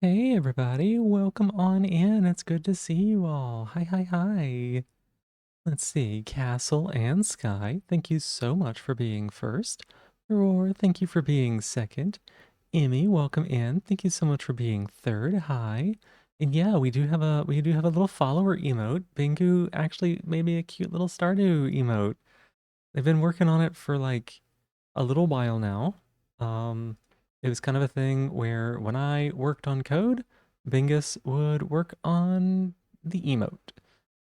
Hey everybody, welcome on in. It's good to see you all. Hi, hi, hi. Let's see, Castle and Sky, thank you so much for being first. Roar, thank you for being second. Emmy, welcome in. Thank you so much for being third. Hi. And yeah, we do have a little follower emote. Bingu actually made me a cute little Stardew emote. They've been working on it for like a little while now. Um, it was kind of a thing where when I worked on code, Bingus would work on the emote.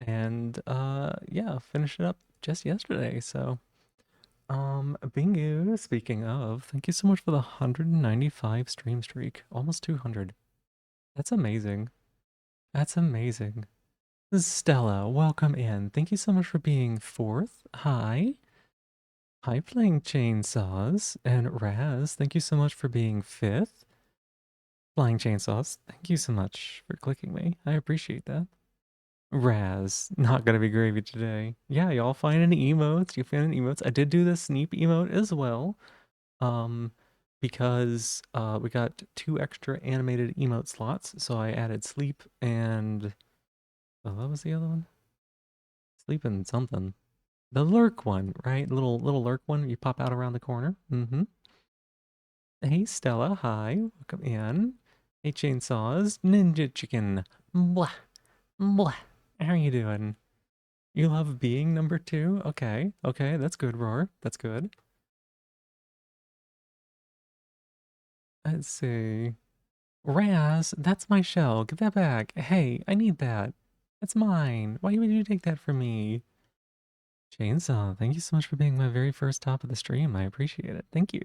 And yeah, finish it up just yesterday. So, Bingu, speaking of, thank you so much for the 195 stream streak. Almost 200. That's amazing. That's amazing. This is Stella, welcome in. Thank you so much for being fourth. Hi. Hi, Playing Chainsaws. And Raz, thank you so much for being fifth. Flying Chainsaws, thank you so much for clicking me. I appreciate that. Raz, not gonna be gravy today. Yeah, y'all find any emotes. You find any emotes. I did do the Sneep emote as well. Um, because we got 2 extra animated emote slots. So I added sleep and what was the other one? Sleep and something. The lurk one, right? Little lurk one. You pop out around the corner. Mm-hmm. Hey Stella, hi, welcome in. Hey Chainsaws, Ninja Chicken, blah, blah. How are you doing? You love being number two? Okay, okay, that's good, Roar. That's good. Let's see. Raz, that's my shell. Give that back. Hey, I need that. That's mine. Why would you take that from me? Chainsaw, thank you so much for being my very first top of the stream. I appreciate it. Thank you.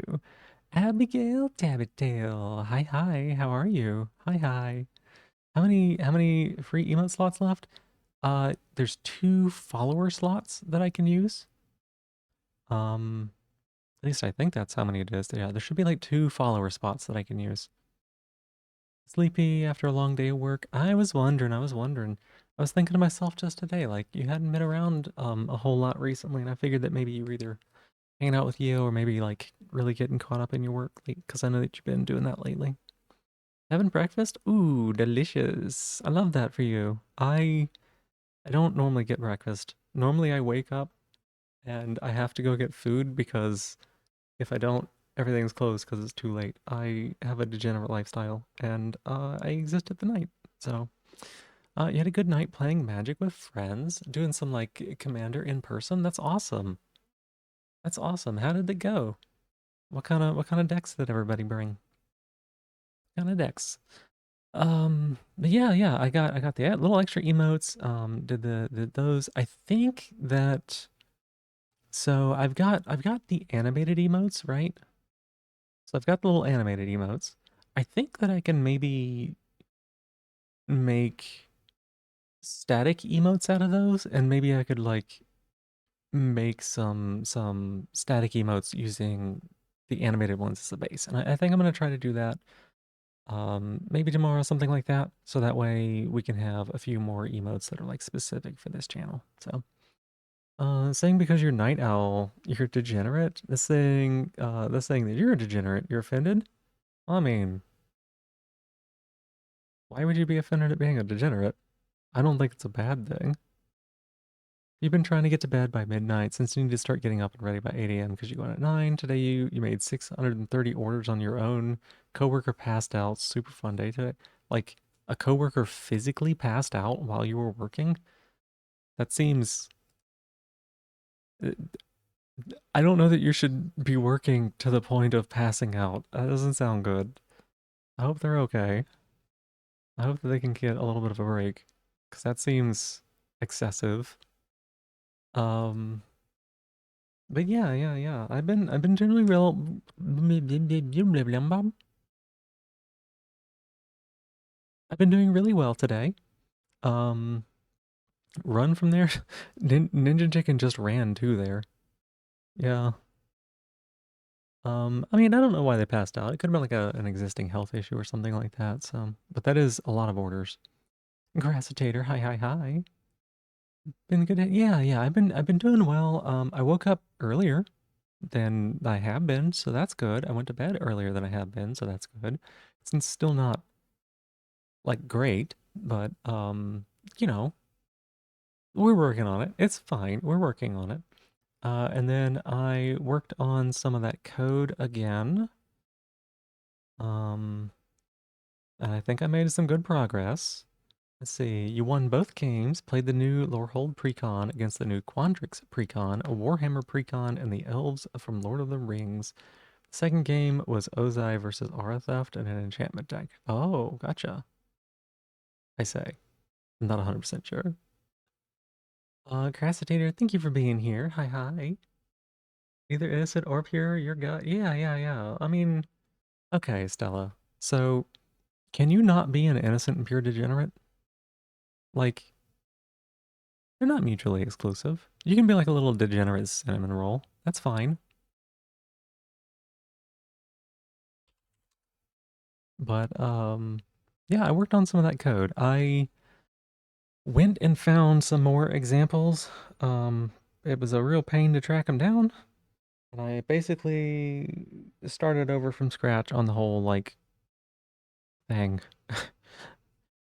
Abigail Tabbitail. Hi, hi. How are you? Hi, hi. How many free emote slots left? There's 2 follower slots that I can use. Um, at least I think that's how many it is. Yeah, there should be like 2 follower spots that I can use. Sleepy after a long day of work. I was wondering. I was thinking to myself just today, like you hadn't been around a whole lot recently, and I figured that maybe you were either hanging out with you or maybe like really getting caught up in your work, because I know that you've been doing that lately. Having breakfast? Ooh, delicious. I love that for you. I don't normally get breakfast. Normally, I wake up and I have to go get food because if I don't, everything's closed because it's too late. I have a degenerate lifestyle and I exist at the night. So, you had a good night playing Magic with friends, doing some like Commander in person. That's awesome. That's awesome. How did it go? What kind of decks did everybody bring? What kind of decks? But yeah, I got the little extra emotes. Did those? I think that. So I've got the animated emotes, right? So I've got the little animated emotes. I think that I can maybe make static emotes out of those, and maybe I could like make some static emotes using the animated ones as a base. And I think I'm gonna try to do that. Maybe tomorrow, something like that. So that way we can have a few more emotes that are like specific for this channel. So saying because you're night owl, you're degenerate. This saying that you're a degenerate, you're offended. Well, I mean, why would you be offended at being a degenerate? I don't think it's a bad thing. You've been trying to get to bed by midnight since you need to start getting up and ready by 8 a.m. because you went at 9. Today you made 630 orders on your own. Coworker passed out. Super fun day today. Like a coworker physically passed out while you were working? That seems. uh, I don't know that you should be working to the point of passing out. That doesn't sound good. I hope they're okay. I hope that they can get a little bit of a break, because that seems excessive. Um, but yeah. I've been generally real. I've been doing really well today. Um, run from there. Ninja Chicken just ran too there. Yeah. I mean, I don't know why they passed out. It could have been like an existing health issue or something like that. So, but that is a lot of orders. Grassitator, hi, hi, hi. Been good. Yeah. I've been doing well. I woke up earlier than I have been, so that's good. I went to bed earlier than I have been, so that's good. It's still not like great, but you know, we're working on it. It's fine. We're working on it. And then I worked on some of that code again. Um, and I think I made some good progress. Let's see. You won both games, played the new Lorehold Precon against the new Quandrix Precon, a Warhammer Precon, and the elves from Lord of the Rings. The second game was Ozai versus Aura Theft and an enchantment deck. Oh, gotcha. I say. I'm not 100% sure. Crassitator, thank you for being here. Hi, hi. Either innocent or pure, your gut. Yeah, yeah, yeah. I mean, okay, Stella. So, can you not be an innocent and pure degenerate? Like, they're not mutually exclusive. You can be like a little degenerate cinnamon roll. That's fine. But yeah, I worked on some of that code. I went and found some more examples. Um, it was a real pain to track them down, and I basically started over from scratch on the whole like thing.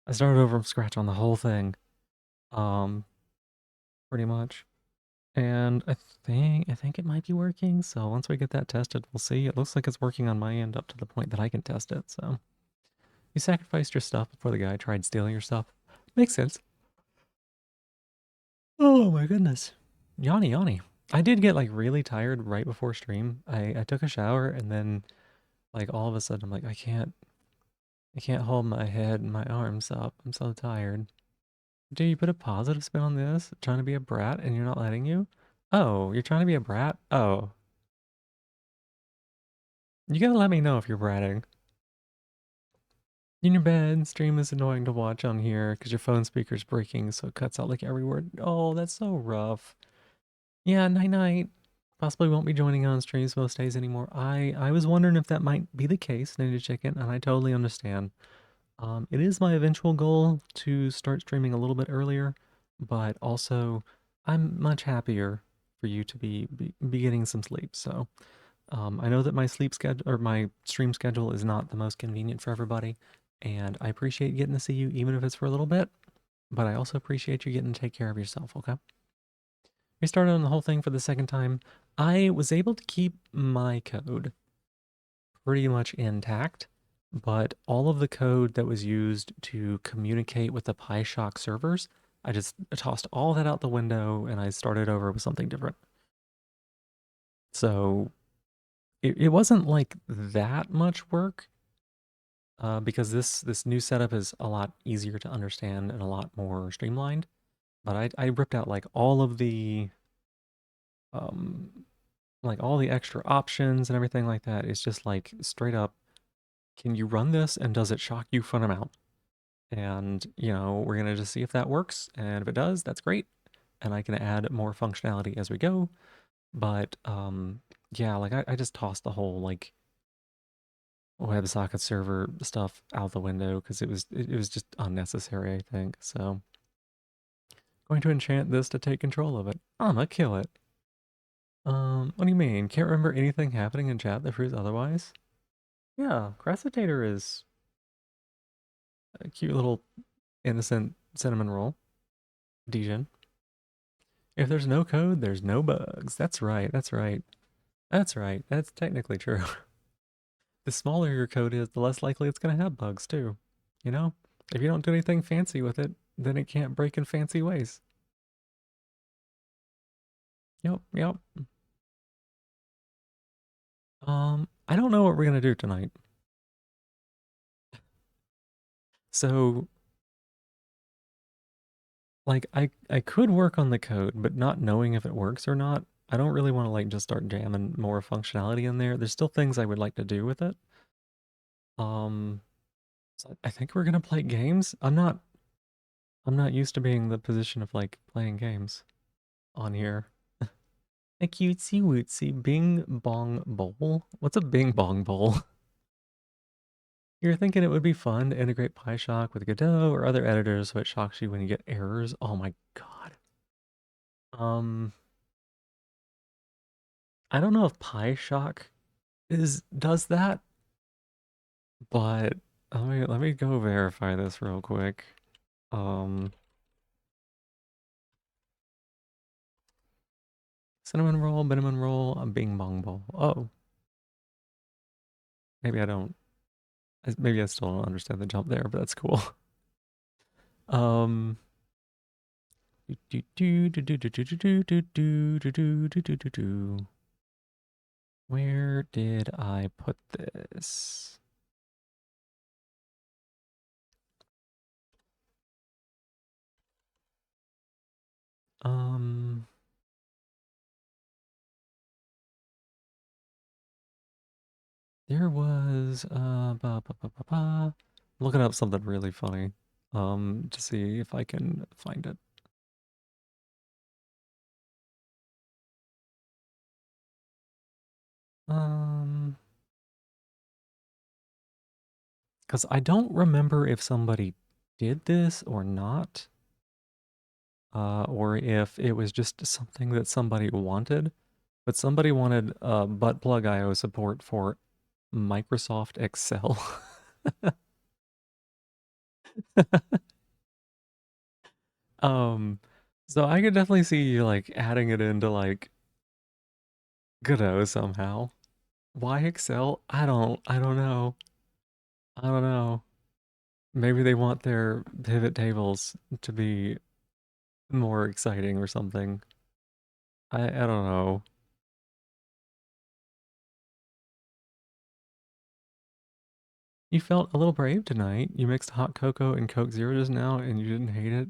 I started over from scratch on the whole thing. Um, pretty much. And I think it might be working. So once we get that tested, we'll see. It looks like it's working on my end up to the point that I can test it. So you sacrificed your stuff before the guy tried stealing your stuff. Makes sense. Oh my goodness. Yanni, Yanni. I did get like really tired right before stream. I took a shower and then like all of a sudden I'm like, I can't hold my head and my arms up. I'm so tired. Do you put a positive spin on this? Trying to be a brat and you're not letting you? Oh, you're trying to be a brat? Oh, you gotta let me know if you're bratting. In your bed, stream is annoying to watch on here because your phone speaker's breaking, so it cuts out like every word. Oh, that's so rough. Yeah, night night. Possibly won't be joining on streams most days anymore. I was wondering if that might be the case, Ninja Chicken, and I totally understand. It is my eventual goal to start streaming a little bit earlier, but also I'm much happier for you to be getting some sleep. So I know that my sleep schedule or my stream schedule is not the most convenient for everybody, and I appreciate getting to see you even if it's for a little bit. But I also appreciate you getting to take care of yourself. Okay. We started on the whole thing for the second time. I was able to keep my code pretty much intact, but all of the code that was used to communicate with the PyShock servers, I just tossed all that out the window and I started over with something different. So it wasn't like that much work because this new setup is a lot easier to understand and a lot more streamlined. But I ripped out um, like all the extra options and everything like that. It's just like straight up, can you run this and does it shock you from amount? And we're gonna just see if that works. And if it does, that's great. And I can add more functionality as we go. But yeah, like I just tossed the whole like WebSocket server stuff out the window because it was just unnecessary, I think. So going to enchant this to take control of it. I'ma kill it. What do you mean? Can't remember anything happening in chat that proves otherwise? Yeah, Crassitator is a cute little innocent cinnamon roll. Degen. If there's no code, there's no bugs. That's right, that's right. That's right, that's technically true. The smaller your code is, the less likely it's gonna have bugs too. You know? If you don't do anything fancy with it, then it can't break in fancy ways. Yep, yep. I don't know what we're gonna do tonight. So, like, I could work on the code, but not knowing if it works or not, I don't really want to like just start jamming more functionality in there. There's still things I would like to do with it. Um, so I think we're gonna play games. I'm not used to being in the position of like playing games on here. A cutesy wootsy bing bong bowl. What's a bing bong bowl? You're thinking it would be fun to integrate PyShock with Godot or other editors so it shocks you when you get errors. Oh my god. Um, I don't know if PyShock does that, but let me go verify this real quick. Cinnamon roll, cinnamon roll, a bing bong bowl. Oh, maybe I don't. Maybe I still don't understand the jump there, but that's cool. Um. Do do do do do do do do do do do do do do do. Where did I put this? Um. There was looking up something really funny. To see if I can find it. Um, because I don't remember if somebody did this or not, or if it was just something that somebody wanted. But somebody wanted butt plug IO support for Microsoft Excel. Um, so I could definitely see you like adding it into like Godot somehow. Why Excel? I don't know. I don't know. Maybe they want their pivot tables to be more exciting or something. I don't know. You felt a little brave tonight. You mixed hot cocoa and Coke Zero just now and you didn't hate it.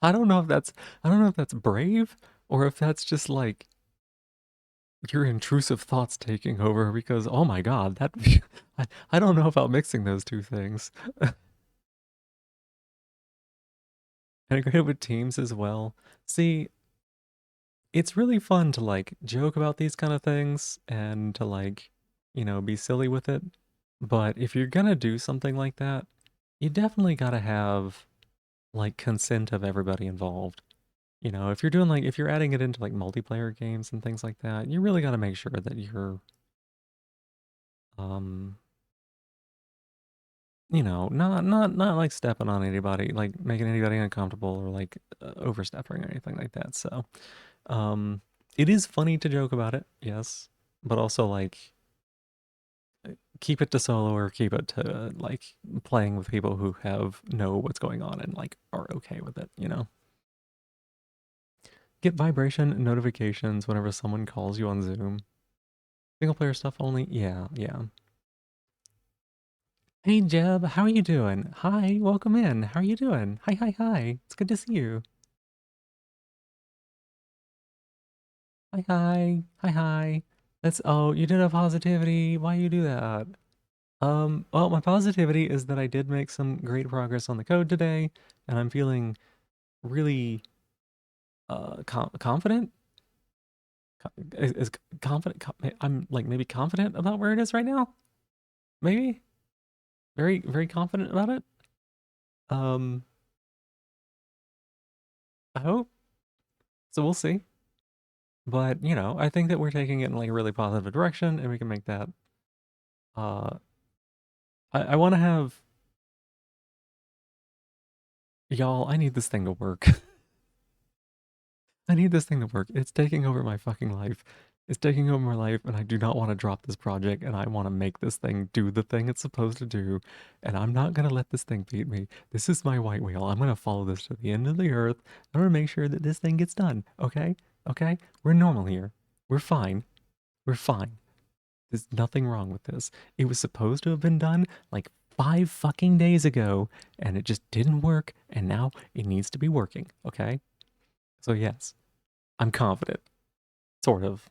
I don't know if that's brave or if that's just like your intrusive thoughts taking over because oh my god, that I don't know about mixing those two things. Integrated with teams as well. See, it's really fun to like joke about these kind of things and to like, be silly with it. But if you're gonna do something like that, you definitely gotta have like consent of everybody involved. If you're doing like if you're adding it into like multiplayer games and things like that, you really gotta make sure that you're um not like stepping on anybody, like making anybody uncomfortable or like overstepping or anything like that. So, um, it is funny to joke about it, yes, but also like keep it to solo or keep it to like playing with people who have know what's going on and like are okay with it. Get vibration notifications whenever someone calls you on Zoom. Single player stuff only. Yeah, yeah. Hey Jeb, how are you doing? Hi, welcome in. How are you doing? Hi, hi, hi. It's good to see you. Hi, hi. Hi, hi. Oh, you did a positivity. Why you do that? Well, my positivity is that I did make some great progress on the code today, and I'm feeling really confident. Is confident. I'm like maybe confident about where it is right now. Maybe very very confident about it. Um, I hope. So we'll see. But I think that we're taking it in like a really positive direction, and we can make that. Uh, I want to have y'all. I need this thing to work. I need this thing to work. It's taking over my fucking life. It's taking over my life, and I do not want to drop this project, and I want to make this thing do the thing it's supposed to do, and I'm not going to let this thing beat me. This is my white whale. I'm going to follow this to the end of the earth. I'm going to make sure that this thing gets done, okay? Okay? We're normal here. We're fine. We're fine. There's nothing wrong with this. It was supposed to have been done like 5 fucking days ago, and it just didn't work, and now it needs to be working, okay? So, yes, I'm confident. Sort of.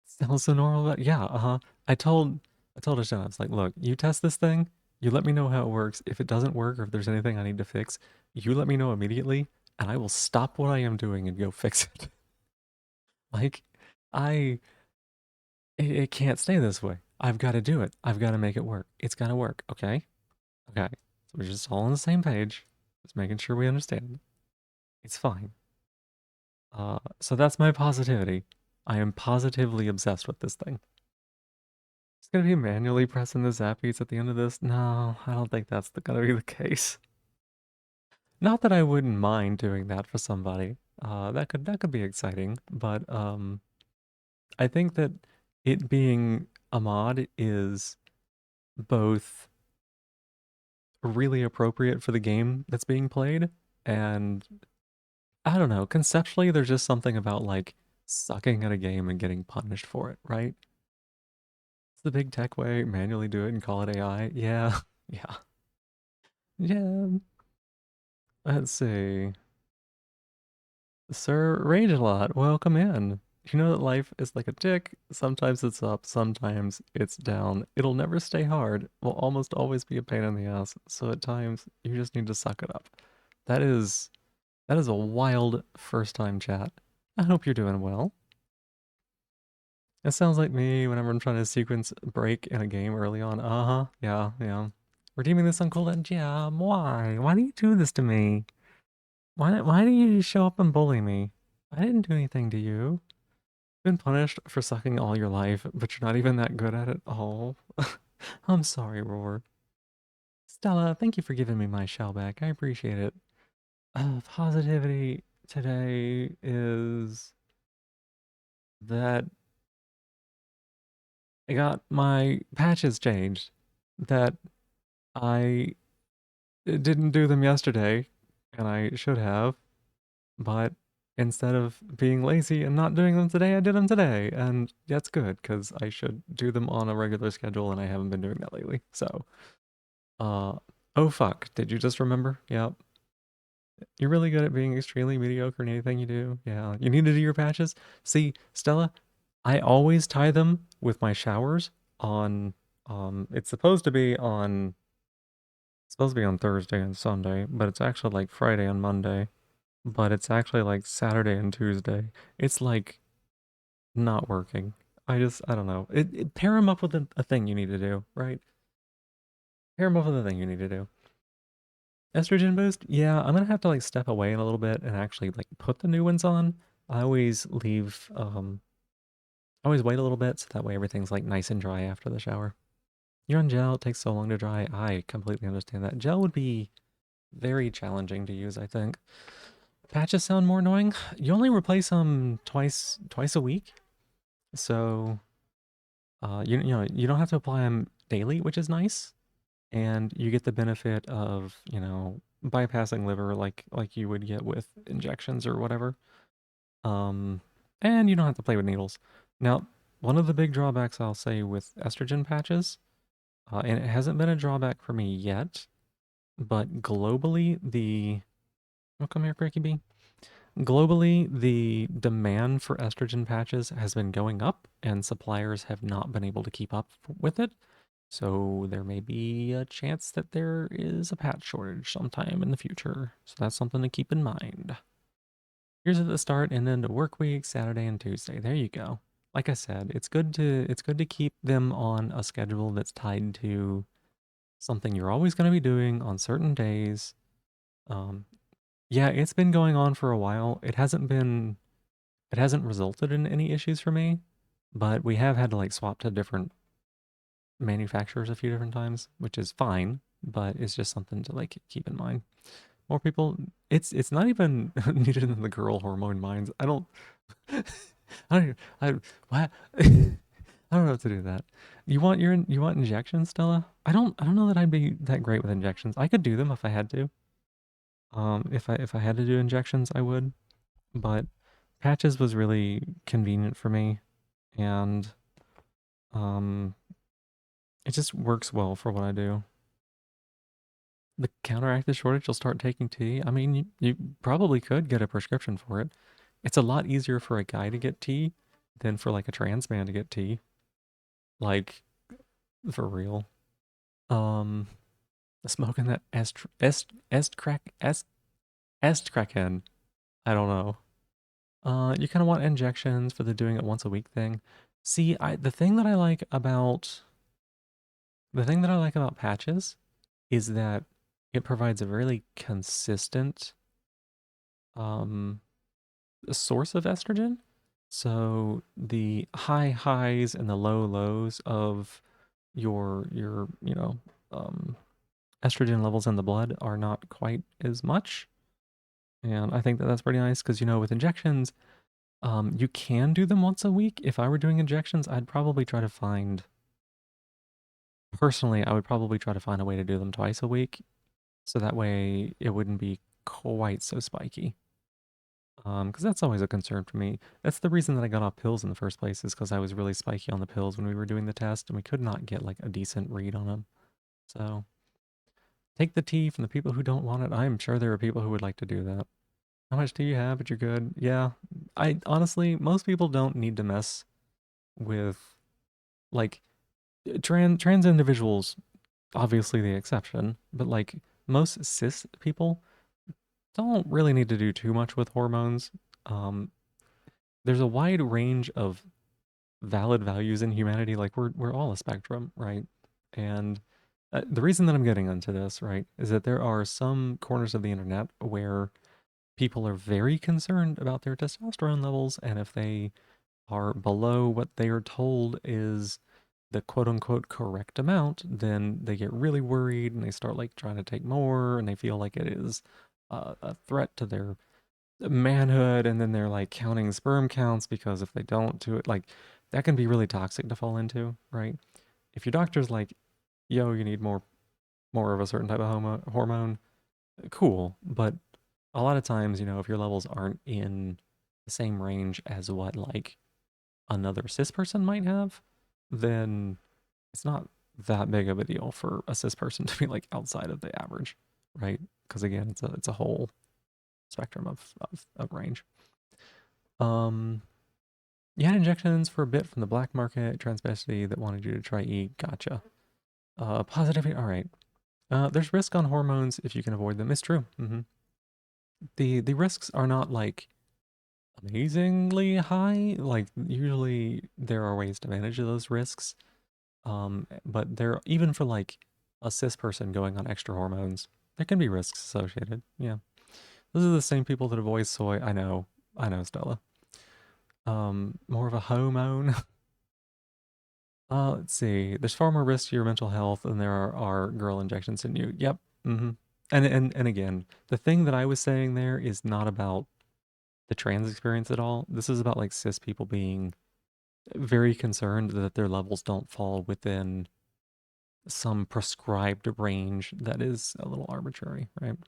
Sounds so normal, but yeah, uh-huh. I told Ashton, I was like, look, you test this thing, you let me know how it works. If it doesn't work or if there's anything I need to fix, you let me know immediately, and I will stop what I am doing and go fix it. Like, I it can't stay this way. I've got to do it. I've got to make it work. It's got to work, okay? Okay. So we're just all on the same page. Just making sure we understand. It's fine. So that's my positivity. I am positively obsessed with this thing. It's gonna be manually pressing the zappies at the end of this. No, I don't think that's gonna be the case. Not that I wouldn't mind doing that for somebody. That could be exciting, but I think that it being a mod is both really appropriate for the game that's being played, and I don't know, conceptually there's just something about like sucking at a game and getting punished for it, right? It's the big tech way, manually do it and call it AI. Yeah, yeah, yeah. Let's see. Sir Rage a lot, welcome in. You know that life is like a tick. Sometimes it's up, sometimes it's down. It'll never stay hard. Will almost always be a pain in the ass. So at times you just need to suck it up. That is that is a wild first time chat. I hope you're doing well. It sounds like me whenever I'm trying to sequence break in a game early on. Uh-huh. Yeah, yeah. Redeeming this on cooldown. Yeah, why? Why do you do this to me? Why do you show up and bully me? I didn't do anything to you. Been punished for sucking all your life, but you're not even that good at it. Oh, I'm sorry, Roar. Stella, thank you for giving me my shell back. I appreciate it. Positivity today is that I got my patches changed. That I didn't do them yesterday, and I should have, but instead of being lazy and not doing them today, I did them today, and that's good because I should do them on a regular schedule, and I haven't been doing that lately. So, oh fuck, did you just remember? Yep. You're really good at being extremely mediocre in anything you do. Yeah, you need to do your patches. See, Stella, I always tie them with my showers on, it's supposed to be on Thursday and Sunday, but it's actually like Friday and Monday, but it's actually like Saturday and Tuesday. It's like not working. I don't know. Pair them up with a thing you need to do, right? Pair them up with a thing you need to do. Estrogen boost? Yeah, I'm gonna have to like step away in a little bit and actually like put the new ones on. I always leave, I always wait a little bit so that way everything's like nice and dry after the shower. You're on gel, it takes so long to dry. I completely understand that. Gel would be very challenging to use, I think. Patches sound more annoying. You only replace them twice a week, so you don't have to apply them daily, which is nice, and you get the benefit of bypassing liver like you would get with injections or whatever. Um, and you don't have to play with needles. Now, one of the big drawbacks I'll say with estrogen patches, and it hasn't been a drawback for me yet, but globally oh, come here, Cricky Bee. Globally, the demand for estrogen patches has been going up, and suppliers have not been able to keep up with it. So there may be a chance that there is a patch shortage sometime in the future. So that's something to keep in mind. Here's at the start and then the work week, Saturday and Tuesday. There you go. Like I said, it's good to keep them on a schedule that's tied to something you're always going to be doing on certain days. Um, yeah, it's been going on for a while. It hasn't resulted in any issues for me, but we have had to like swap to different manufacturers a few different times, which is fine, but it's just something to like keep in mind. More people, it's not even needed in the girl hormone minds. I don't, I don't, I, what? I don't know what to do with that. You want injections, Stella? I don't know that I'd be that great with injections. I could do them if I had to. If I had to do injections, I would. But patches was really convenient for me, and um, it just works well for what I do. The counteract the shortage, you'll start taking tea. I mean, you probably could get a prescription for it. It's a lot easier for a guy to get tea than for like a trans man to get tea. Like, for real. Um, smoking that est kraken. I don't know. You kind of want injections for the doing it once a week thing. See, the thing that I like about patches is that it provides a really consistent um source of estrogen. So the high highs and the low lows of your um, estrogen levels in the blood are not quite as much, and I think that that's pretty nice because with injections, you can do them once a week. If I were doing injections, I'd probably try to find personally, I would probably try to find a way to do them twice a week, so that way it wouldn't be quite so spiky. Because that's always a concern for me. That's the reason that I got off pills in the first place, is because I was really spiky on the pills when we were doing the test, and we could not get like a decent read on them. So take the tea from the people who don't want it. I'm sure there are people who would like to do that. How much do you have? But you're good. Yeah, I honestly, most people don't need to mess with like trans individuals. Obviously, the exception, but like most cis people don't really need to do too much with hormones. Um, there's a wide range of valid values in humanity. Like we're all a spectrum, right? And the reason that I'm getting into this, right, is that there are some corners of the internet where people are very concerned about their testosterone levels, and if they are below what they are told is the quote unquote correct amount, then they get really worried and they start like trying to take more, and they feel like it is a threat to their manhood, and then they're like counting sperm counts because if they don't do it, like that can be really toxic to fall into, right? If your doctor's like, "Yo, you need more of a certain type of hormone," cool, but a lot of times, if your levels aren't in the same range as what like another cis person might have, then it's not that big of a deal for a cis person to be like outside of the average, right? Because again, it's a whole spectrum of range. Um, you had injections for a bit from the black market transvestite that wanted you to try E. Gotcha. Positivity. All right. There's risk on hormones if you can avoid them. It's true. The risks are not like amazingly high. Like usually there are ways to manage those risks. But there even for like a cis person going on extra hormones, there can be risks associated. Yeah. Those are the same people that avoid soy. I know, Stella. More of a hormone. Let's see. There's far more risk to your mental health than there are girl injections in you. Yep. And again, the thing that I was saying there is not about the trans experience at all. This is about like cis people being very concerned that their levels don't fall within some prescribed range that is a little arbitrary, right?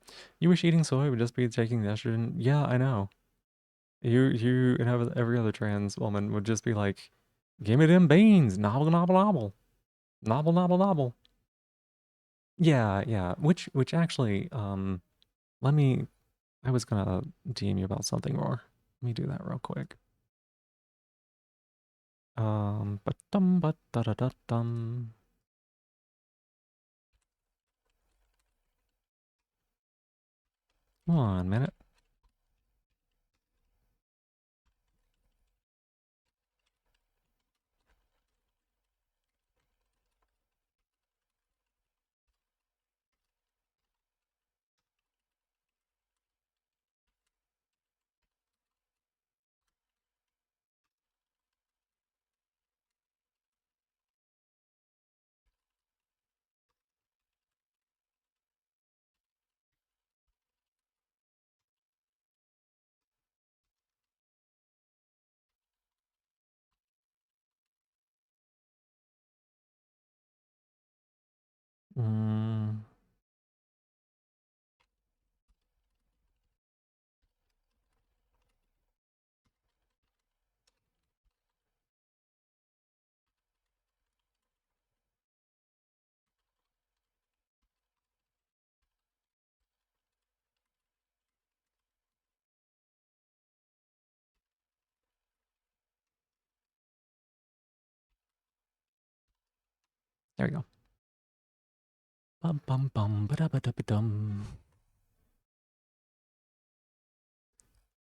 You wish eating soy would just be taking the estrogen. Yeah, I know. You and every other trans woman would just be like, "Give me them beans, nobble nobble nobble, nobble nobble nobble." Yeah, yeah. Which actually, let me. I was gonna DM you about something more. Let me do that real quick. But da da da dum. One minute. Mm, there we go. Bum bum bum ba da ba da ba dum.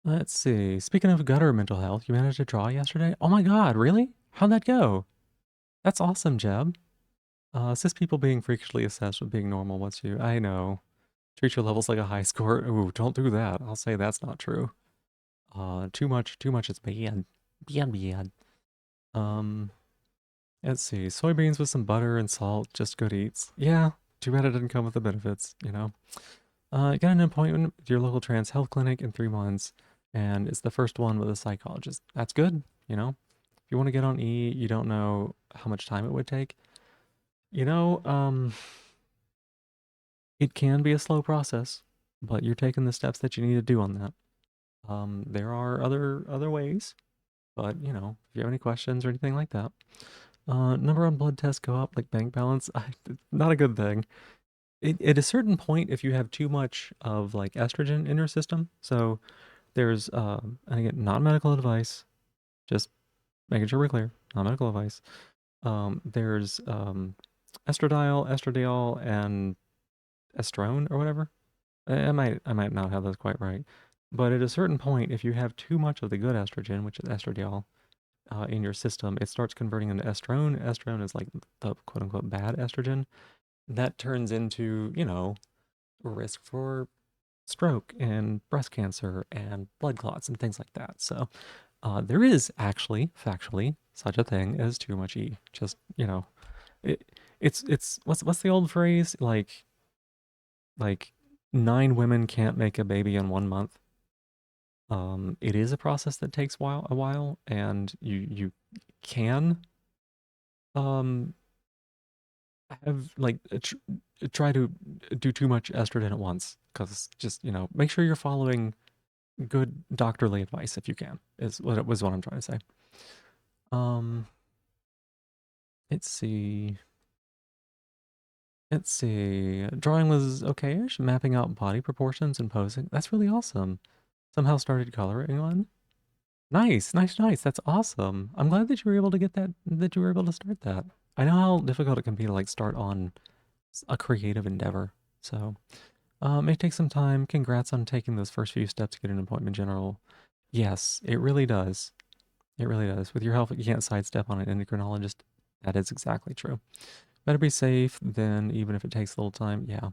Let's see. Speaking of gutter mental health, you managed to draw yesterday? Oh my god, really? How'd that go? That's awesome, Jeb. Cis people being freakishly obsessed with being normal once you... I know. Treat your levels like a high score. Ooh, don't do that. I'll say that's not true. Too much is bad. Bad. Um, let's see. Soybeans with some butter and salt, just good eats. Yeah, too bad it didn't come with the benefits, you know. Got an appointment with your local trans health clinic in 3 months, and it's the first one with a psychologist. That's good, you know. If you want to get on E, you don't know how much time it would take. You know, it can be a slow process, but you're taking the steps that you need to do on that. There are other ways, but you know, if you have any questions or anything like that, number on blood tests go up like bank balance. Not a good thing. At a certain point, if you have too much of like estrogen in your system, so there's and again, not medical advice, just making sure we're clear, not medical advice. There's estradiol, and estrone or whatever. I might not have those quite right, but at a certain point, if you have too much of the good estrogen, which is estradiol, in your system, it starts converting into estrone. Estrone is like the quote unquote bad estrogen. That turns into, you know, risk for stroke and breast cancer and blood clots and things like that. So there is actually, factually, such a thing as too much E. Just, you know, it, it's what's the old phrase? Like 9 women can't make a baby in 1 month. It is a process that takes a while, and you can um have like try to do too much estrogen at once, because just, you know, make sure you're following good doctorly advice if you can, is what it was what I'm trying to say. Um, let's see. Let's see. Drawing was okay-ish. Mapping out body proportions and posing. That's really awesome. Somehow started coloring on. Nice, nice, nice. That's awesome. I'm glad that you were able to get that, that you were able to start that. I know how difficult it can be to like start on a creative endeavor. So, it may take some time. Congrats on taking those first few steps to get an appointment general. Yes, it really does. It really does. With your health, you can't sidestep on an endocrinologist. That is exactly true. Better be safe than even if it takes a little time. Yeah.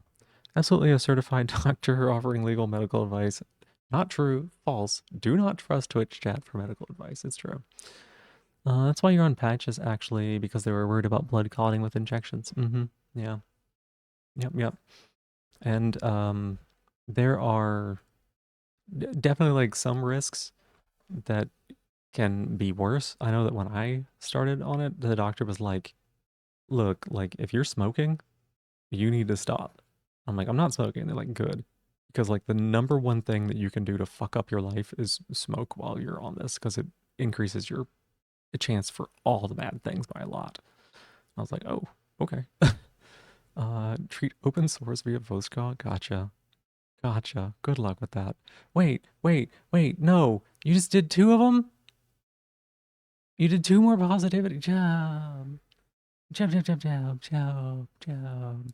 Absolutely a certified doctor offering legal medical advice. Not true. False. Do not trust Twitch chat for medical advice. It's true. That's why you're on patches, actually, because they were worried about blood clotting with injections. Mm-hmm. Yeah. Yep, yep. And there are definitely like some risks that can be worse. I know that when I started on it, the doctor was like, look, like if you're smoking, you need to stop. I'm like, I'm not smoking. They're like, good. Because like the number one thing that you can do to fuck up your life is smoke while you're on this, because it increases your chance for all the bad things by a lot. I was like, oh, okay. Treat open source via Voska. Gotcha. Gotcha. Good luck with that. Wait, wait, wait. No, you just did 2 of them? You did 2 more positivity. Job. Job, job, job, job, job, job.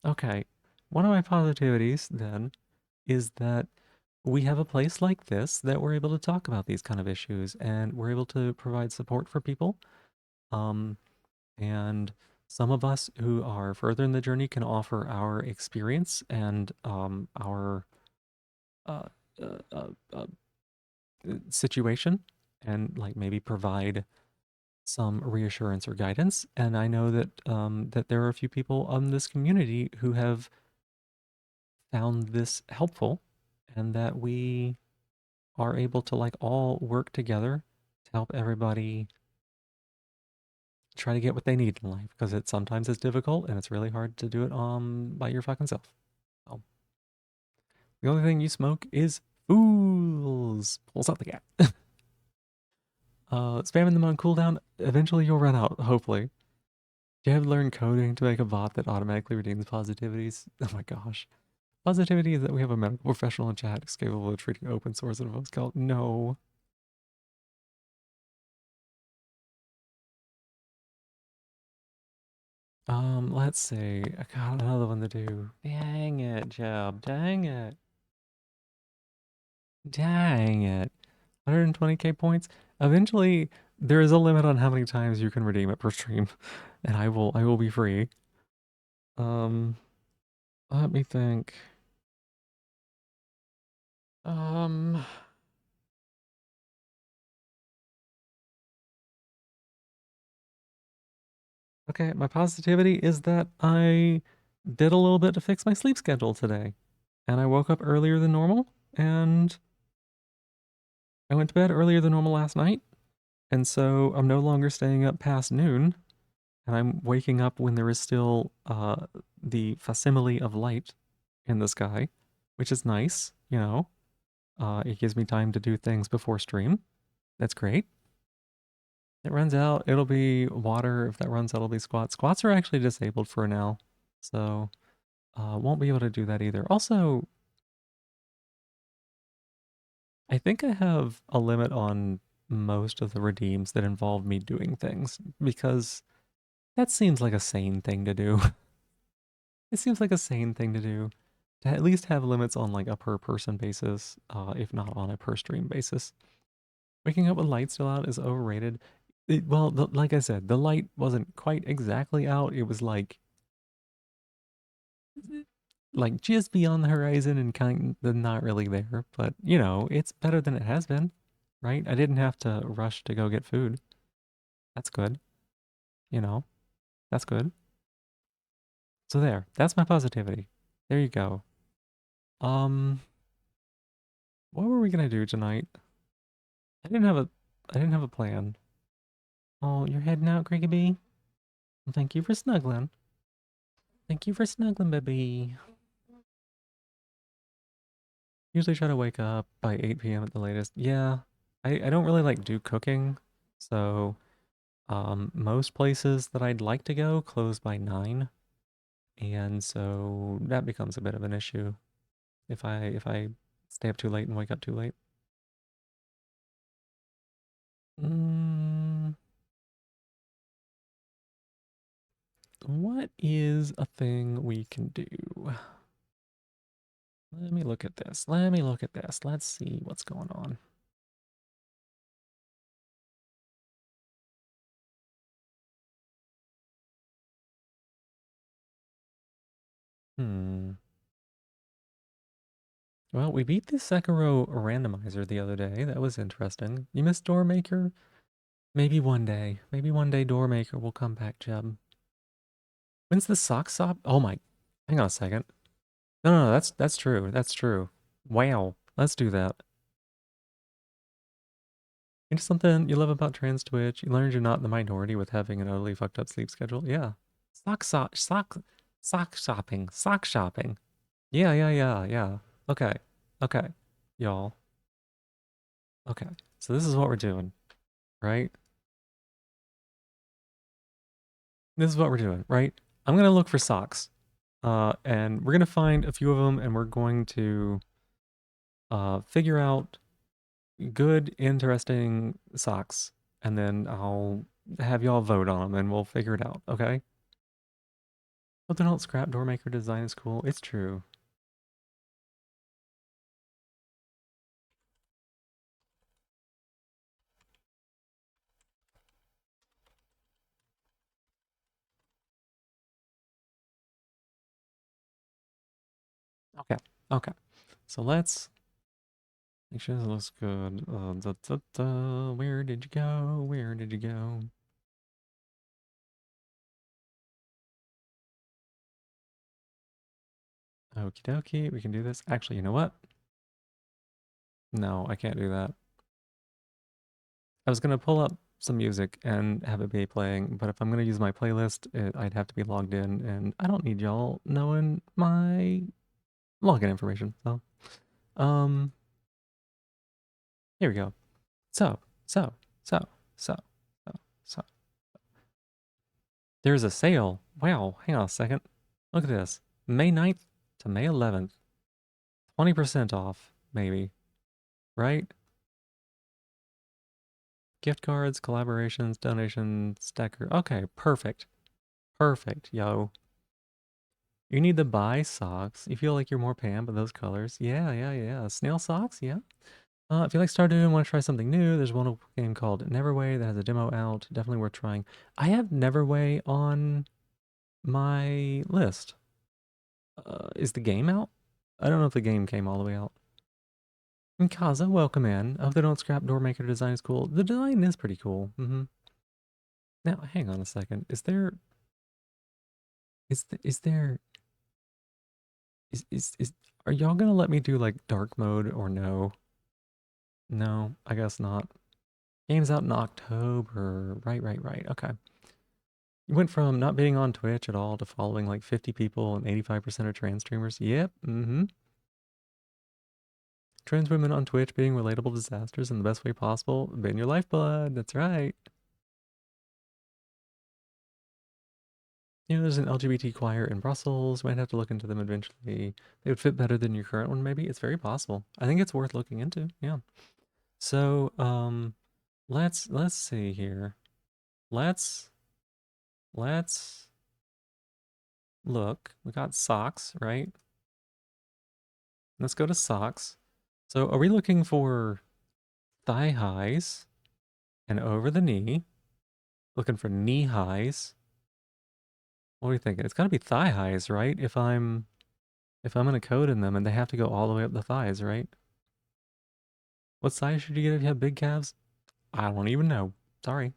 Okay. One of my positivities then is that we have a place like this that we're able to talk about these kind of issues, and we're able to provide support for people. Um, and some of us who are further in the journey can offer our experience and our uh, uh, uh, uh, situation, and like maybe provide some reassurance or guidance. And I know that that there are a few people in this community who have found this helpful, and that we are able to like all work together to help everybody try to get what they need in life, because it sometimes is difficult and it's really hard to do it by your fucking self. So the only thing you smoke is fools. Pulls out the cat. Spamming them on cooldown. Eventually you'll run out, hopefully. Do you have to learn coding to make a bot that automatically redeems positivities? Oh my gosh. Positivity is that we have a medical professional in chat who's capable of treating open source and voice call. No. Let's see. I got another one to do. Dang it, Jeb. Dang it. Dang it. 120k points. Eventually, there is a limit on how many times you can redeem it per stream, and I will be free. Um, let me think. Um, Okay, my positivity is that I did a little bit to fix my sleep schedule today. And I woke up earlier than normal, and I went to bed earlier than normal last night. And so I'm no longer staying up past noon, and I'm waking up when there is still the facsimile of light in the sky, which is nice, you know. It gives me time to do things before stream. That's great. It runs out, it'll be water. If that runs out, it'll be squats. Squats are actually disabled for now, so won't be able to do that either. Also, I think I have a limit on most of the redeems that involve me doing things because that seems like a sane thing to do. It seems like a sane thing to do to at least have limits on like a per person basis, if not on a per stream basis. Waking up with light still out is overrated. Well, like I said, the light wasn't quite exactly out. It was like just beyond the horizon and kind of not really there. But you know, it's better than it has been, right? I didn't have to rush to go get food. That's good. You know, that's good. So there, that's my positivity. There you go. Um, what were we gonna do tonight? I didn't have a, I didn't have a plan. Oh, you're heading out, Crickety? Well, thank you for snuggling. Thank you for snuggling, baby. Usually try to wake up by 8 p.m. at the latest. Yeah, I don't really like do cooking, so most places that I'd like to go close by 9, and so that becomes a bit of an issue if I stay up too late and wake up too late. Mm, what is a thing we can do? Let me look at this. Let me look at this. Let's see what's going on. Hmm. Well, we beat the Sekiro randomizer the other day. That was interesting. You missed Doormaker? Maybe one day. Maybe one day Doormaker will come back, Jeb. When's the sock sop? Oh my. Hang on a second. No, no, no, that's true. That's true. Wow. Let's do that. It's something you love about trans Twitch. You learned you're not the minority with having an utterly fucked up sleep schedule. Yeah. Sock shopping. Sock shopping. Yeah, yeah, yeah, yeah. Okay. Okay. Y'all. Okay. So this is what we're doing, right? This is what we're doing, right? I'm gonna look for socks. And we're gonna find a few of them and we're going to figure out good, interesting socks. And then I'll have y'all vote on them and we'll figure it out, okay? But they don't scrap doormaker design is cool. It's true. Okay. Okay. So let's make sure this looks good. Where did you go? Where did you go? Okie dokie. We can do this. Actually, you know what? No, I can't do that. I was gonna pull up some music and have it be playing, but if I'm gonna use my playlist, I'd have to be logged in, and I don't need y'all knowing my login information. So, um, here we go. So, so, so, so, so, so. There's a sale. Wow, hang on a second. Look at this. May 9th to May 11th. 20% off, maybe. Right? Gift cards, collaborations, donations, stacker. Okay, perfect. Perfect, yo. You need to buy socks. You feel like you're more Pam, but those colors. Yeah, yeah, yeah. Snail socks, yeah. If you like Stardew and want to try something new, there's one game called Neverway that has a demo out. Definitely worth trying. I have Neverway on my list. Is the game out? I don't know if the game came all the way out. And Kaza, welcome in. Oh, they don't scrap Doormaker design is cool. The design is pretty cool. Now, hang on a second. Is there... Is there is are y'all gonna let me do like dark mode or no? No, I guess not. Game's out in October. Right. Okay. You went from not being on Twitch at all to following like 50 people and 85% are trans streamers. Yep. Mm-hmm. Trans women on Twitch being relatable disasters in the best way possible. Been your lifeblood. That's right. You know, there's an LGBT choir in Brussels. Might have to look into them eventually. They would fit better than your current one, maybe. It's very possible. I think it's worth looking into. Yeah. So, let's see here. Let's let's look. We got socks, right? Let's go to socks. So, are we looking for thigh highs and over the knee? Looking for knee highs. What are you thinking? It's got to be thigh highs, right? If I'm gonna code in them and they have to go all the way up the thighs, right? What size should you get if you have big calves? I don't even know. Sorry.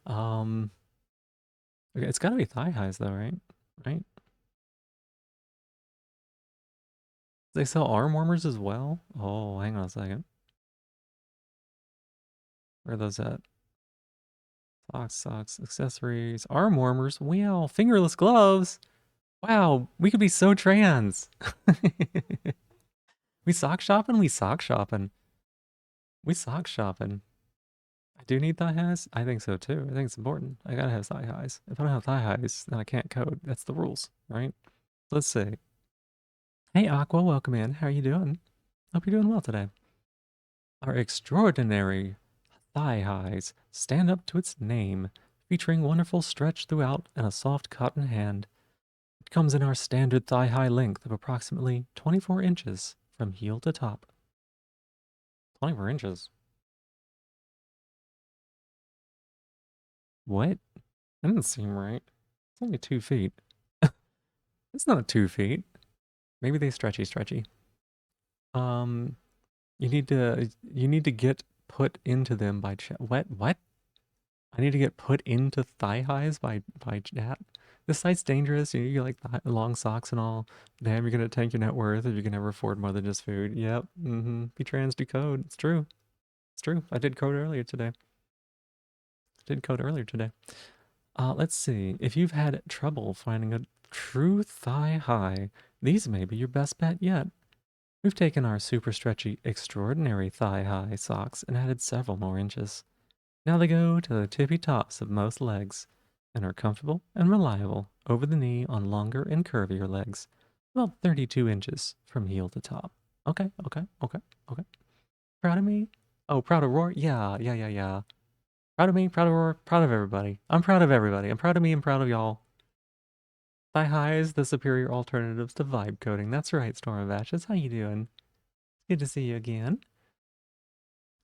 Um, okay, it's got to be thigh highs though, right? Right? They sell arm warmers as well? Oh, hang on a second. Where are those at? Socks, accessories, arm warmers. Wow, fingerless gloves. Wow, we could be so trans. We sock shopping? We sock shopping. We sock shopping. I do need thigh highs? I think so too. I think it's important. I gotta have thigh highs. If I don't have thigh highs, then I can't code. That's the rules, right? Let's see. Hey Aqua, welcome in. How are you doing? Hope you're doing well today. Our extraordinary thigh highs stand up to its name, featuring wonderful stretch throughout and a soft cotton hand. It comes in our standard thigh high length of approximately 24 inches from heel to top. 24 inches? What? That doesn't seem right. It's only 2 feet. It's not 2 feet. Maybe they stretchy. Um, you need to get put into them by chat. What? I need to get put into thigh highs by chat. This site's dangerous. You get like long socks and all. Damn, you're gonna tank your net worth if you can never afford more than just food. Yep. Be trans, do code. It's true. It's true. I did code earlier today. Let's see. If you've had trouble finding a true thigh high, these may be your best bet yet. We've taken our super stretchy, extraordinary thigh high socks and added several more inches. Now they go to the tippy tops of most legs and are comfortable and reliable over the knee on longer and curvier legs, about 32 inches from heel to top. Okay. Proud of me? Oh, proud of Roar? Yeah. Proud of me, proud of Roar, proud of everybody. I'm proud of everybody. I'm proud of me, I'm proud of y'all. Thigh highs, the superior alternatives to vibe coding. That's right, Storm of Ashes. How you doing? Good to see you again.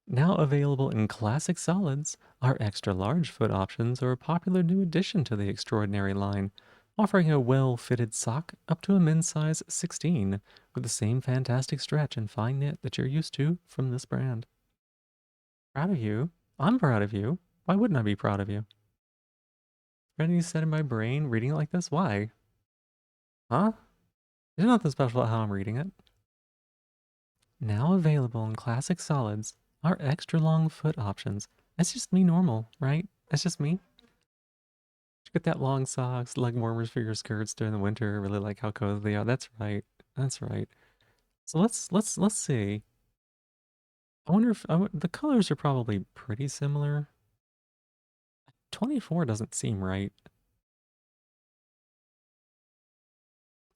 Now available in classic solids, our extra large foot options are a popular new addition to the extraordinary line, offering a well-fitted sock up to a men's size 16 with the same fantastic stretch and fine knit that you're used to from this brand. Proud of you. I'm proud of you. Why wouldn't I be proud of you? Ready to set in my brain reading it like this? Why? Huh? There's nothing special about how I'm reading it. Now available in classic solids are extra long foot options. That's just me normal, right? That's just me. Get that long socks, leg warmers for your skirts during the winter. Really like how cozy they are. That's right. That's right. So let's see. I wonder if the colors are probably pretty similar. 24 doesn't seem right.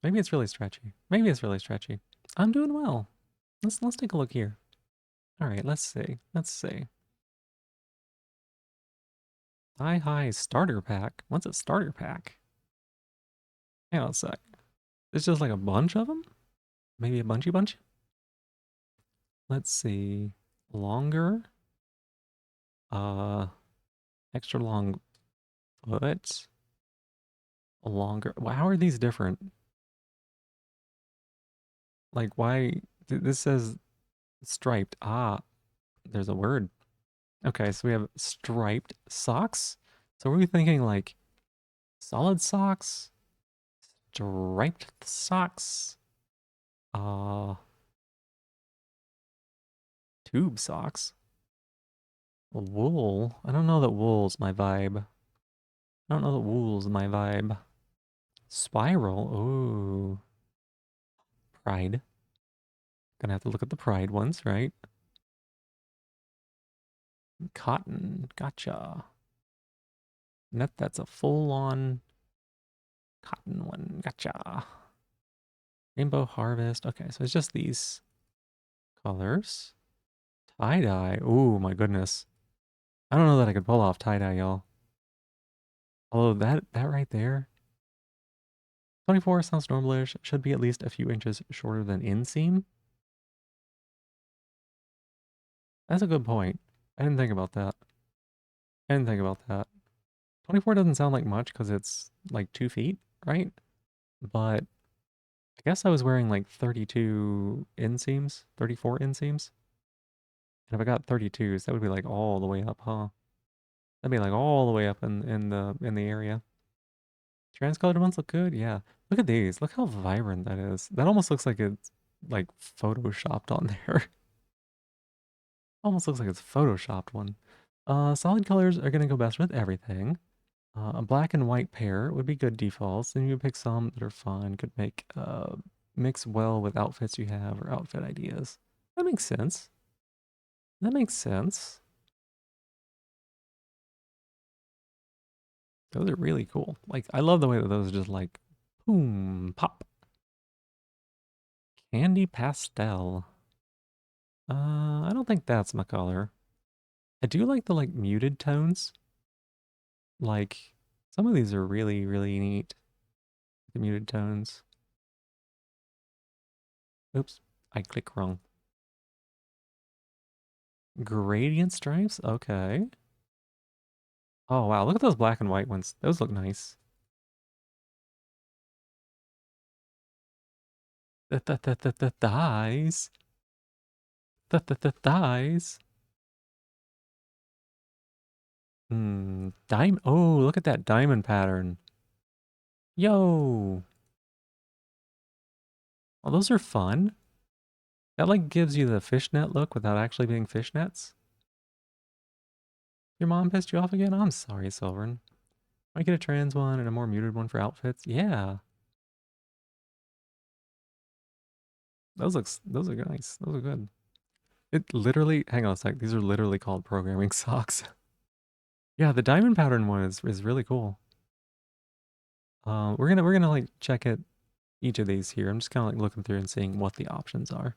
Maybe it's really stretchy. I'm doing well. Let's take a look here. All right, let's see. Thigh high starter pack. What's a starter pack? Hang on a sec. It's just like a bunch of them? Maybe a bunchy bunch? Let's see. Longer. Uh, extra long foot. Longer. How are these different? Like, why? This says striped. Ah, there's a word. Okay, so we have striped socks. So were we thinking like solid socks? striped socks. Tube socks. Wool. I don't know that wool's my vibe. I don't know that wool's my vibe. Spiral. Ooh. Pride. Gonna have to look at the Pride ones, right? Cotton. Gotcha. That's a full-on cotton one. Gotcha. Rainbow Harvest. Okay, so it's just these colors. Tie-dye. Ooh, my goodness. I don't know that I could pull off tie-dye, y'all. Although that right there, 24 sounds normalish. Should be at least a few inches shorter than inseam. That's a good point. I didn't think about that. I didn't think about that. 24 doesn't sound like much because it's like 2 feet, right? But I guess I was wearing like 32 inseams, 34 inseams. And if I got 32s, that would be like all the way up, huh? That'd be like all the way up in the area. Transcolored ones look good, yeah. Look at these. Look how vibrant that is. That almost looks like it's like photoshopped on there. Almost looks like it's photoshopped one. Solid colors are gonna go best with everything. A black and white pair would be good defaults. Then you pick some that are fun, could make mix well with outfits you have or outfit ideas. That makes sense. That makes sense. Those are really cool. Like I love the way that those just like boom pop. Candy pastel. I don't think that's my color. I do like the like muted tones. Like some of these are really, really neat. The muted tones. Oops, I click wrong. Gradient stripes? Okay. Oh wow, look at those black and white ones. Those look nice. The thighs. The thighs. Diamond. Oh, look at that diamond pattern. Yo. Oh, those are fun. That like gives you the fishnet look without actually being fishnets. Your mom pissed you off again? I'm sorry, Silvern. Might get a trans one and a more muted one for outfits. Yeah. Those are nice. Those are good. It literally, hang on a sec. These are literally called programming socks. Yeah, the diamond pattern one is really cool. We're gonna like check it each of these here. I'm just kind of like looking through and seeing what the options are.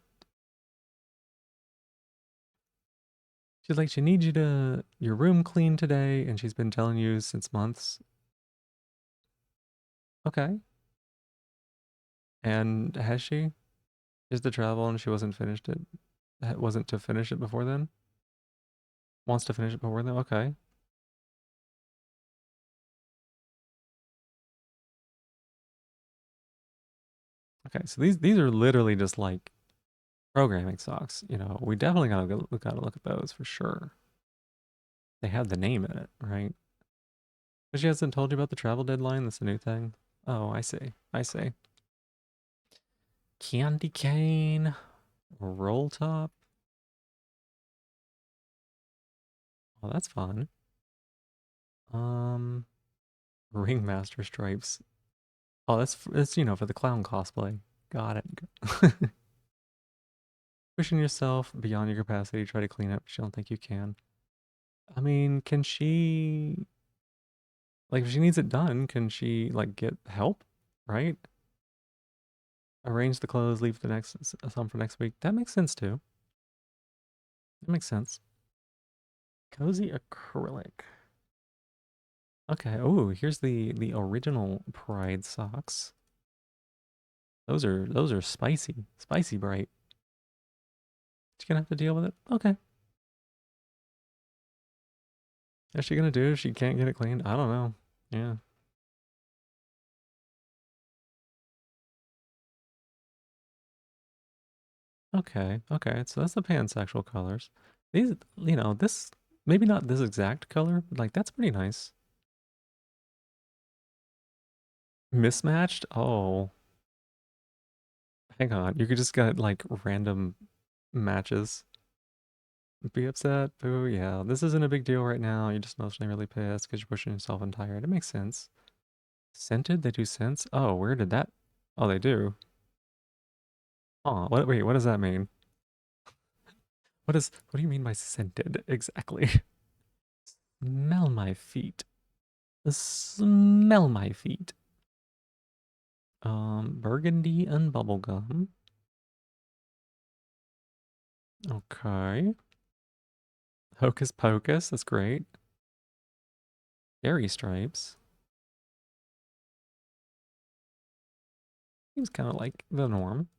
She's like, she needs you to your room clean today, and she's been telling you since months. Okay. And has she? Is to travel and she wasn't finished it? Wasn't to finish it before then? Wants to finish it before then? Okay. Okay. So these are literally just like programming socks. You know, we definitely gotta look at those for sure. They have the name in it, right? But she hasn't told you about the travel deadline. That's a new thing. Oh, I see. I see. Candy cane, roll top. Oh, that's fun. Um, ringmaster stripes. Oh, that's you know for the clown cosplay. Got it. Pushing yourself beyond your capacity, try to clean up. She don't think you can. I mean, can she like if she needs it done? Can she like get help? Right? Arrange the clothes, leave the next some for next week. That makes sense too. That makes sense. Cozy acrylic. Okay. Oh, here's the original Pride socks. Those are spicy, spicy bright. She's gonna have to deal with it. Okay. Is she gonna do if she can't get it cleaned? I don't know. Yeah. Okay. Okay. So that's the pansexual colors. These, you know, this maybe not this exact color, but like that's pretty nice. Mismatched? Oh, hang on. You could just get like random matches. Be upset. Boo. Yeah, this isn't a big deal right now. You're just emotionally really pissed because you're pushing yourself and tired. It makes sense. Scented? They do scents? Oh, where did that? Oh, they do. Oh, what? Wait, what does that mean? What do you mean by scented exactly? Smell my feet. Smell my feet. Burgundy and bubblegum. Okay. Hocus pocus, that's great. Fairy stripes. Seems kind of like the norm.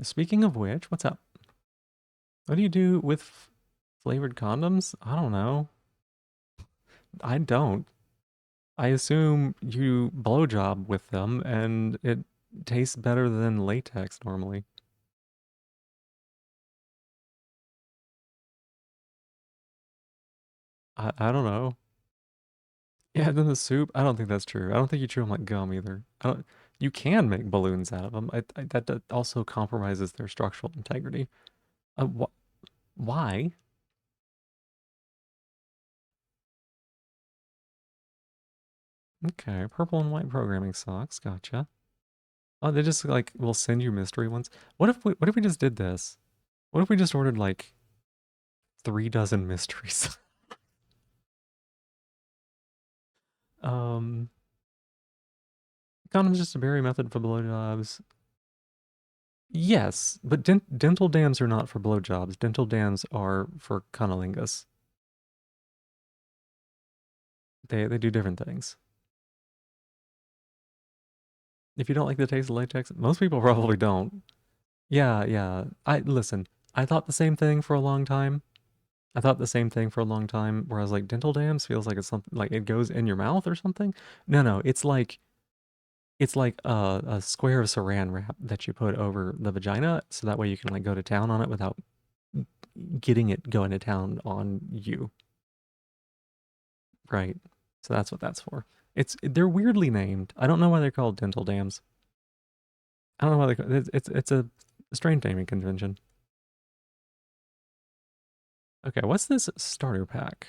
Speaking of which, what's up? What do you do with flavored condoms? I don't know. I don't. I assume you blowjob with them and it tastes better than latex normally. I don't know. Yeah, then the soup. I don't think that's true. I don't think you chew them like gum either. I don't. You can make balloons out of them. That also compromises their structural integrity. Why? Okay, purple and white programming socks. Gotcha. Oh, they just like will send you mystery ones. What if we just did this? What if we just ordered like 3 dozen mysteries? um, condoms just a berry method for blowjobs. Yes, but dental dams are not for blowjobs. Dental dams are for cunnilingus. They do different things. If you don't like the taste of latex, most people probably don't. Yeah, yeah. I listen. I thought the same thing for a long time. I thought the same thing for a long time, where I was like, dental dams feels like it's something like it goes in your mouth or something. No, no, it's like a square of saran wrap that you put over the vagina, so that way you can like go to town on it without getting it going to town on you, right? So that's what that's for. They're weirdly named. I don't know why they're called dental dams. I don't know why it's a strange naming convention. Okay, what's this starter pack?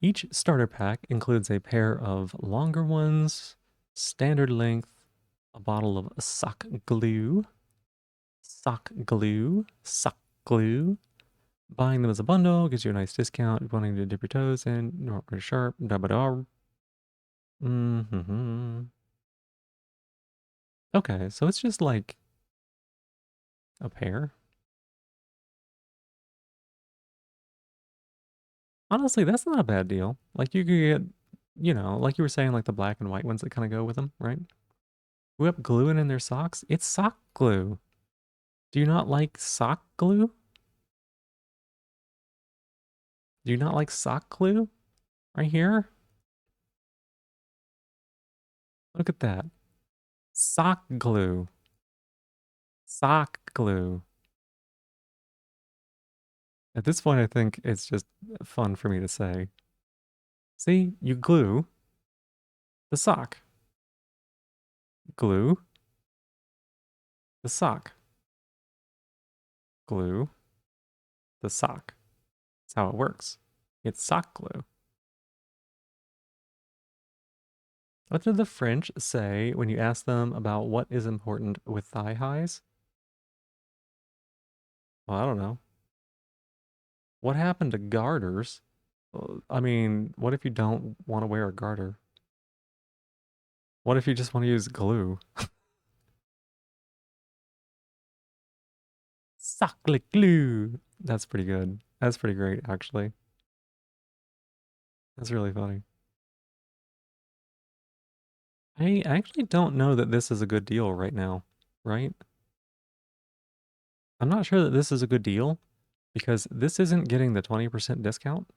Each starter pack includes a pair of longer ones, standard length, a bottle of sock glue. Buying them as a bundle gives you a nice discount. If you're wanting to dip your toes in, not very sharp, da ba da. Mm-hmm. Okay, so it's just like a pair. Honestly, that's not a bad deal. Like you could get, like you were saying, like the black and white ones that kind of go with them, right? Who up gluing in their socks? It's sock glue. Do you not like sock glue? Do you not like sock glue? Right here? Look at that. Sock glue. Sock glue. At this point, I think it's just fun for me to say. See, you glue the sock. Glue the sock. Glue the sock. That's how it works. It's sock glue. What did the French say when you ask them about what is important with thigh highs? Well, I don't know. What happened to garters? I mean, what if you don't want to wear a garter? What if you just want to use glue? Sock glue. That's pretty good. That's pretty great, actually. That's really funny. I actually don't know that this is a good deal right now, right? I'm not sure that this is a good deal because this isn't getting the 20% discount.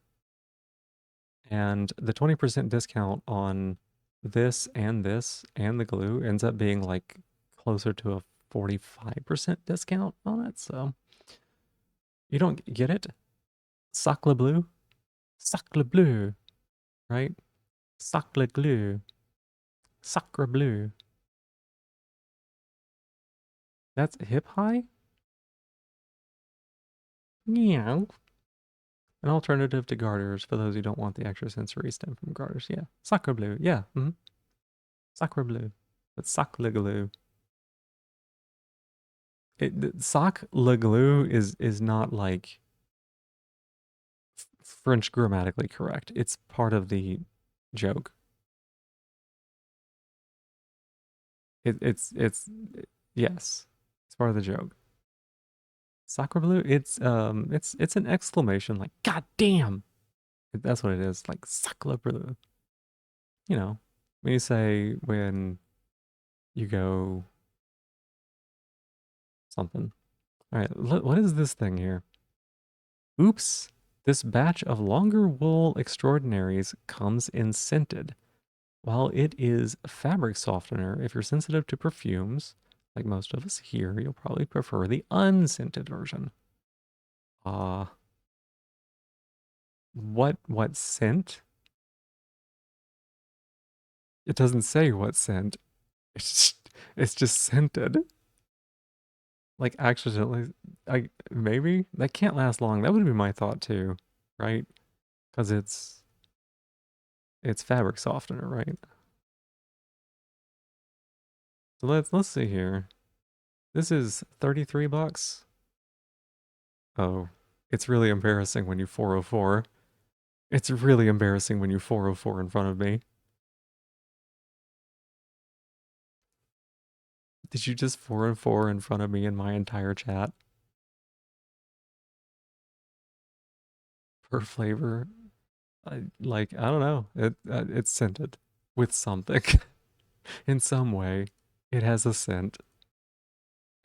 And the 20% discount on this and the glue ends up being like closer to a 45% discount on it. So you don't get it. Sacre bleu. Sacre bleu, right? Sacre bleu. Sacre bleu. That's hip high? Yeah. An alternative to garters for those who don't want the extra sensory stem from garters. Yeah. Sacre bleu. Yeah. Sacre bleu. But sacre glue. Sac le glue is not like French grammatically correct. It's part of the joke. It's yes, it's part of the joke. Sacre bleu. It's an exclamation like God damn. That's what it is. Like sacre bleu. You know, when you say when you go something. All right, what is this thing here? Oops. This batch of longer wool extraordinaries comes in scented. While it is a fabric softener, if you're sensitive to perfumes, like most of us here, you'll probably prefer the unscented version. Uh, what scent? It doesn't say what scent. It's just scented. Like accidentally, maybe that can't last long. That would be my thought too, right? Because it's fabric softener, right? So let's see here. This is 33 bucks. Oh, it's really embarrassing when you 404. It's really embarrassing when you 404 in front of me. Did you just 404 in front of me in my entire chat? Per flavor? I don't know. It's scented with something in some way. It has a scent.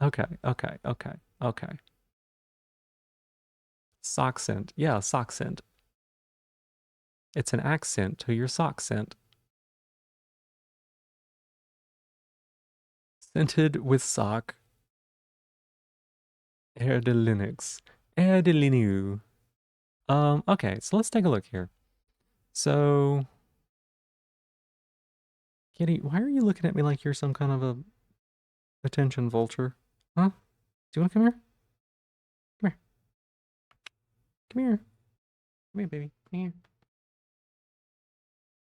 Okay. Sock scent. Yeah, sock scent. It's an accent to your sock scent. Scented with sock. Air de Linux. Air de Linux. Okay, so let's take a look here. So, Kitty, why are you looking at me like you're some kind of a attention vulture? Huh? Do you want to come here? Come here. Come here. Come here, baby. Come here.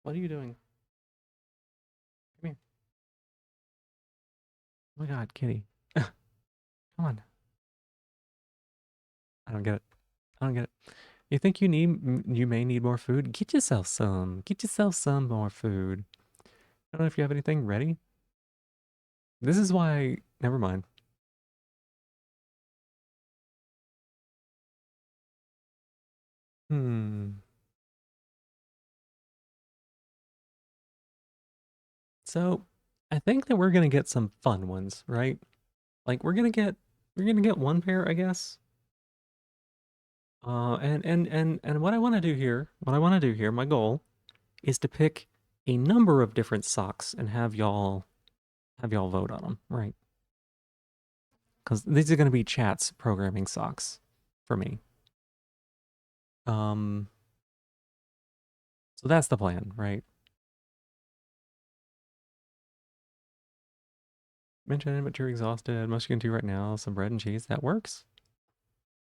What are you doing? Come here. Oh my god, Kitty. Come on. I don't get it. I don't get it. You think you may need more food? Get yourself some. Get yourself some more food. I don't know if you have anything ready. This is why. Never mind. Hmm. So, I think that we're gonna get some fun ones, right? Like we're gonna get one pair, I guess. And what I want to do here, my goal is to pick a number of different socks and have y'all vote on them, right? Because these are gonna be chats programming socks for me. Um, so that's the plan, right? Mention it, but you're exhausted. Most you can do right now, some bread and cheese. That works.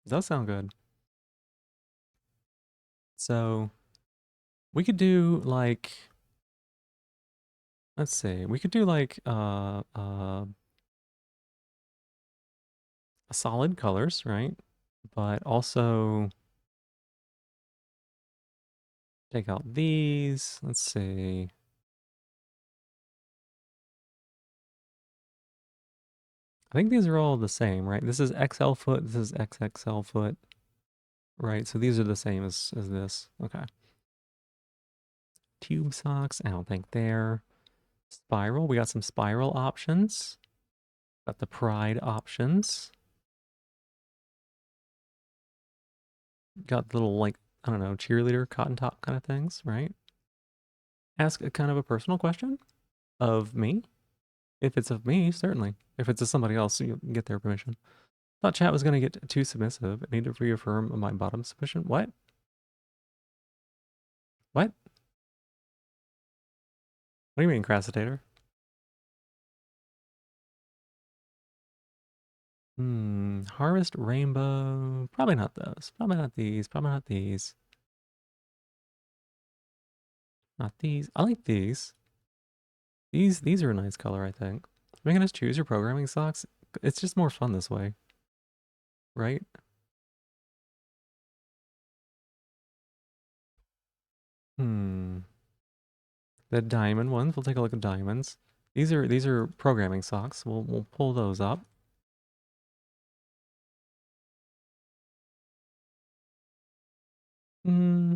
Does that sound good? So we could do like, let's see, we could do like solid colors, right? But also take out these. Let's see. I think these are all the same, right? This is XL foot. This is XXL foot, right? So these are the same as this. Okay. Tube socks. I don't think they're spiral. We got some spiral options. Got the Pride options. Got little like I don't know cheerleader cotton top kind of things, right? Ask a kind of a personal question of me. If it's of me, certainly. If it's of somebody else, you get their permission. Thought chat was gonna get too submissive. I need to reaffirm my bottom submission. What? What? What do you mean, Crassitator? Harvest Rainbow. Probably not those. Probably not these. Probably not these. Not these. I like these. These are a nice color, I think. Making us choose your programming socks. It's just more fun this way, right? Hmm. The diamond ones. We'll take a look at diamonds. These are programming socks. We'll pull those up. Hmm.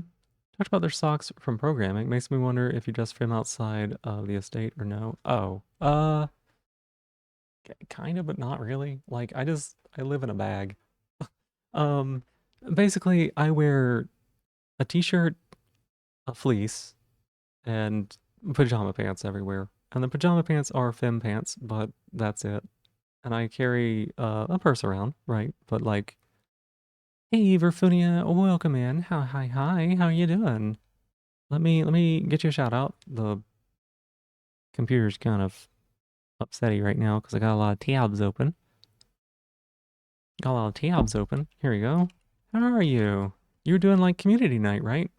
Talked about their socks from programming. Makes me wonder if you just from outside of the estate or no. Oh. Kind of, but not really. Like I live in a bag. Um, Basically I wear a t-shirt, a fleece, and pajama pants everywhere. And the pajama pants are fem pants, but that's it. And I carry a purse around, right? But like, hey, Verfunia, welcome in. Hi, how you doing? Let me get you a shout out. The computer's kind of upsetty right now because I got a lot of tabs open. Got a lot of tabs open. Here we go. How are you? You're doing like community night, right?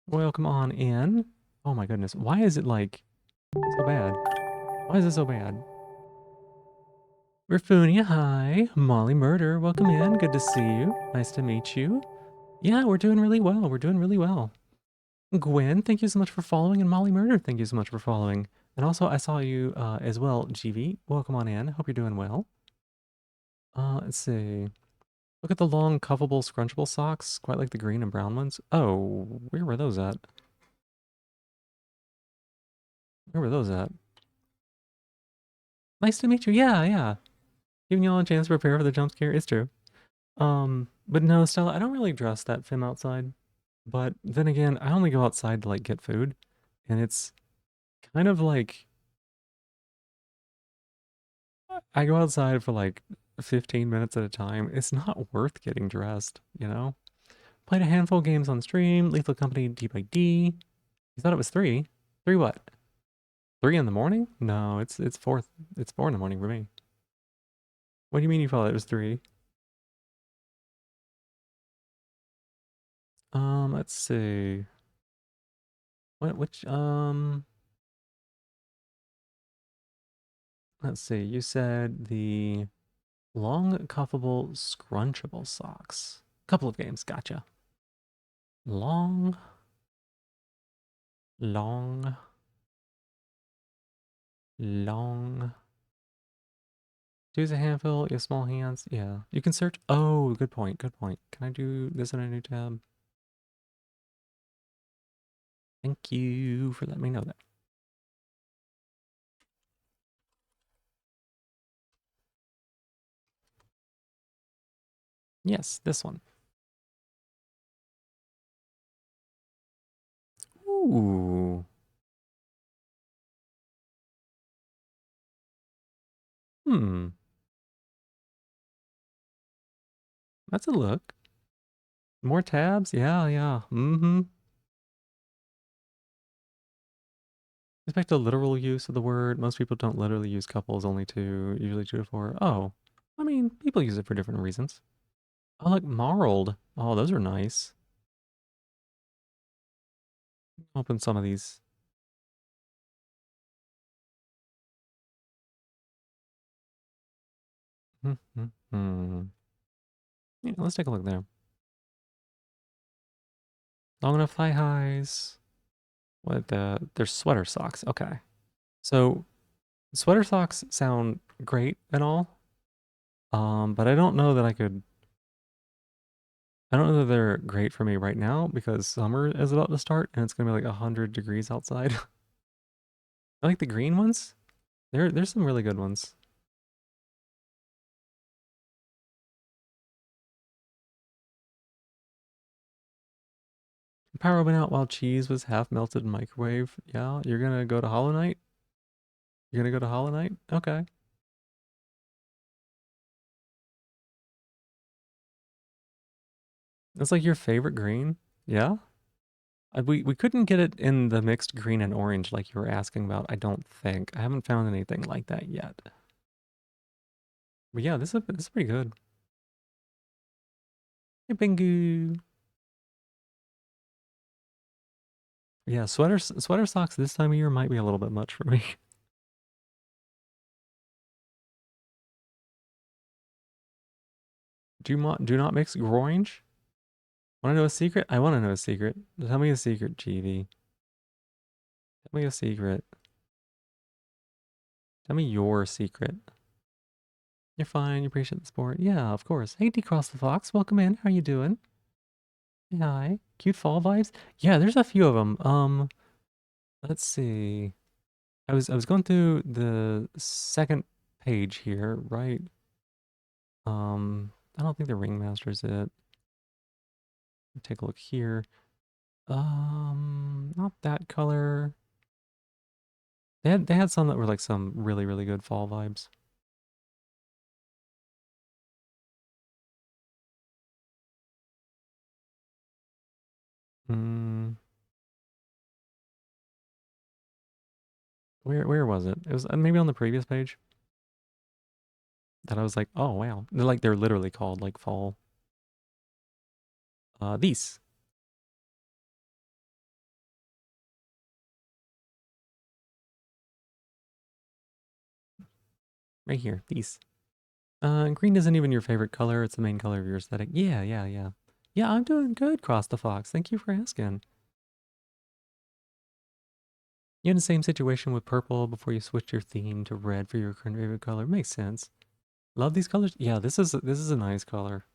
Welcome on in. Oh my goodness. Why is it like so bad? Why is it so bad? Rafunia, hi. Molly Murder, welcome in. Good to see you. Nice to meet you. Yeah, we're doing really well. We're doing really well. Gwen, thank you so much for following. And Molly Murder, thank you so much for following. And also, I saw you as well, GV. Welcome on in. Hope you're doing well. Let's see. Look at the long, cuffable, scrunchable socks, quite like the green and brown ones. Oh, where were those at? Where were those at? Nice to meet you. Yeah. Giving y'all a chance to prepare for the jump scare. It's true. But no, Stella, I don't really dress that femme outside. But then again, I only go outside to like get food, and it's kind of like I go outside for like 15 minutes at a time. It's not worth getting dressed, you know? Played a handful of games on stream, Lethal Company D by D. You thought it was three? Three what? 3 in the morning? No, it's 4 in the morning for me. What do you mean you thought it was three? Let's see. Which let's see. You said the long cuffable scrunchable socks. Couple of games, gotcha. Long, long, long. Two's a handful, you have small hands. Yeah. You can search. Oh, good point. Good point. Can I do this in a new tab? Thank you for letting me know that. Yes, this one. Ooh. Hmm. That's a look. More tabs? Yeah. Mm-hmm. Respect the literal use of the word. Most people don't literally use couples, only two, usually 2 to 4. Oh. I mean, people use it for different reasons. Oh, look, marled. Oh, those are nice. Open some of these. Yeah, let's take a look there. Long enough thigh highs. What they're sweater socks. Okay. So sweater socks sound great and all. But I don't know that they're great for me right now because summer is about to start and it's gonna be like 100 degrees outside. I like the green ones. There's some really good ones. Power went out while cheese was half melted in microwave. Yeah, you're gonna go to Hollow Knight? You're gonna go to Hollow Knight? Okay. That's like your favorite green? Yeah? We couldn't get it in the mixed green and orange like you were asking about, I don't think. I haven't found anything like that yet. But yeah, this is pretty good. Hey, Bingu. Yeah, sweater socks this time of year might be a little bit much for me. Do not mix orange? Want to know a secret? I want to know a secret. Tell me a secret, GV. Tell me a secret. Tell me your secret. You're fine. You appreciate the sport. Yeah, of course. Hey, Decross the Fox. Welcome in. How you doing? Hi. Cute fall vibes. Yeah, there's a few of them. Let's see. I was going through the second page here, right? I don't think the Ringmaster's it. Take a look here. Not that color. They had some that were like some really, really good fall vibes. Mm, where was it? It was maybe on the previous page that I was like, oh wow. They're literally called like fall. These right here. These. Green isn't even your favorite color. It's the main color of your aesthetic. Yeah, yeah, yeah. Yeah, I'm doing good, Cross the Fox. Thank you for asking. You had the same situation with purple before you switched your theme to red for your current favorite color. Makes sense. Love these colors. Yeah, this is a nice color.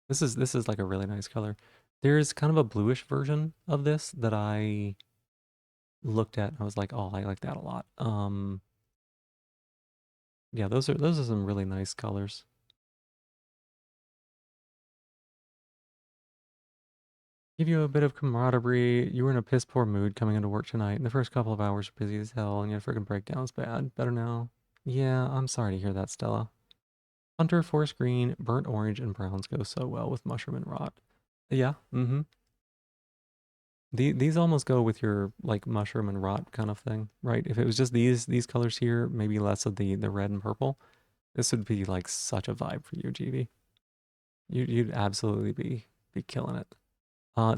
This is like a really nice color. There's kind of a bluish version of this that I looked at and I was like, oh, I like that a lot. Yeah, those are some really nice colors. Give you a bit of camaraderie. You were in a piss poor mood coming into work tonight, and the first couple of hours were busy as hell, and your freaking breakdown's bad. Better now. Yeah, I'm sorry to hear that, Stella. Hunter, forest green, burnt orange, and browns go so well with mushroom and rot. Yeah, mm-hmm. These almost go with your like mushroom and rot kind of thing, right? If it was just these colors here, maybe less of the red and purple, this would be like such a vibe for you, GV. You'd absolutely be killing it.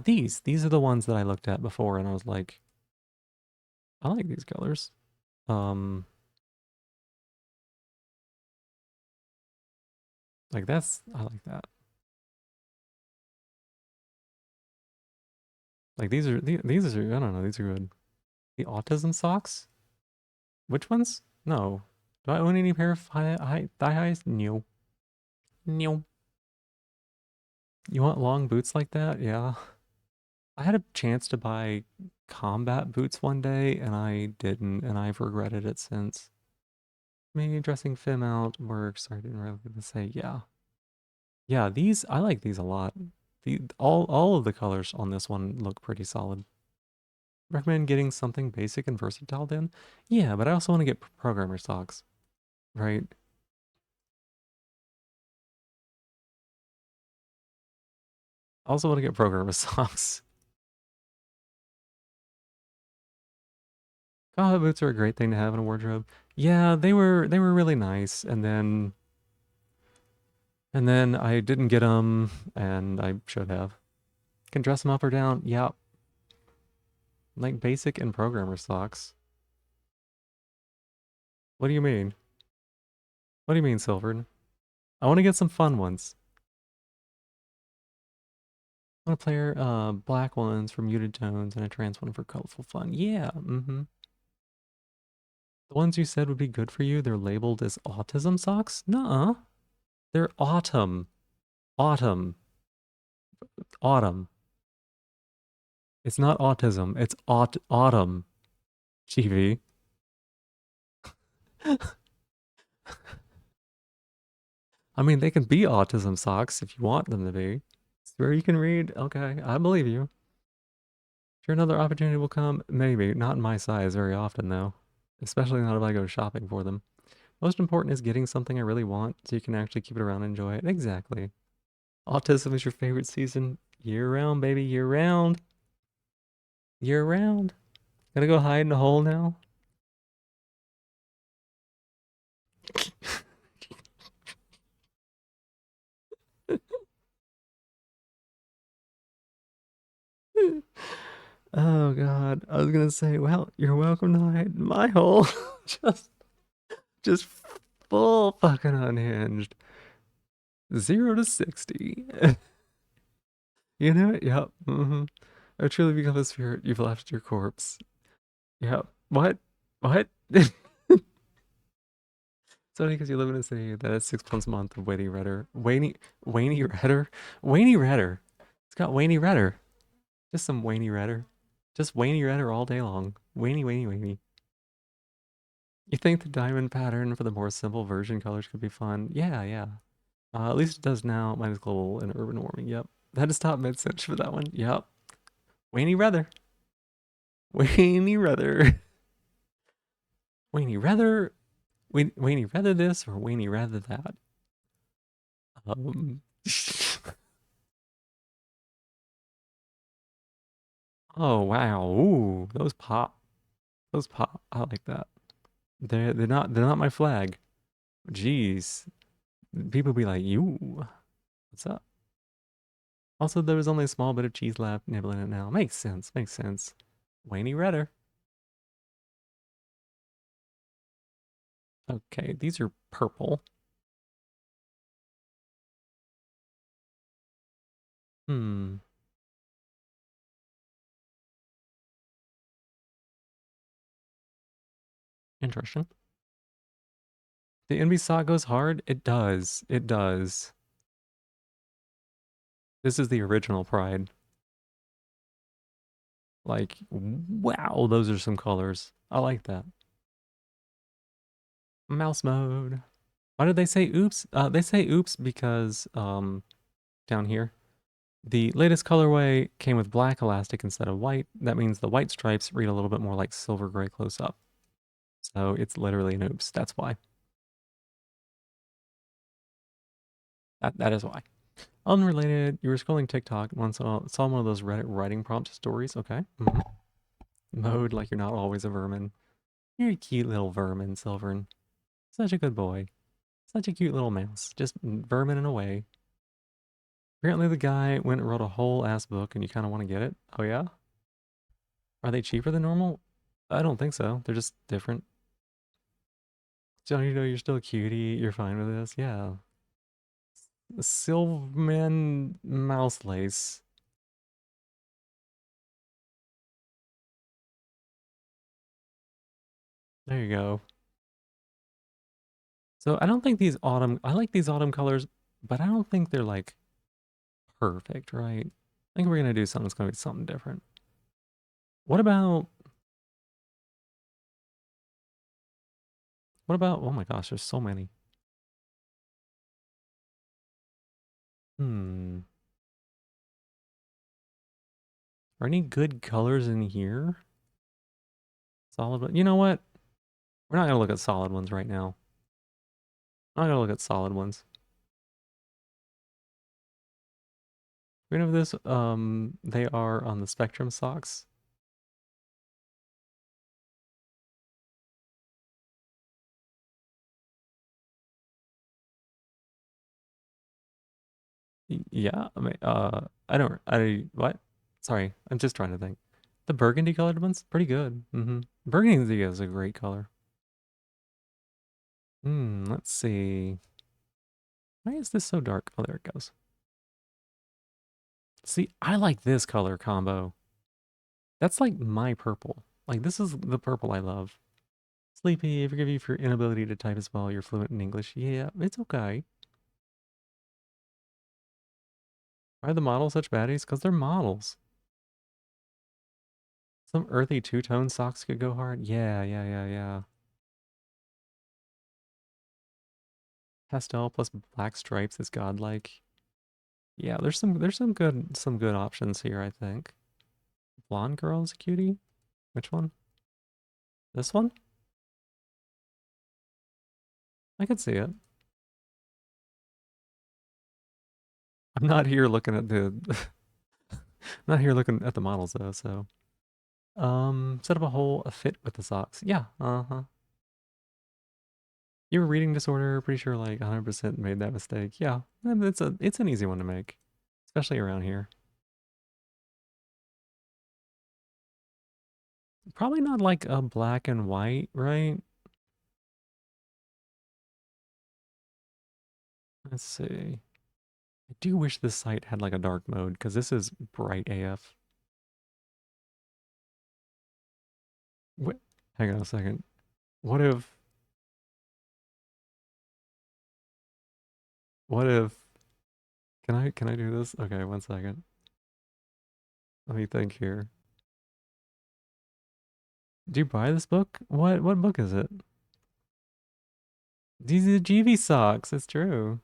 These are the ones that I looked at before, and I was like, I like these colors. Um, like I like that. Like these are I don't know, these are good. The autism socks? Which ones? No. Do I own any pair of thigh highs? No. No. You want long boots like that? Yeah. I had a chance to buy combat boots one day and I didn't, and I've regretted it since. Maybe dressing Fim out works. I didn't really say, yeah. Yeah, these I like these a lot. All of the colors on this one look pretty solid. Recommend getting something basic and versatile then? Yeah, but I also want to get programmer socks, right? I also want to get programmer socks. Combat boots are a great thing to have in a wardrobe. Yeah, they were really nice, and then I didn't get them, and I should have. Can dress them up or down. Yeah, like basic and programmer socks. What do you mean? What do you mean, Silvered? I want to get some fun ones. I want to play black ones for muted tones and a trans one for colorful fun. Yeah, mm-hmm. The ones you said would be good for you, they're labeled as autism socks? Nuh-uh. They're autumn. Autumn. Autumn. It's not autism. It's autumn. GV. I mean, they can be autism socks if you want them to be. Where you can read. Okay, I believe you. Sure, another opportunity will come. Maybe. Not in my size very often, though. Especially not if I go shopping for them. Most important is getting something I really want so you can actually keep it around and enjoy it. Exactly. Autism is your favorite season year round, baby, year round. You're around. Gotta go hide in a hole now. Oh God, I was gonna say, well, you're welcome to hide in my hole. just, just full fucking unhinged. 0 to 60. You know it? Yep. I truly become a spirit. You've left your corpse. Yep. What? What? It's only because you live in a city that has 6 months a month of Wayne Redder. Wayne Redder? Wayne Redder. It's got Wayne Redder. Just some Wayne Redder. Just Wayne Redder all day long. Wayne. You think the diamond pattern for the more simple version colors could be fun? Yeah, yeah. At least it does now, minus global and urban warming. Yep. Had to stop mid-cinch for that one. Yep. Wayne Redder. Wayne Redder. Wayne Redder. Wayne rather this or Wayne rather that? Um. Oh wow. Ooh, those pop. Those pop. I like that. They're not my flag. Jeez. People be like, you. What's up? Also, there was only a small bit of cheese left. Nibbling it now. Makes sense. Makes sense. Wayne Redder. Okay, these are purple. Hmm. Interesting. The NB saw goes hard. It does. It does. This is the original Pride. Like, wow, those are some colors. I like that. Mouse mode. Why did they say oops? They say oops because down here, the latest colorway came with black elastic instead of white. That means the white stripes read a little bit more like silver gray close up. So it's literally an oops. That's why. That is why. Unrelated, you were scrolling TikTok and once saw one of those Reddit writing prompt stories. Okay. Mode like you're not always a vermin. You're a cute little vermin, Silvern. Such a good boy. Such a cute little mouse. Just vermin away. Apparently the guy went and wrote a whole ass book and you kind of want to get it. Oh yeah? Are they cheaper than normal? I don't think so. They're just different. So you know you're still a cutie. You're fine with this. Yeah. Silverman mouse lace. There you go. So I don't think these autumn, I like these autumn colors, but I don't think they're like perfect, right? I think we're going to do something that's going to be something different. What about, oh my gosh, there's so many. Hmm. Are any good colors in here? Solid, you know what? We're not going to look at solid ones right now. I'm not going to look at solid ones. We're going to have this, they are on the Spectrum socks. Yeah, I mean, what? Sorry, I'm just trying to think. The burgundy colored one's pretty good. Burgundy is a great color. Let's see. Why is this so dark? Oh, there it goes. See, I like this color combo. That's like my purple. Like, this is the purple I love. Sleepy, forgive you for your inability to type as well. You're fluent in English. Yeah, it's okay. Why are the models such baddies? Because they're models. Some earthy two-tone socks could go hard. Yeah. Pastel plus black stripes is godlike. Yeah, there's some good options here, I think. Blonde girl is a cutie. Which one? This one? I could see it. I'm not here looking at the I'm not here looking at the models though, so Set up a fit with the socks. Yeah, uh-huh. You were reading disorder, pretty sure like 100% made that mistake. Yeah, it's an easy one to make, especially around here. Probably not like a black and white, right? Let's see. I do wish this site had like a dark mode because this is bright AF. What? Hang on a second. What if, what if, can I do this? Okay, one second. Let me think here. Do you buy this book? What book is it? These are GV socks. It's true.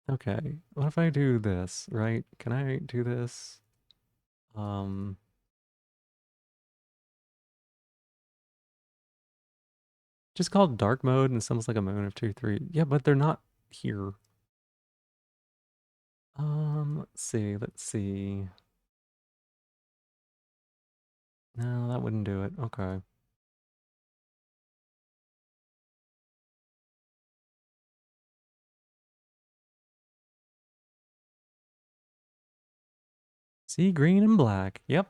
Okay. What if I do this, right? Can I do this? Um, just called dark mode and sounds like a moon of 2, 3. Yeah, but they're not here. Let's see. Let's see. No, that wouldn't do it. Okay. See, green and black. Yep.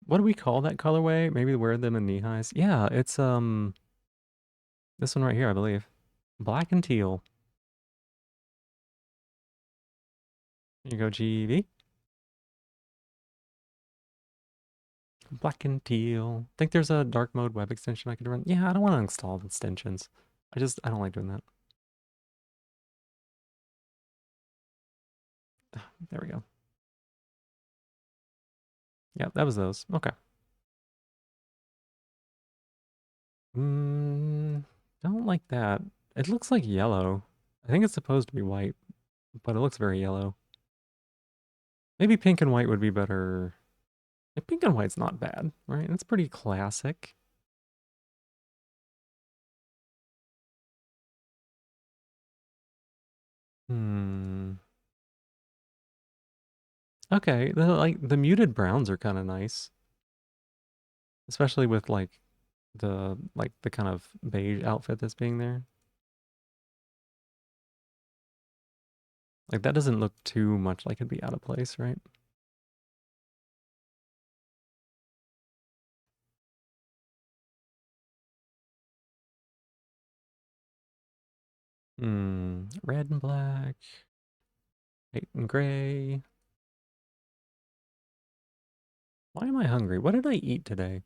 What do we call that colorway? Maybe wear them in knee highs. Yeah, it's this one right here, I believe. Black and teal. Here you go, GV. Black and teal. Think there's a dark mode web extension I could run? Yeah, I don't want to install extensions. I don't like doing that. There we go. Yeah, that was those. Okay. Don't like that. It looks like yellow. I think it's supposed to be white, but it looks very yellow. Maybe pink and white would be better. Pink and white's not bad, right? It's pretty classic. Hmm. Okay, the muted browns are kind of nice, especially with like the kind of beige outfit that's being there. Like that doesn't look too much like it'd be out of place, right? Red and black, white and gray. Why am I hungry? What did I eat today?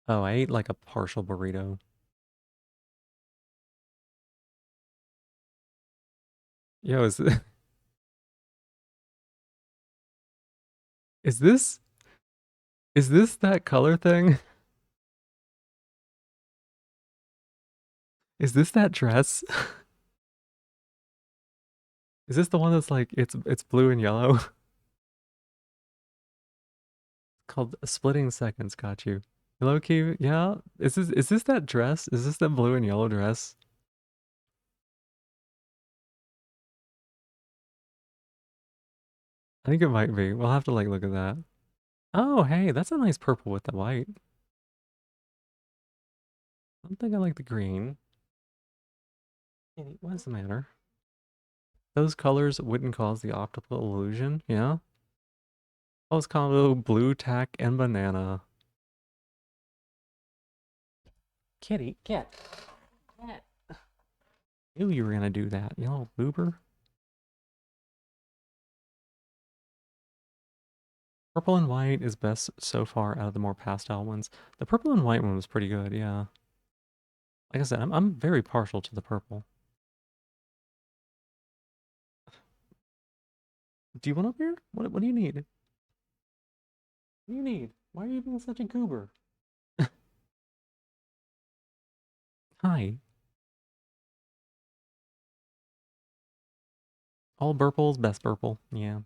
Oh, I ate like a partial burrito. Yo, is this is this that color thing? Is this that dress? Is this the one that's like it's blue and yellow? Called Splitting Seconds, got you. Low key, yeah. Is this that dress? Is this that blue and yellow dress? I think it might be. We'll have to like look at that. Oh, hey, that's a nice purple with the white. I don't think I like the green. What's the matter? Those colors wouldn't cause the optical illusion, yeah? Oh, it's combo blue tack and banana. Kitty, cat. Cat. Knew you were gonna do that, you little boober. Purple and white is best so far out of the more pastel ones. The purple and white one was pretty good, yeah. Like I said, I'm very partial to the purple. Do you want up here? What do you need? What do you need? Why are you being such a goober? Hi. All purples, best purple. Yeah.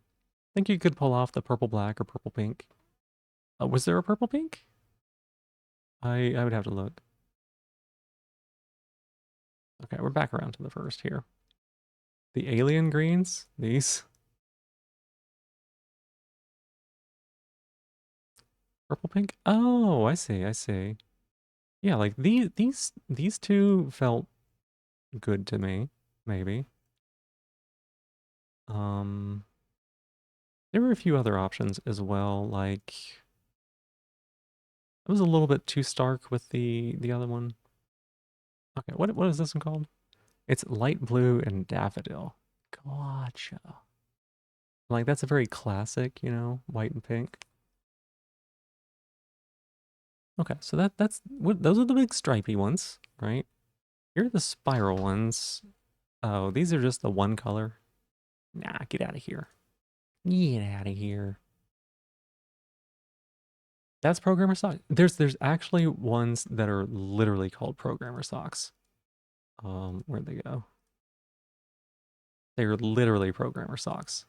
Think you could pull off the purple black or purple pink. Was there a purple pink? I would have to look. Okay, we're back around to the first here. The alien greens, these. Purple pink? Oh, I see, I see. Yeah, like these two felt good to me, maybe. Um there were a few other options as well, like it was a little bit too stark with the other one. Okay, what is this one called? It's light blue and daffodil. Gotcha. Like that's a very classic, white and pink. Okay, so that's what those are the big stripy ones, right? Here are the spiral ones. Oh, these are just the one color. Nah, get out of here. Get out of here. That's programmer socks. There's actually ones that are literally called programmer socks. Where'd they go? They're literally programmer socks.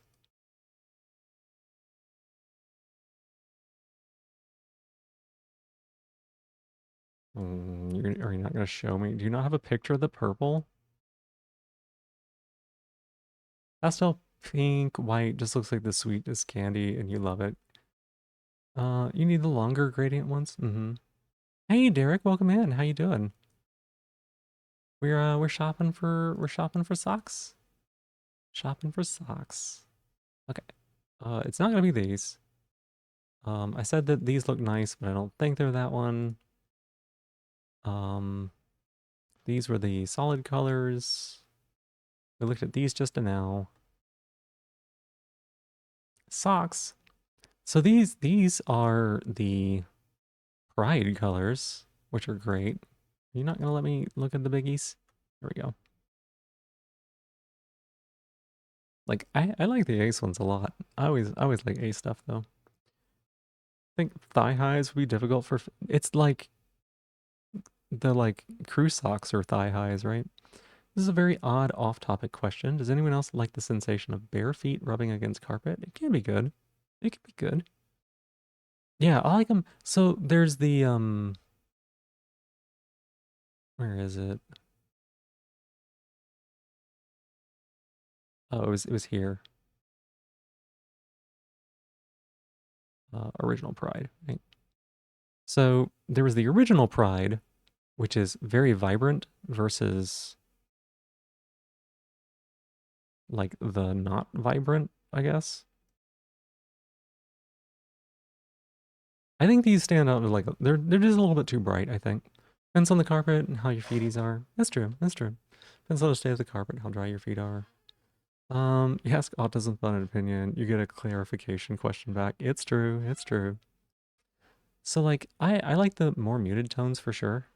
Are you not going to show me? Do you not have a picture of the purple? Pastel pink, white, just looks like the sweetest candy and you love it. You need the longer gradient ones? Mm-hmm. Hey Derek, welcome in. How you doing? We're shopping for socks. Shopping for socks. Okay. It's not gonna be these. I said that these look nice, but I don't think they're that one. Um, these were the solid colors. We looked at these just now. Socks. So these are the Pride colors, which are great. You're not gonna let me look at the biggies? There we go. Like I like the Ace ones a lot. I always like Ace stuff though. I think thigh highs would be difficult for. It's like the like crew socks or thigh highs, right? This is a very odd off-topic question. Does anyone else like the sensation of bare feet rubbing against carpet? It can be good. It can be good. Yeah, I like them. So there's the where is it? Oh, it was here. Original Pride, right? So there was the original Pride, which is very vibrant versus like the not vibrant, I guess. I think these stand out like they're just a little bit too bright, I think. Depends on the carpet and how your feeties are. That's true. That's true. Depends on the state of the carpet, how dry your feet are. You ask autism about an opinion, you get a clarification question back. It's true. It's true. So like I like the more muted tones for sure.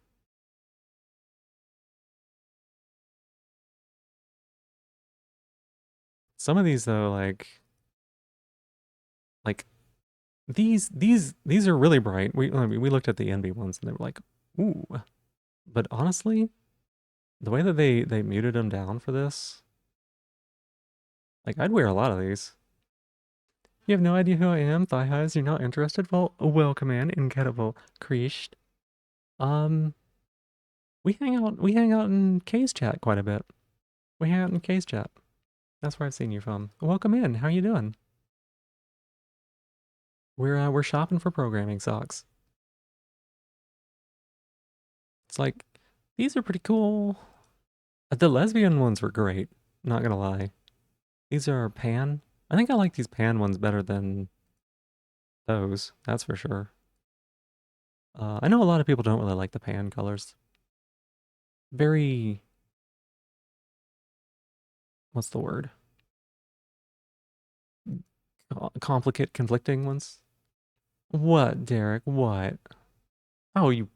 Some of these though, like these are really bright. We looked at the NB ones and they were like, ooh. But honestly, the way that they muted them down for this, like I'd wear a lot of these. You have no idea who I am, thigh highs. You're not interested? Well, welcome in, incredible, creased. Um, we hang out in K's chat quite a bit. We hang out in K's chat. That's where I've seen you from. Welcome in. How you doing? We're shopping for programming socks. It's like these are pretty cool. The lesbian ones were great. Not gonna lie. These are pan. I think I like these pan ones better than those. That's for sure. I know a lot of people don't really like the pan colors. Very, what's the word? Complicate, conflicting ones. What, Derek? What? Oh, you.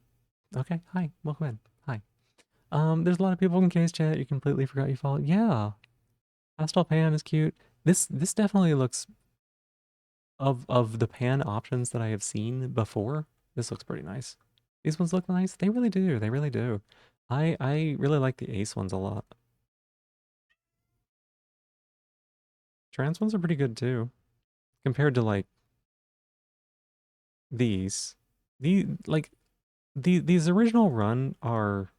Okay. Hi. Welcome in. Hi. There's a lot of people in case chat. You completely forgot you followed. Yeah. Pastel pan is cute. This definitely looks of the pan options that I have seen before. This looks pretty nice. These ones look nice. They really do. They really do. I really like the Ace ones a lot. Trans ones are pretty good too, compared to like these. The like these original run are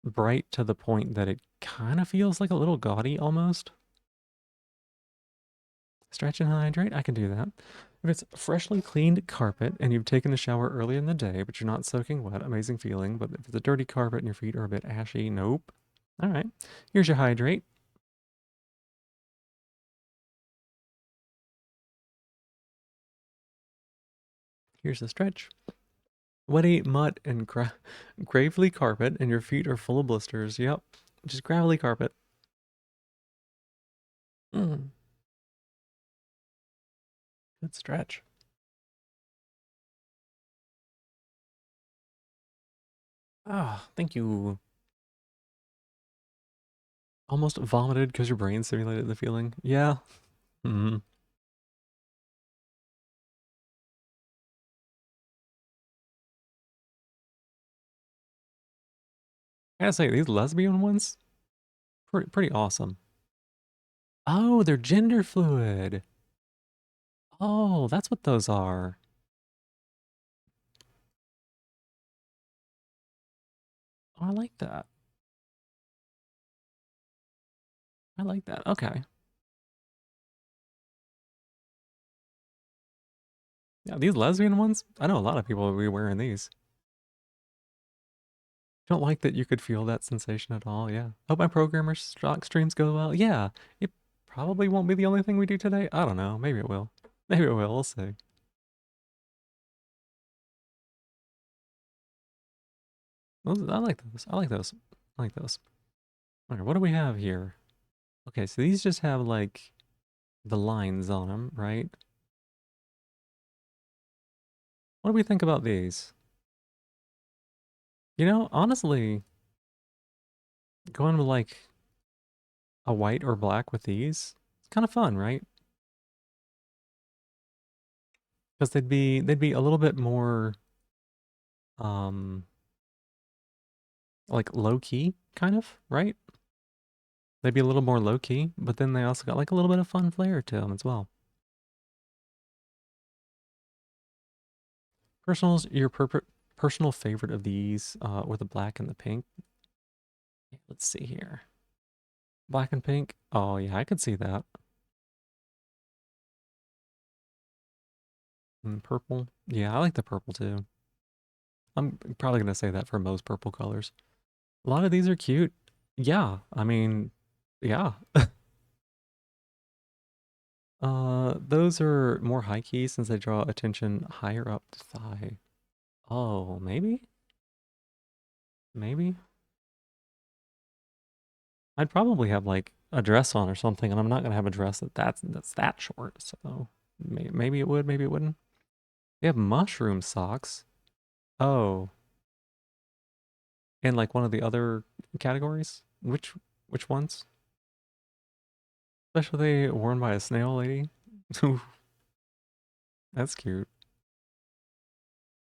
bright to the point that it kind of feels like a little gaudy almost. Stretch and hydrate, I can do that. If it's freshly cleaned carpet and you've taken a shower early in the day, but you're not soaking wet, amazing feeling. But if it's a dirty carpet and your feet are a bit ashy, nope. All right, here's your hydrate. Here's the stretch. Wetty mud and gravely carpet, and your feet are full of blisters. Yep, just gravelly carpet. Mm, good stretch. Ah, thank you. Almost vomited because your brain simulated the feeling. Yeah. Mm. I gotta say, these lesbian ones, pretty awesome. Oh, they're gender fluid. Oh, that's what those are. Oh, I like that. I like that. Okay. Yeah, these lesbian ones, I know a lot of people will be wearing these. Don't like that you could feel that sensation at all. Yeah. Hope my programmer stock streams go well. Yeah. It probably won't be the only thing we do today. I don't know. Maybe it will. Maybe it will. We'll see. I like those. I like those. I like those. Okay, what do we have here? Okay, so these just have like the lines on them, right? What do we think about these? You know, honestly, going with like a white or black with these, it's kind of fun, right? Because they'd be a little bit more um like low key, kind of, right? They'd be a little more low key, but then they also got like a little bit of fun flair to them as well. Personals, your personal favorite of these, with the black and the pink. Let's see here. Black and pink. Oh yeah, I could see that. And purple. Yeah, I like the purple too. I'm probably gonna say that for most purple colors. A lot of these are cute. Yeah, I mean, yeah. Those are more high key since they draw attention higher up the thigh. Oh, maybe? Maybe? I'd probably have like a dress on or something, and I'm not gonna have a dress that's that short. So maybe it would, maybe it wouldn't. They have mushroom socks. Oh, and like one of the other categories. Which ones? Especially worn by a snail lady. Ooh, that's cute.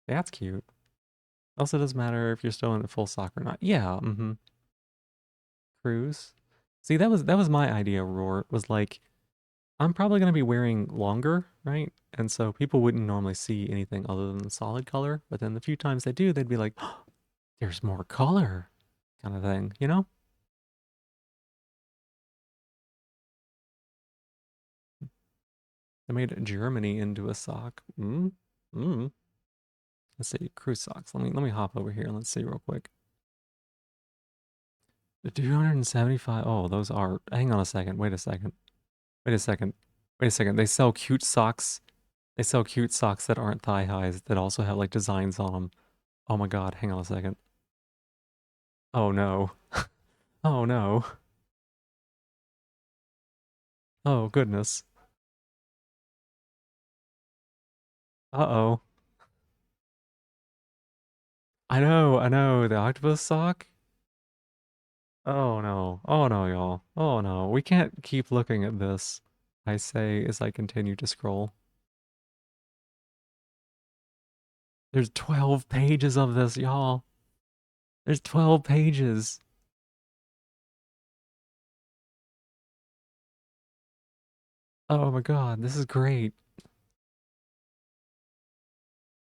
That's cute. Also, doesn't matter if you're still in full sock or not. Yeah. Mm-hmm. Cruise. See, that was my idea. Roar was like, I'm probably gonna be wearing longer, right? And so people wouldn't normally see anything other than the solid color. But then the few times they do, they'd be like, oh, "There's more color," kind of thing, you know? They made Germany into a sock. Mm. Mm. Let's see, cruise socks. Let me hop over here and let's see real quick. The 275. Oh, those are. Hang on a second. Wait a second. Wait a second. Wait a second. They sell cute socks. They sell cute socks that aren't thigh highs that also have like designs on them. Oh my god. Hang on a second. Oh no. Oh no. Oh goodness. Uh-oh. I know. I know. The octopus sock. Oh no. Oh no, y'all. Oh no. We can't keep looking at this. I say as I continue to scroll. There's 12 pages of this, y'all. There's 12 pages. Oh my god, this is great.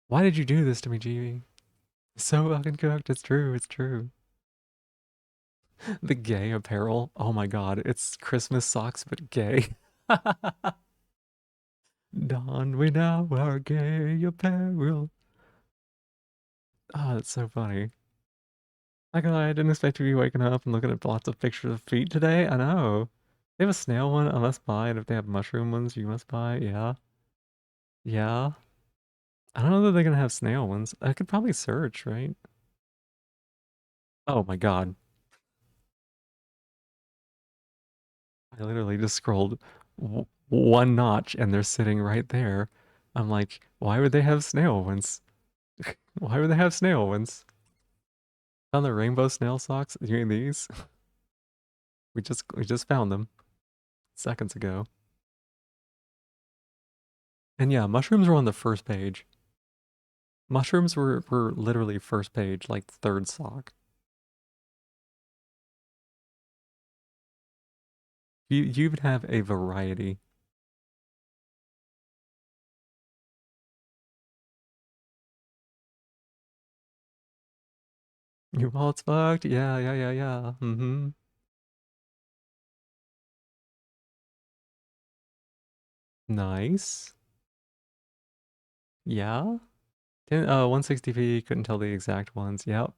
Why did you do this to me, G.V.? So fucking cooked. It's true. It's true. The gay apparel. Oh my god, it's Christmas socks but gay. Don we now our gay apparel. Oh, that's so funny. Like I didn't expect to be waking up and looking at lots of pictures of feet today. I know. They have a snail one, I must buy, and if they have mushroom ones, you must buy. Yeah. Yeah. I don't know that they're gonna have snail ones. I could probably search, right? Oh my god. I literally just scrolled one notch and they're sitting right there. I'm like, why would they have snail ones? Why would they have snail ones? Found the rainbow snail socks? You mean these? We just found them seconds ago. And yeah, mushrooms were on the first page. Mushrooms were literally first page, like third sock. You would have a variety. Your wallet's fucked? Yeah, yeah, yeah, yeah. Mm-hmm. Nice. Yeah. 160p, couldn't tell the exact ones. Yep.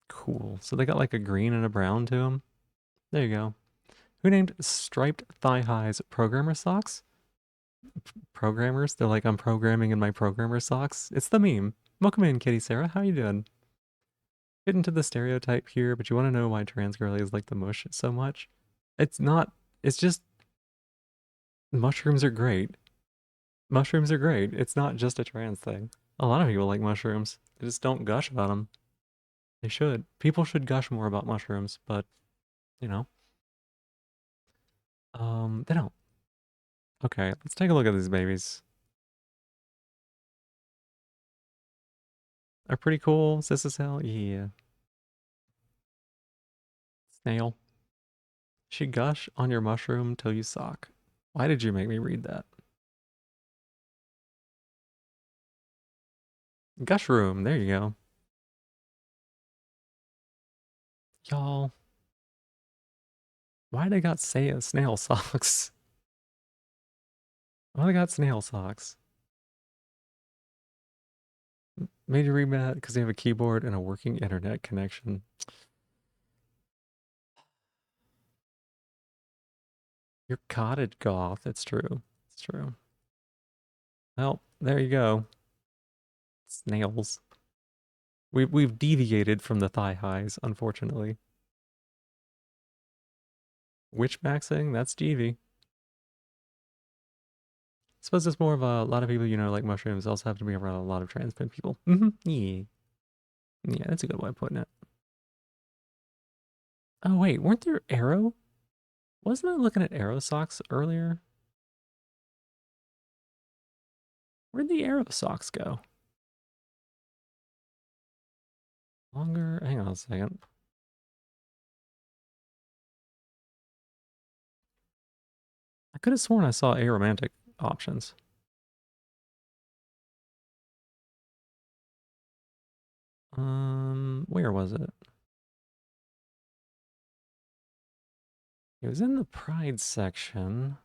Cool. So they got like a green and a brown to them. There you go. Who named striped thigh highs programmer socks? Programmers? They're like, I'm programming in my programmer socks. It's the meme. Welcome in, Kitty Sarah. How you doing? Get into the stereotype here, but you want to know why trans girlies like the mush so much? It's not. It's just mushrooms are great. Mushrooms are great. It's not just a trans thing. A lot of people like mushrooms. They just don't gush about them. They should. People should gush more about mushrooms, but you know, they don't. Okay, let's take a look at these babies. Are pretty cool. Sis as hell. Yeah. Snail. She gush on your mushroom till you sock. Why did you make me read that? Gush room. There you go. Y'all, why they got say snail socks? Why they got snail socks? Made you read that because they have a keyboard and a working internet connection. You're cottage goth. It's true. It's true. Well, there you go. Snails. We've deviated from the thigh highs, unfortunately. Witch maxing? That's Jeevy. I suppose it's more of a lot of people, like mushrooms, also have to be around a lot of trans people. Yeah. Yeah, that's a good way of putting it. Oh, wait, weren't there arrow? Wasn't I looking at arrow socks earlier? Where'd the arrow socks go? Longer, hang on a second. I could have sworn I saw aromantic options. Where was it? It was in the Pride section.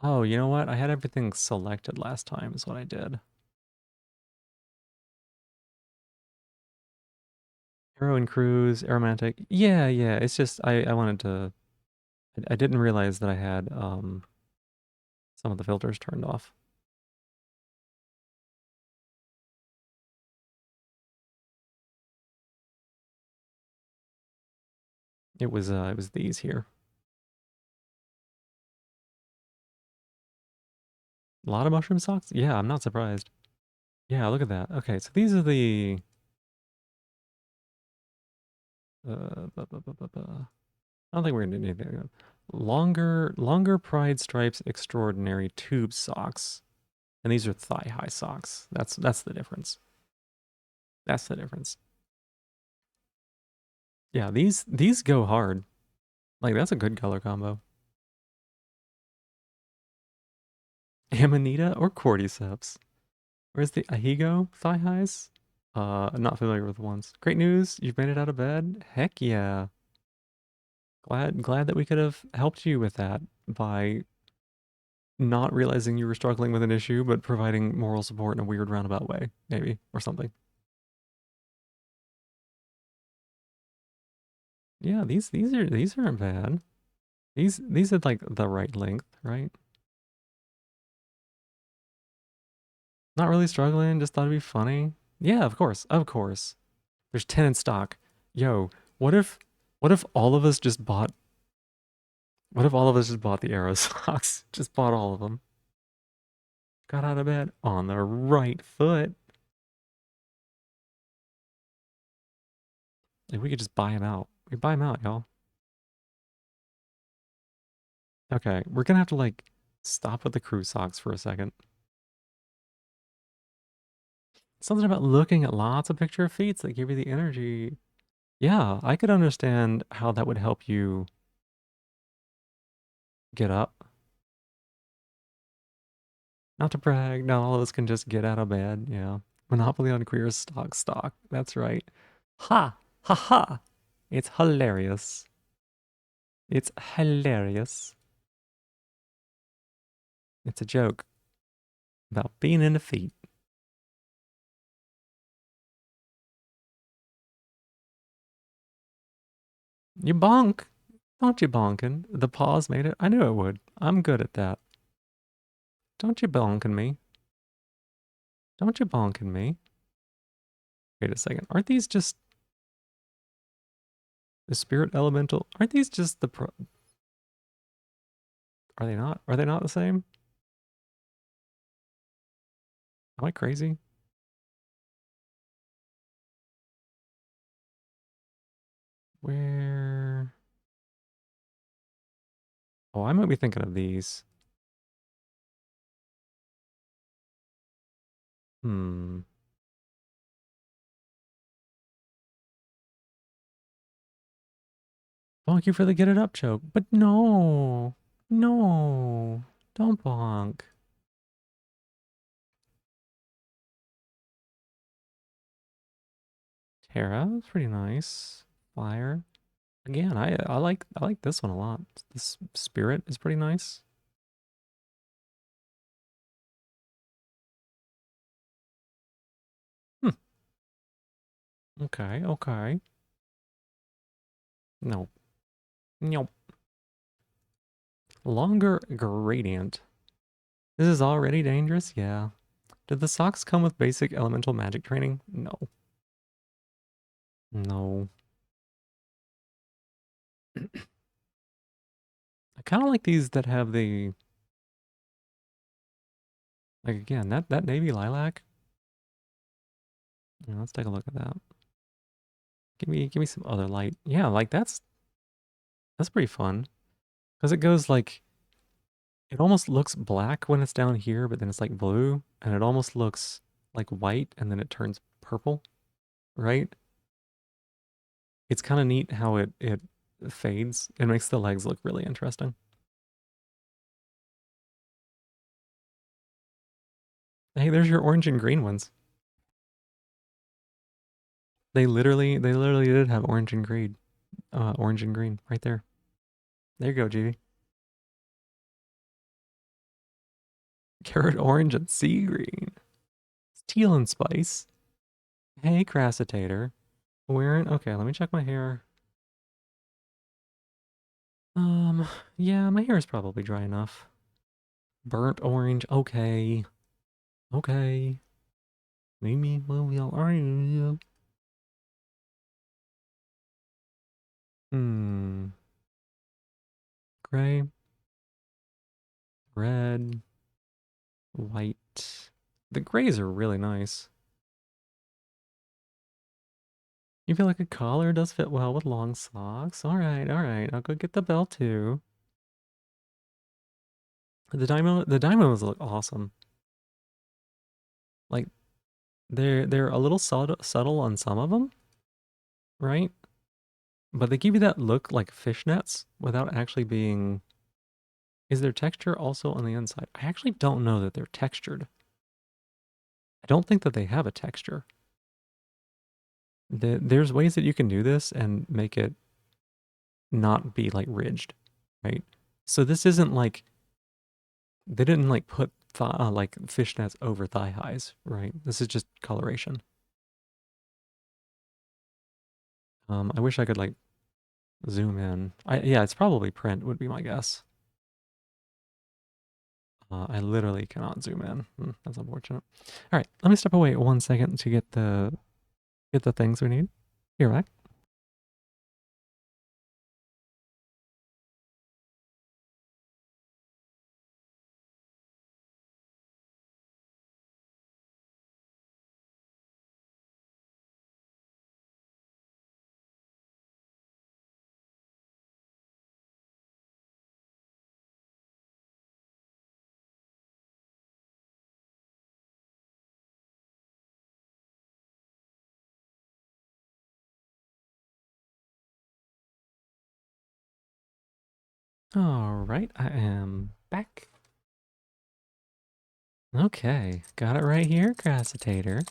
Oh, you know what? I had everything selected last time is what I did. Arrow and Cruise, Aromantic. Yeah, yeah. It's just I wanted to I didn't realize that I had some of the filters turned off. It was these here. A lot of mushroom socks? Yeah, I'm not surprised. Yeah, look at that. Okay, so these are the I don't think we're gonna do anything. Longer Pride Stripes Extraordinary tube socks. And these are thigh high socks. That's the difference. That's the difference. Yeah, these go hard. Like that's a good color combo. Amanita or Cordyceps? Where's the Ahigo thigh highs? Not familiar with the ones. Great news, you've made it out of bed. Heck yeah. Glad that we could have helped you with that by not realizing you were struggling with an issue, but providing moral support in a weird roundabout way, maybe, or something. Yeah, these aren't bad. These are like the right length, right? Not really struggling, just thought it'd be funny. Yeah, of course, of course. There's 10 in stock. Yo, what if what if all of us just bought what if all of us just bought the Arrow socks? Just bought all of them. Got out of bed on the right foot. Like we could just buy them out. We buy them out, y'all. Okay, we're gonna have to like stop with the crew socks for a second. Something about looking at lots of picture of feet that give you the energy. Yeah, I could understand how that would help you get up. Not to brag, not all of us can just get out of bed. Yeah. Monopoly on queer stock. That's right. Ha! Ha ha! It's hilarious. It's hilarious. It's a joke about being in the feet. You bonk. Don't you bonkin'? The pause made it. I knew it would. I'm good at that. Don't you bonkin' me. Don't you bonkin' me. Wait a second. Aren't these just the spirit elemental? Aren't these just the pro? Are they not? Are they not the same? Am I crazy? Where? Oh, I might be thinking of these. Hmm. Bonk you for the get it up choke. But no. No. Don't bonk. Terra, that's pretty nice. Fire. Again, I like this one a lot. This spirit is pretty nice. Hmm. Okay, okay. No. Nope. Longer gradient. This is already dangerous? Yeah. Did the socks come with basic elemental magic training? No. No. I kind of like these that have the, like again, that navy lilac. Yeah, let's take a look at that. Give me some other light. Yeah, like that's pretty fun. Because it goes like, it almost looks black when it's down here, but then it's like blue, and it almost looks like white, and then it turns purple, right? It's kind of neat how it fades. It makes the legs look really interesting. Hey, there's your orange and green ones. They literally did have orange and green right there. There you go, G. Carrot orange and sea green. Teal and spice. Hey, crassitator. Wearing, okay, let me check my hair. Um, yeah, my hair is probably dry enough. Burnt orange, okay. Okay. Maybe, well, we all are. Hmm. Gray, red, white. The grays are really nice. You feel like a collar does fit well with long socks. All right. I'll go get the bell too. The dynamos look awesome. Like they're a little subtle on some of them, right? But they give you that look like fishnets without actually being. Is there texture also on the inside? I actually don't know that they're textured. I don't think that they have a texture. There's ways that you can do this and make it not be like ridged, right? So this isn't like they didn't like put like fishnets over thigh highs, right? This is just coloration. I wish I could like zoom in. Yeah, it's probably print would be my guess. I literally cannot zoom in. That's unfortunate. All right, let me step away 1 second to get the things we need. Here, back. All right, I am back. Okay, got it right here, Crassitator.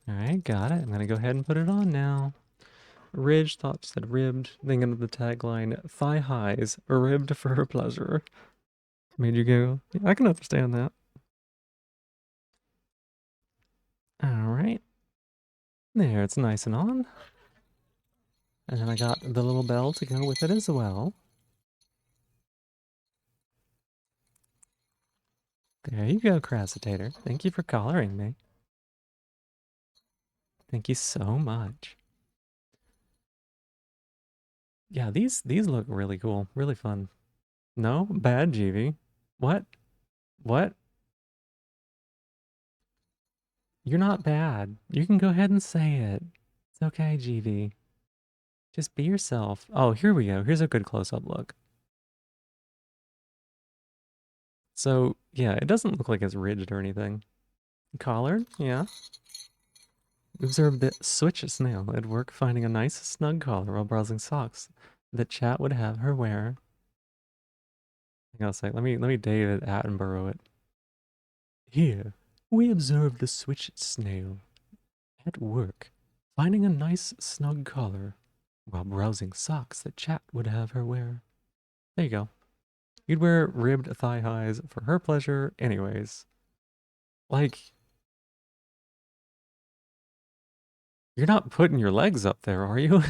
All right, got it. I'm gonna go ahead and put it on now. Ridge, thought you said ribbed. Thinking of the tagline, thigh highs, ribbed for her pleasure. Made you go, yeah, I can understand that. All right. There, it's nice and on. And then I got the little bell to go with it as well. There you go, Crassitator. Thank you for collaring me. Thank you so much. Yeah, these look really cool, really fun. No? Bad, GV. What? What? You're not bad. You can go ahead and say it. It's okay, GV. Just be yourself. Oh, here we go. Here's a good close-up look. So, yeah, it doesn't look like it's ridged or anything. Collared? Yeah. Observe the switch snail at work finding a nice snug collar while browsing socks that Chat would have her wear. Hang on a sec. Let me David Attenborough it. Here, we observe the switch snail at work finding a nice snug collar while browsing socks that Chat would have her wear. There you go. You'd wear ribbed thigh highs for her pleasure anyways. Like, you're not putting your legs up there, are you?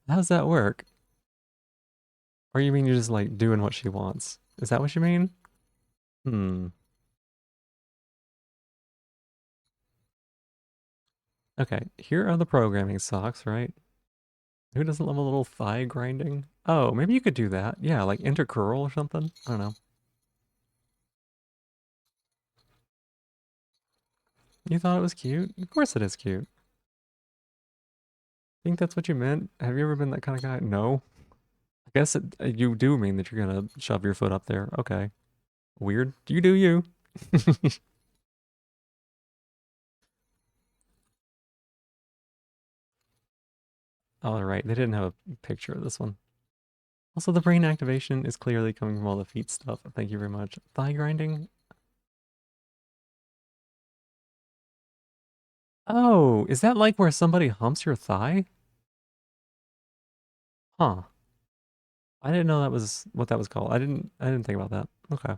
How's that work? Or you mean you're just like doing what she wants? Is that what you mean? Hmm. Okay, here are the programming socks, right? Who doesn't love a little thigh grinding? Oh, maybe you could do that. Yeah, like intercurl or something. I don't know. You thought it was cute? Of course it is cute. Think that's what you meant? Have you ever been that kind of guy? No. I guess you do mean that you're gonna shove your foot up there. Okay. Weird. You do you. All right, they didn't have a picture of this one. Also, the brain activation is clearly coming from all the feet stuff. Thank you very much. Thigh grinding? Oh, is that like where somebody humps your thigh? Huh. I didn't know that was what that was called. I didn't think about that. Okay.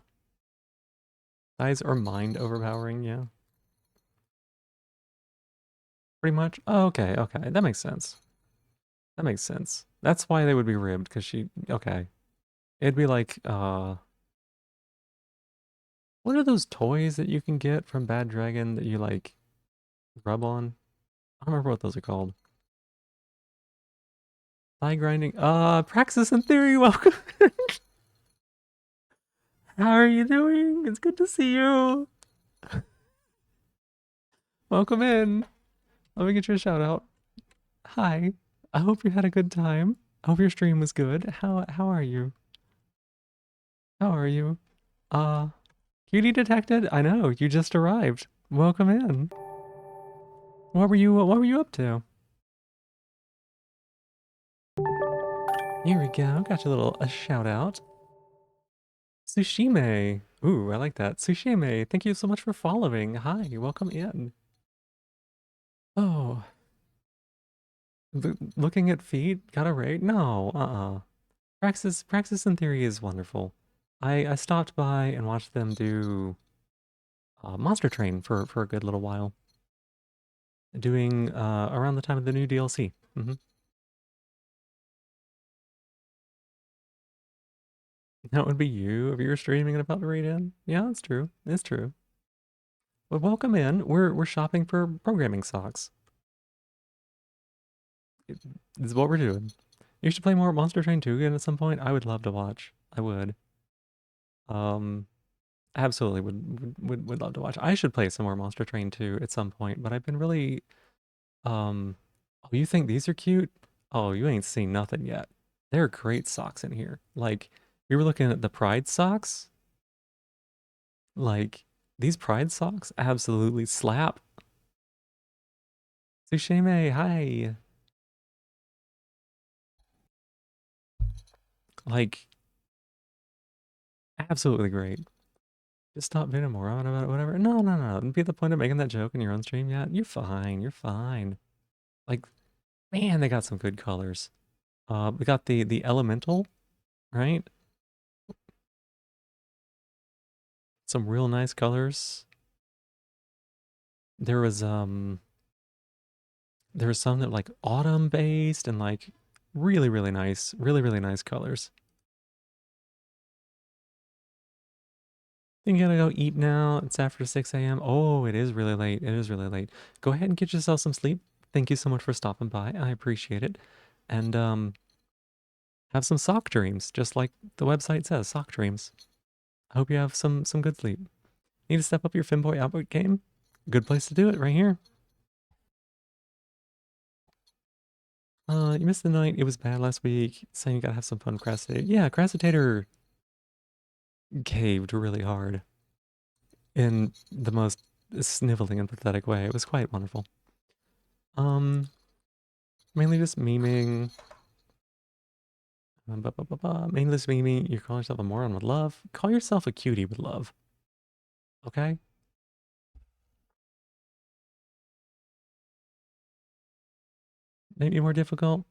Thighs are mind overpowering, yeah. Pretty much. Oh, okay, okay. That makes sense. That makes sense. That's why they would be ribbed, because she okay. It'd be like what are those toys that you can get from Bad Dragon that you like rub on? I don't remember what those are called. Thigh grinding. Praxis and Theory, welcome. How are you doing? It's good to see you. Welcome in. Let me get you a shout out. Hi. I hope you had a good time. I hope your stream was good. How are you? How are you? Uh, Cutie detected? I know, you just arrived. Welcome in. What were you up to? Here we go. Got you a little shout out. Sushime. Ooh, I like that. Sushime, thank you so much for following. Hi, welcome in. Oh, looking at feet, got a rate? No, Praxis in theory is wonderful. I stopped by and watched them do Monster Train for a good little while, doing around the time of the new DLC. That would be you if you were streaming and about to read in. Yeah, that's true. It's true. Well, welcome in. We're shopping for programming socks. This is what we're doing. You should play more Monster Train 2 again at some point. I would love to watch. I would. Um, absolutely would love to watch. I should play some more Monster Train 2 at some point, but I've been really oh, you think these are cute? Oh, you ain't seen nothing yet. There are great socks in here. Like we were looking at the Pride socks. Like these Pride socks absolutely slap. Sushime, hi. Like absolutely great. Just stop being a moron about it, whatever. No, no, no. Don't be the point of making that joke in your own stream yet. You're fine. You're fine. Like, man, they got some good colors. We got the elemental, right? Some real nice colors. There was there was some that like autumn based and like really nice, really nice colors. Think you gotta go eat now. It's after 6 a.m. Oh, it is really late. It is really late. Go ahead and get yourself some sleep. Thank you so much for stopping by. I appreciate it. And have some sock dreams, just like the website says, sock dreams. I hope you have some good sleep. Need to step up your Finboy output game? Good place to do it, right here. You missed the night. It was bad last week. Saying you gotta have some fun with Crassitator. Yeah, Crassitator caved really hard in the most sniveling and pathetic way. It was quite wonderful. Um, mainly just memeing. Mainly just memeing. You're calling yourself a moron with love. Call yourself a cutie with love. Okay? Maybe more difficult.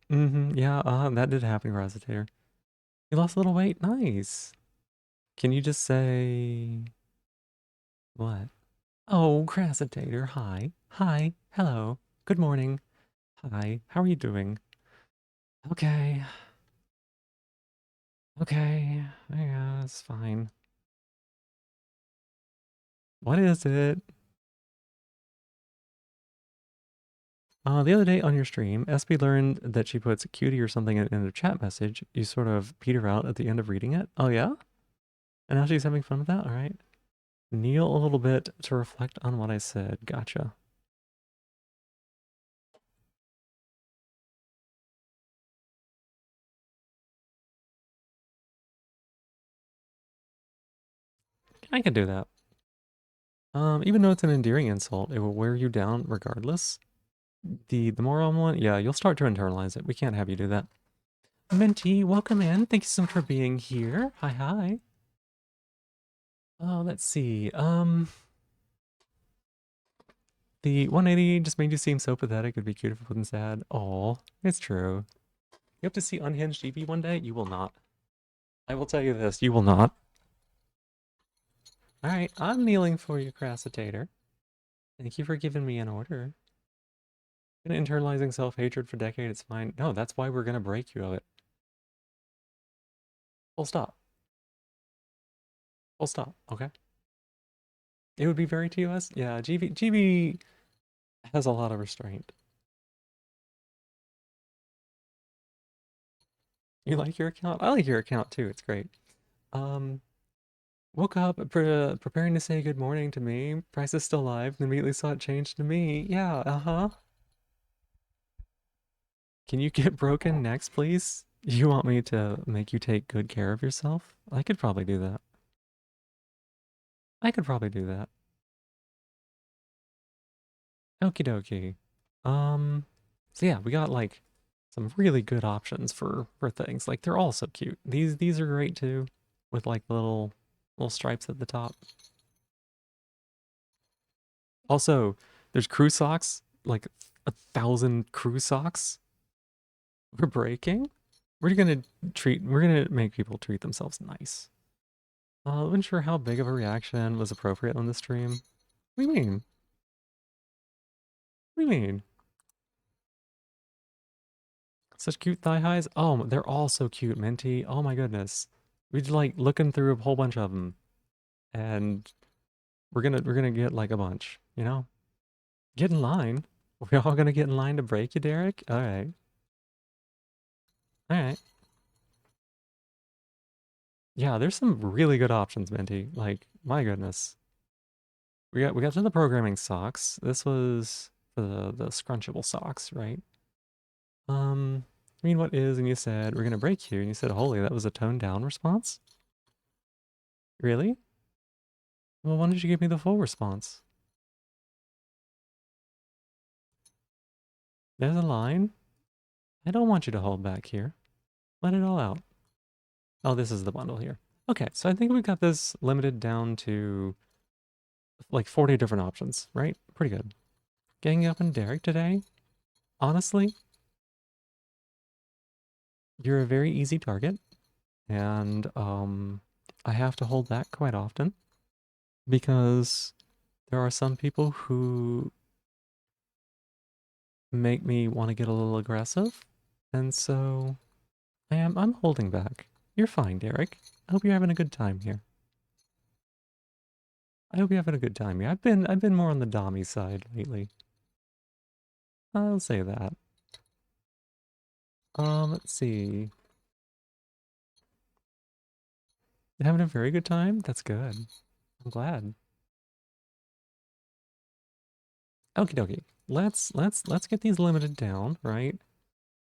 Yeah, that did happen, Crassitator. You lost a little weight. Nice. Can you just say what? Oh, Crassitator, hi. Hi. Hello. Good morning. Hi. How are you doing? Okay. Okay. Yeah, it's fine. What is it? The other day on your stream, SB learned that she puts cutie or something in a chat message. You sort of peter out at the end of reading it. Oh, yeah? And now she's having fun with that? All right. Kneel a little bit to reflect on what I said. Gotcha. I can do that. Even though it's an endearing insult, it will wear you down regardless. The moron one, yeah, you'll start to internalize it. We can't have you do that. Minty, welcome in. Thank you so much for being here. Hi, hi. Oh, let's see. The 180 just made you seem so pathetic. It'd be cute if it wasn't sad. Oh, it's true. You have to see Unhinged Evie one day? You will not. I will tell you this, you will not. Alright, I'm kneeling for you, Crassitator. Thank you for giving me an order. Been internalizing self-hatred for decades, it's fine. No, that's why we're gonna break you of it. Full stop. Full stop, okay? It would be very TOS? Yeah, GB has a lot of restraint. You like your account? I like your account too, it's great. Um, woke up preparing to say good morning to me. Price is still live, and immediately saw it change to me. Yeah, uh-huh. Can you get broken next, please? You want me to make you take good care of yourself? I could probably do that. I could probably do that. Okie dokie. Um, so yeah, we got like some really good options for things. Like they're all so cute. These are great too, with like Little stripes at the top. Also, there's crew socks, like 1,000 crew socks for breaking. We're gonna make people treat themselves nice. I wasn't sure how big of a reaction was appropriate on the stream. What do you mean? What do you mean? Such cute thigh highs? Oh, they're all so cute, Minty. Oh my goodness. We're just like looking through a whole bunch of them, and we're gonna get like a bunch, you know? Get in line. We're all gonna get in line to break you, Derek? Alright. Alright. Yeah, there's some really good options, Minty. Like, my goodness. We got to the programming socks. This was for the scrunchable socks, right? I mean, what is? And you said we're gonna break you, and you said, "Holy, that was a toned down response." Really? Well, why don't you give me the full response? There's a line. I don't want you to hold back here. Let it all out. Oh, this is the bundle here. Okay, so I think we've got this limited down to like 40 different options, right? Pretty good. Ganging up on Derek today. Honestly, you're a very easy target, and I have to hold back quite often because there are some people who make me want to get a little aggressive, and so I'm holding back. You're fine, Derek. I hope you're having a good time here. I hope you're having a good time here. I've been more on the Dommy side lately. I'll say that. Let's see. You having a very good time? That's good. I'm glad. Okie dokie. Let's get these limited down, right?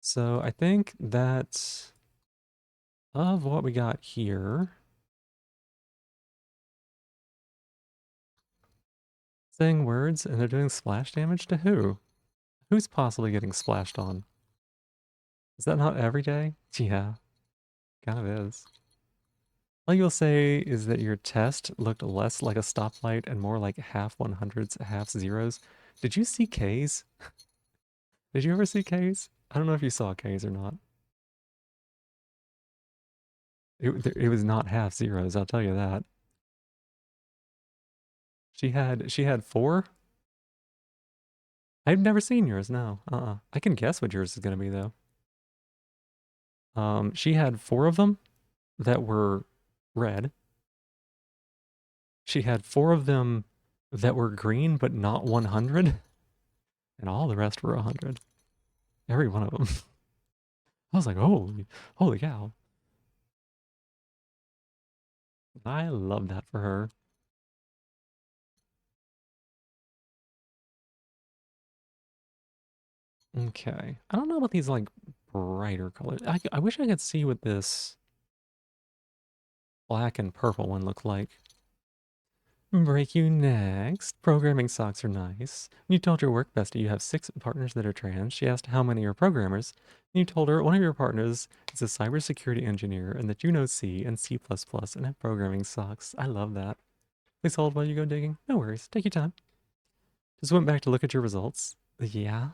So I think that of what we got here, saying words and they're doing splash damage to who? Who's possibly getting splashed on? Is that not every day? Yeah, kind of is. All you'll say is that your test looked less like a stoplight and more like half 100s, half zeros. Did you see K's? Did you ever see K's? I don't know if you saw K's or not. It was not half zeros, I'll tell you that. She had four. I've never seen yours, no. I can guess what yours is gonna be though. She had four of them that were red. She had four of them that were green but not 100, and all the rest were 100. Every one of them. I was like, holy cow. I love that for her. Okay. I don't know about these like brighter colors. I wish I could see what this black and purple one looked like. Break you next. Programming socks are nice. You told your work bestie you have 6 partners that are trans. She asked how many are programmers. You told her one of your partners is a cybersecurity engineer and that you know C and C++ and have programming socks. I love that. Please hold while you go digging. No worries. Take your time. Just went back to look at your results. Yeah.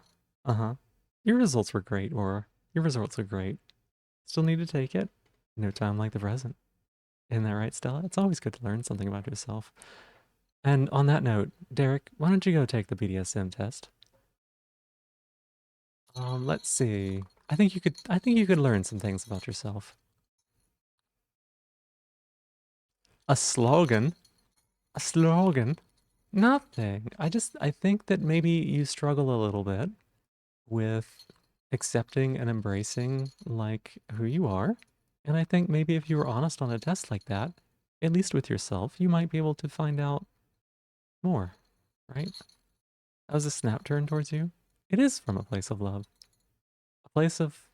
Uh-huh. Your results were great, Aura. Your results are great. Still need to take it? No time like the present. Isn't that right, Stella? It's always good to learn something about yourself. And on that note, Derek, why don't you go take the BDSM test? Let's see. I think you could learn some things about yourself. A slogan? A slogan? Nothing. I think that maybe you struggle a little bit with accepting and embracing like who you are. And I think maybe if you were honest on a test like that, at least with yourself, you might be able to find out more, right? How's a snap turn towards you? It is from a place of love, a place of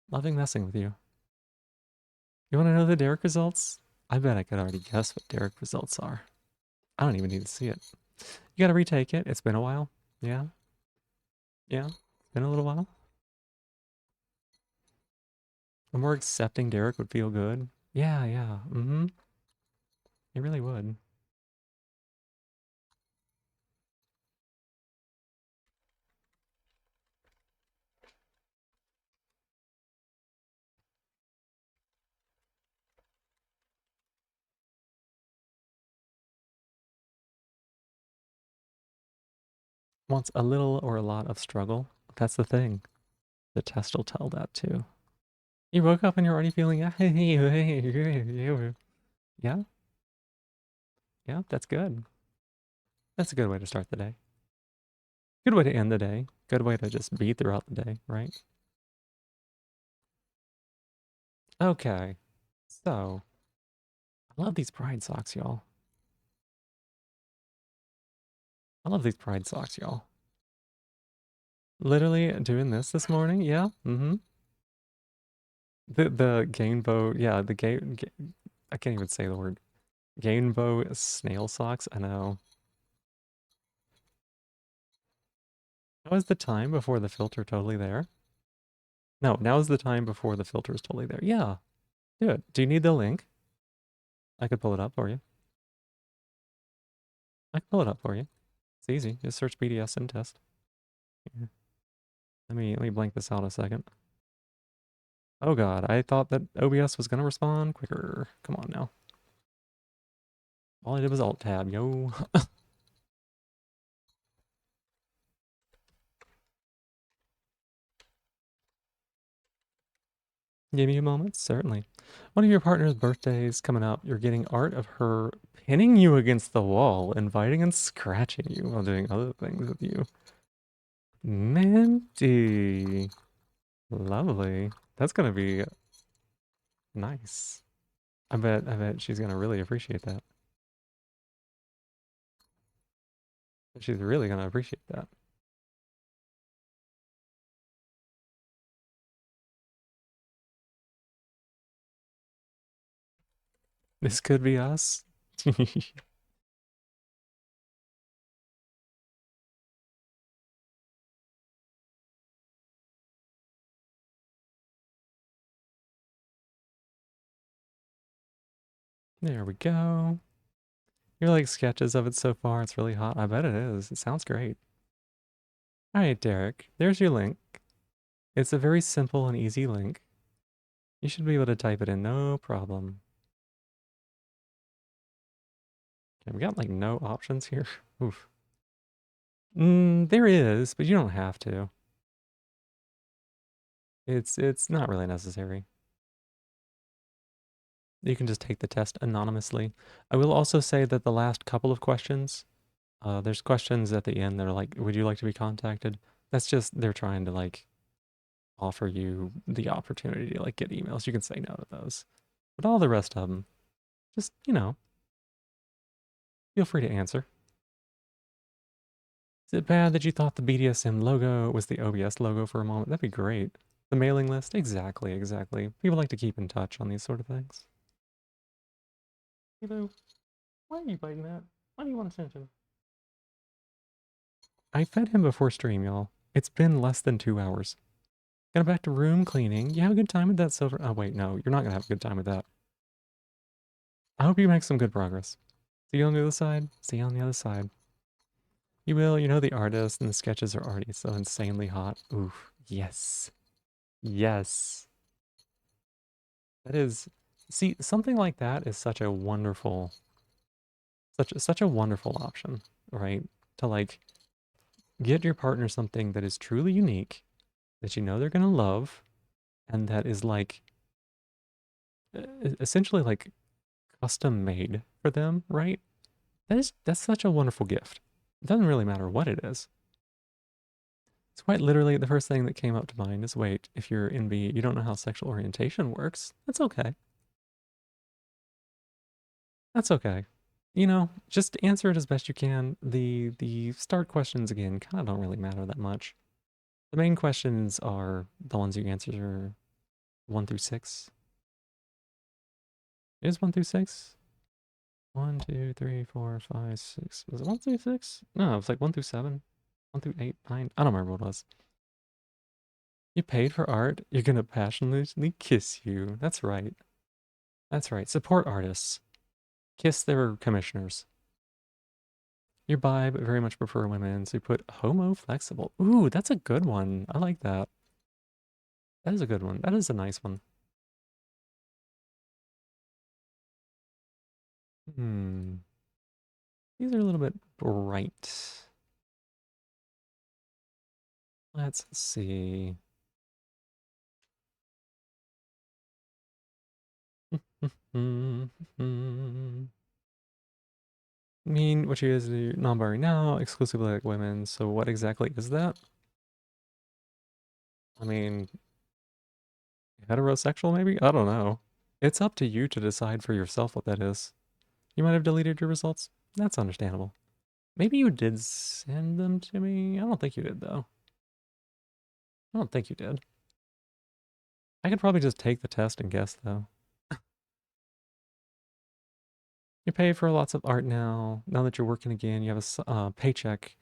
loving messing with you. You want to know the Derek results? I bet I could already guess what Derek results are. I don't even need to see it. You got to retake it. It's been a while. Yeah. Yeah. Been a little while. A more accepting Derek would feel good. Yeah. Yeah. Mm-hmm. It really would. Wants a little or a lot of struggle. That's the thing. The test will tell that too. You woke up and you're already feeling yeah, yeah, that's good. That's a good way to start the day. Good way to end the day. Good way to just be throughout the day, right? Okay. So, I love these pride socks, y'all. I love these pride socks, y'all. Literally doing this morning, yeah. Mm-hmm. The Gainbow, yeah, I can't even say the word. Gainbow snail socks, I know. Now is the time before the filter totally there? No, now is the time before the filter is totally there. Yeah, do it. Do you need the link? I could pull it up for you. I can pull it up for you. It's easy. Just search BDSM test. Here. Let me blank this out a second. Oh god, I thought that OBS was gonna respond quicker. Come on now. All I did was alt tab, yo. Give me a moment, certainly. One of your partner's birthdays coming up. You're getting art of her pinning you against the wall, inviting and scratching you while doing other things with you. Minty. Lovely. That's gonna be nice. I bet she's gonna really appreciate that. She's really gonna appreciate that. This could be us. There we go. You're like sketches of it so far. It's really hot. I bet it is. It sounds great. All right, Derek. There's your link. It's a very simple and easy link. You should be able to type it in, no problem. Okay, we got like no options here. Oof. There is, but you don't have to. It's not really necessary. You can just take the test anonymously. I will also say that the last couple of questions, there's questions at the end that are like, would you like to be contacted? That's just, they're trying to like offer you the opportunity to like get emails. You can say no to those. But all the rest of them, just, feel free to answer. Is it bad that you thought the BDSM logo was the OBS logo for a moment? That'd be great. The mailing list? Exactly, exactly. People like to keep in touch on these sort of things. Hey Lou, why are you biting that? Why do you want attention? I fed him before stream, y'all. It's been less than 2 hours. Got back to room cleaning. You have a good time with that, Silver? Oh, wait, no. You're not going to have a good time with that. I hope you make some good progress. See you on the other side. See you on the other side. You will. You know the artist and the sketches are already so insanely hot. Oof. Yes. Yes. That is... See, something like that is such a wonderful... Such a wonderful option, right? To, like, get your partner something that is truly unique, that you know they're going to love, and that is, like, essentially, like, custom made for them, right? That's such a wonderful gift. It doesn't really matter what it is. It's quite literally the first thing that came up to mind is wait, if you're in B, you don't know how sexual orientation works. That's okay. That's okay. Just answer it as best you can. The start questions again kind of don't really matter that much. The main questions are the ones you answer 1 through 6. It is 1 through 6? 1, 2, 3, 4, 5, 6. Was it 1 through 6? No, it was like 1 through 7. 1 through 8, 9. I don't remember what it was. You paid for art, you're gonna passionately kiss you. That's right. That's right. Support artists. Kiss their commissioners. You're bi, but very much prefer women, so you put homo flexible. Ooh, that's a good one. I like that. That is a good one. That is a nice one. Hmm. These are a little bit bright. Let's see. Mean what you guys do non-binary now, exclusively like women. So what exactly is that? I mean, heterosexual maybe? I don't know. It's up to you to decide for yourself what that is. You might have deleted your results. That's understandable. Maybe you did send them to me. I don't think you did though. I don't think you did. I could probably just take the test and guess though. You pay for lots of art now. Now that you're working again, you have a paycheck.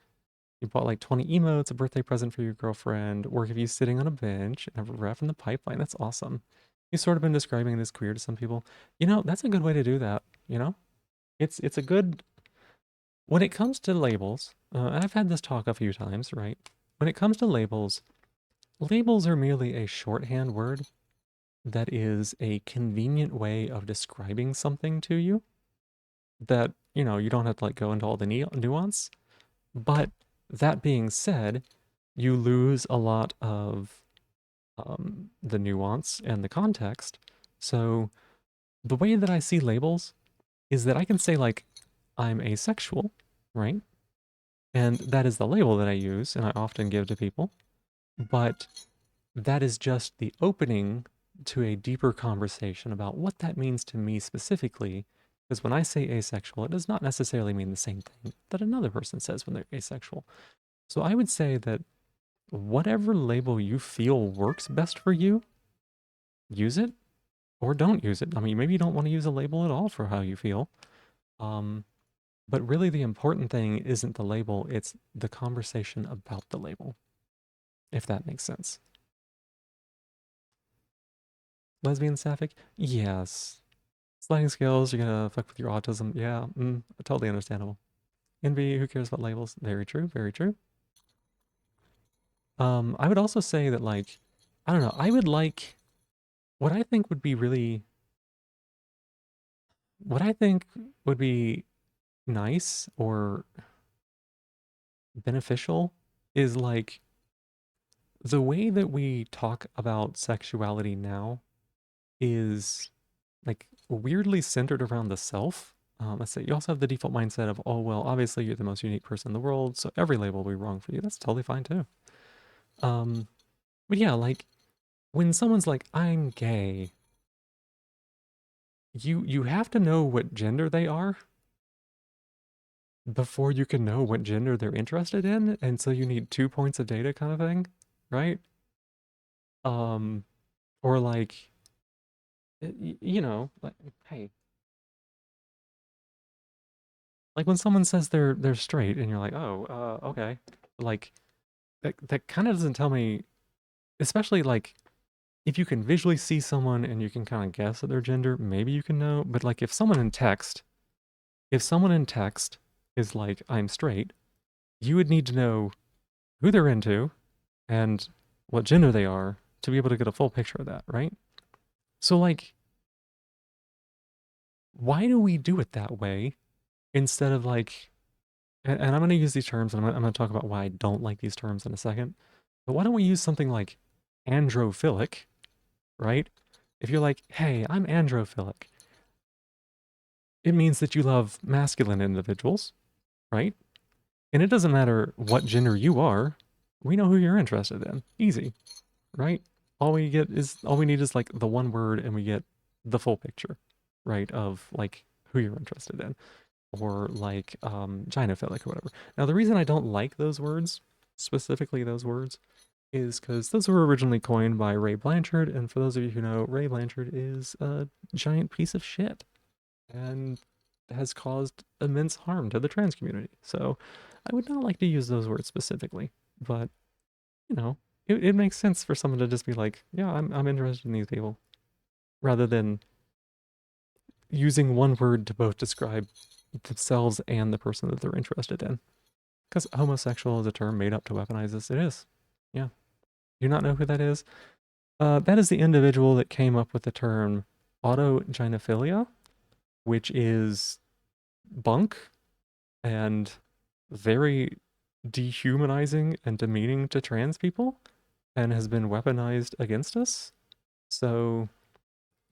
You bought like 20 emotes, a birthday present for your girlfriend, work of you sitting on a bench, and have a ref in the pipeline. That's awesome. You've sort of been describing it as queer to some people. You know, that's a good way to do that, you know? It's a good when it comes to labels, and I've had this talk a few times, right? When it comes to labels, labels are merely a shorthand word that is a convenient way of describing something to you that, you know, you don't have to like go into all the nuance. But that being said, you lose a lot of the nuance and the context. So the way that I see labels is that I can say like, I'm asexual, right? And that is the label that I use and I often give to people. But that is just the opening to a deeper conversation about what that means to me specifically. Because when I say asexual, it does not necessarily mean the same thing that another person says when they're asexual. So I would say that whatever label you feel works best for you, use it or don't use it. I mean, maybe you don't want to use a label at all for how you feel. Um, but really, the important thing isn't the label, it's the conversation about the label, if that makes sense. Lesbian sapphic? Yes. Sliding scales, you're gonna fuck with your autism. Yeah, totally understandable. Envy, who cares about labels? Very true, very true. I would also say that, like, I don't know, I would like what I think would be really, what I think would be nice or beneficial is like the way that we talk about sexuality now is like weirdly centered around the self. Let's say you also have the default mindset of, oh, well, obviously you're the most unique person in the world, so every label will be wrong for you. That's totally fine too. Um, but yeah, like when someone's like, I'm gay, you have to know what gender they are before you can know what gender they're interested in, and so you need 2 points of data kind of thing, right? Um, or like, you know, like, hey, like when someone says they're straight, and you're like, oh, okay, like that kind of doesn't tell me, especially like if you can visually see someone and you can kind of guess at their gender, maybe you can know. But like if someone in text is like, I'm straight, you would need to know who they're into and what gender they are to be able to get a full picture of that, right? So like, why do we do it that way instead of like, and I'm going to use these terms and I'm going to talk about why I don't like these terms in a second. But why don't we use something like androphilic, right? If you're like, hey, I'm androphilic, it means that you love masculine individuals, right? And it doesn't matter what gender you are, we know who you're interested in. Easy, right? All we need is like the one word and we get the full picture, right? Of like who you're interested in. Or like gynophilic or whatever. Now the reason I don't like those words, specifically those words, is because those were originally coined by Ray Blanchard, and for those of you who know, Ray Blanchard is a giant piece of shit and has caused immense harm to the trans community. So I would not like to use those words specifically, but you know, it makes sense for someone to just be like, yeah, I'm interested in these people, rather than using one word to both describe themselves and the person that they're interested in. Because homosexual is a term made up to weaponize this. It is. Yeah. Do you not know who that is? That is the individual that came up with the term autogynephilia, which is bunk and very dehumanizing and demeaning to trans people and has been weaponized against us. So,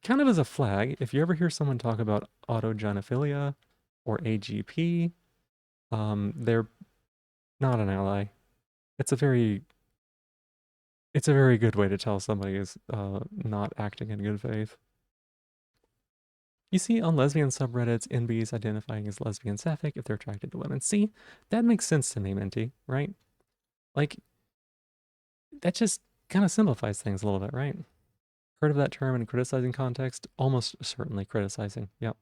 kind of as a flag, if you ever hear someone talk about autogynephilia or AGP, they're not an ally. It's a very good way to tell somebody is not acting in good faith. You see on lesbian subreddits, NBs identifying as lesbian sapphic if they're attracted to women. See, that makes sense to me, Minty, right? Like, that just kind of simplifies things a little bit, right? Heard of that term in criticizing context? Almost certainly criticizing. Yep.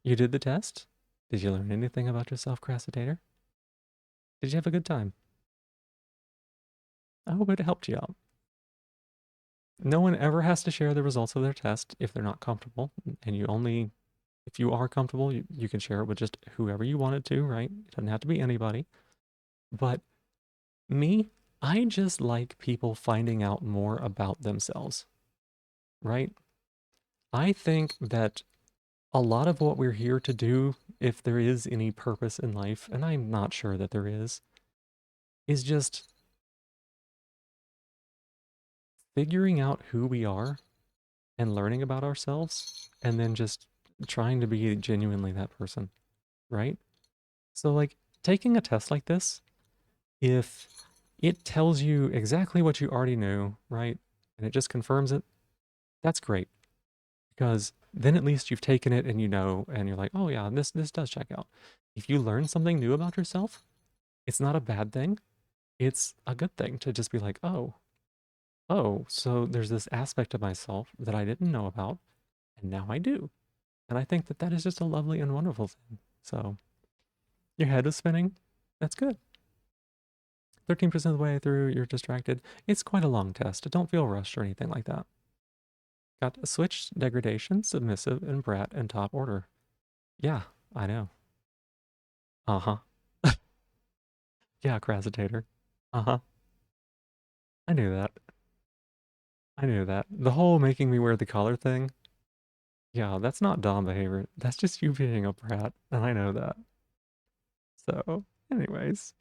You did the test? Did you learn anything about yourself, Crassitator? Did you have a good time? I hope it helped you out. No one ever has to share the results of their test if they're not comfortable. And if you are comfortable, you can share it with just whoever you wanted to, right? It doesn't have to be anybody. But me, I just like people finding out more about themselves, right? I think that a lot of what we're here to do, if there is any purpose in life, and I'm not sure that there is just figuring out who we are and learning about ourselves and then just trying to be genuinely that person, right? So, like, taking a test like this, if it tells you exactly what you already knew, right? And it just confirms it, that's great. Because then at least you've taken it and you know, and you're like, oh yeah, this does check out. If you learn something new about yourself, it's not a bad thing. It's a good thing to just be like, oh, so there's this aspect of myself that I didn't know about, and now I do. And I think that that is just a lovely and wonderful thing. So your head is spinning. That's good. 13% of the way through, you're distracted. It's quite a long test. Don't feel rushed or anything like that. Got switch, degradation, submissive, and brat in top order. Yeah, I know. Uh-huh. Yeah, Crassitator. Uh-huh. I knew that. I knew that. The whole making me wear the collar thing, yeah, that's not Dom behavior. That's just you being a brat, and I know that. So, anyways,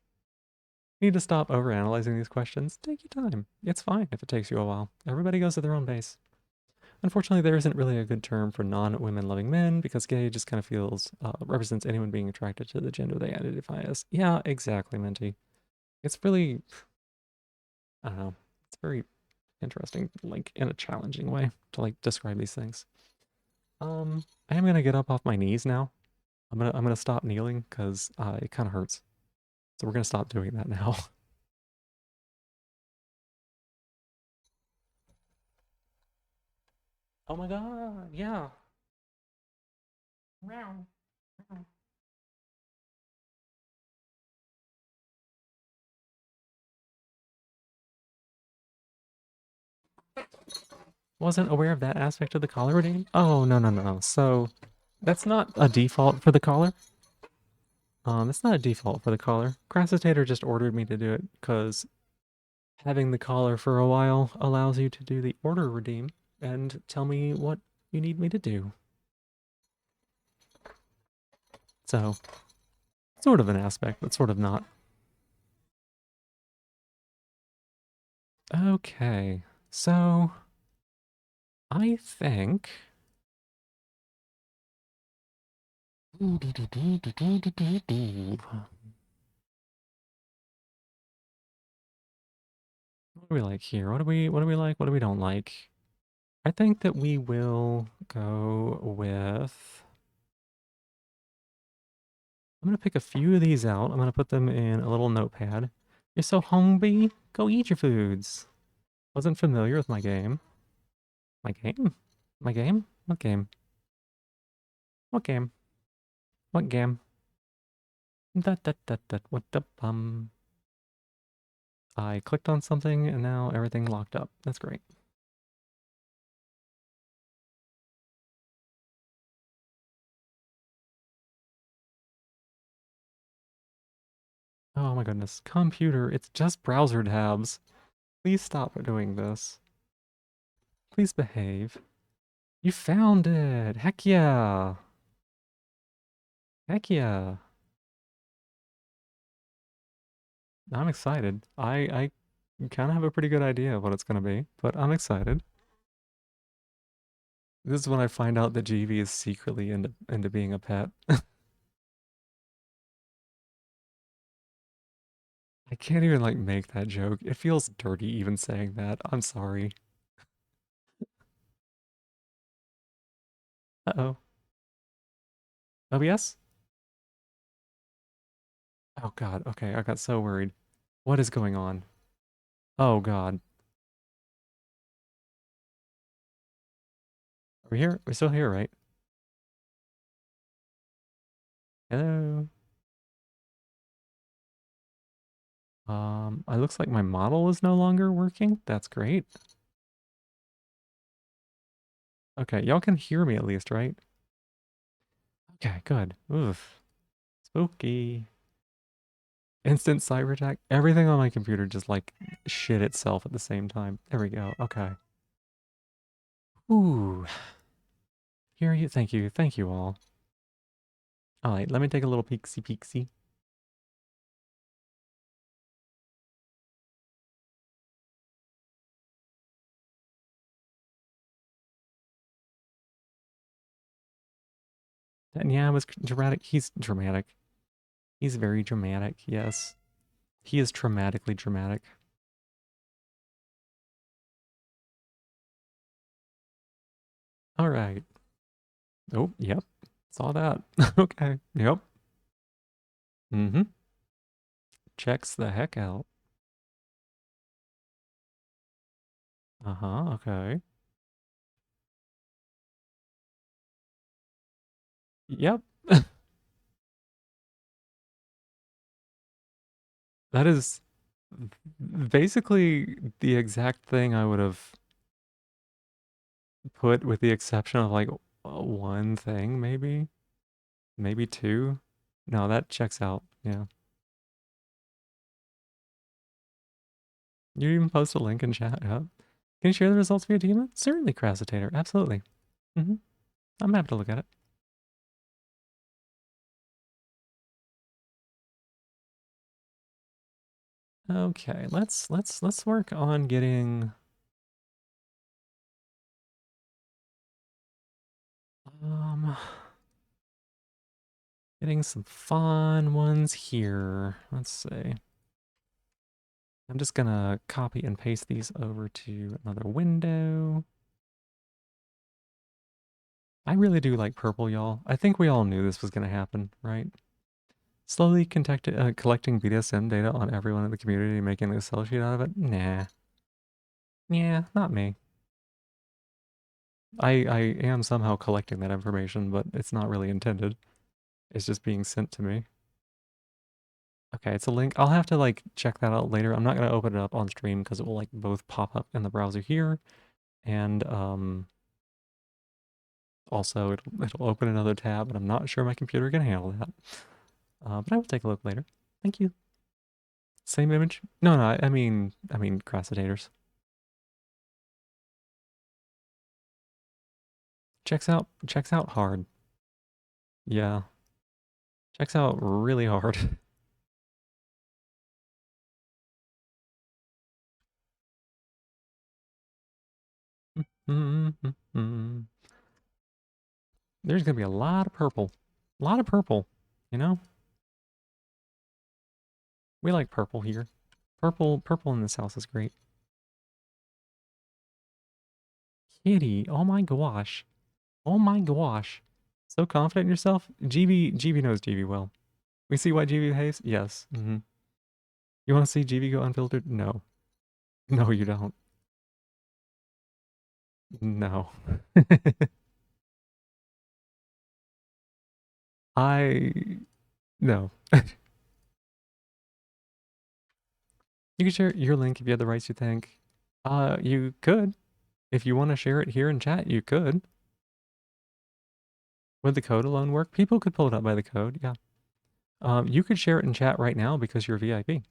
you need to stop overanalyzing these questions. Take your time. It's fine if it takes you a while. Everybody goes at their own pace. Unfortunately, there isn't really a good term for non-women loving men because gay just kind of feels represents anyone being attracted to the gender they identify as. Yeah, exactly, Minty. It's really, I don't know. It's very interesting, like in a challenging way to like describe these things. I am gonna get up off my knees now. I'm gonna stop kneeling because it kind of hurts. So we're gonna stop doing that now. Oh my god, yeah. Meow. Meow. Wasn't aware of that aspect of the collar redeem. Oh no no no. So that's not a default for the collar. That's not a default for the collar. Crassitator just ordered me to do it because having the collar for a while allows you to do the order redeem and tell me what you need me to do. So sort of an aspect, but sort of not. Okay, so I think. What do we like here? What do we like? What do we don't like? I think that we will go with. I'm gonna pick a few of these out. I'm gonna put them in a little notepad. You're so hungry. Go eat your foods. Wasn't familiar with my game. My game? My game? What game? What game? What game? What the bum? I clicked on something and now everything locked up. That's great. Oh my goodness. Computer, it's just browser tabs. Please stop doing this. Please behave. You found it! Heck yeah! Heck yeah! I'm excited. I kind of have a pretty good idea of what it's gonna be, but I'm excited. This is when I find out that GV is secretly into being a pet. I can't even like make that joke. It feels dirty even saying that. I'm sorry. Uh-oh. OBS? Oh god, okay, I got so worried. What is going on? Oh god. Are we here? We're still here, right? Hello? It looks like my model is no longer working. That's great. Okay, y'all can hear me at least, right? Okay, good. Oof. Spooky. Instant cyber attack. Everything on my computer just like shit itself at the same time. There we go. Okay. Ooh. Here you. Thank you all. All right, let me take a little peeksy. And yeah, it was dramatic. He's dramatic. He's very dramatic. Yes. He is traumatically dramatic. All right. Oh, yep. Saw that. Okay. Yep. Mm-hmm. Checks the heck out. Uh-huh. Okay. Yep. That is basically the exact thing I would have put with the exception of like one thing, maybe. Maybe two. No, that checks out. Yeah. You even post a link in chat. Yep. Can you share the results via Dima? Certainly, Crasitator. Absolutely. Mm-hmm. I'm happy to look at it. Okay, let's work on getting um getting some fun ones here. Let's see. I'm just gonna copy and paste these over to another window. I really do like purple, y'all. I think we all knew this was gonna happen, right? Slowly collecting BDSM data on everyone in the community and making an Excel sheet out of it? Nah. Yeah, not me. I am somehow collecting that information, but it's not really intended. It's just being sent to me. Okay, it's a link. I'll have to like check that out later. I'm not gonna open it up on stream because it will like both pop up in the browser here and also it'll open another tab and I'm not sure my computer can handle that. But I will take a look later. Thank you. Same image? No, I mean Crassatators. Checks out hard. Yeah. Checks out really hard. There's gonna be a lot of purple. A lot of purple, you know? We like purple here. Purple in this house is great. Kitty, oh my gosh. Oh my gosh. So confident in yourself? GB knows GB well. We see why GB behaves? Yes. You want to see GB go unfiltered? No. No, you don't. No. I... No. You can share your link if you had the rights, you think. You could. If you want to share it here in chat, you could. Would the code alone work? People could pull it up by the code, yeah. You could share it in chat right now because you're VIP.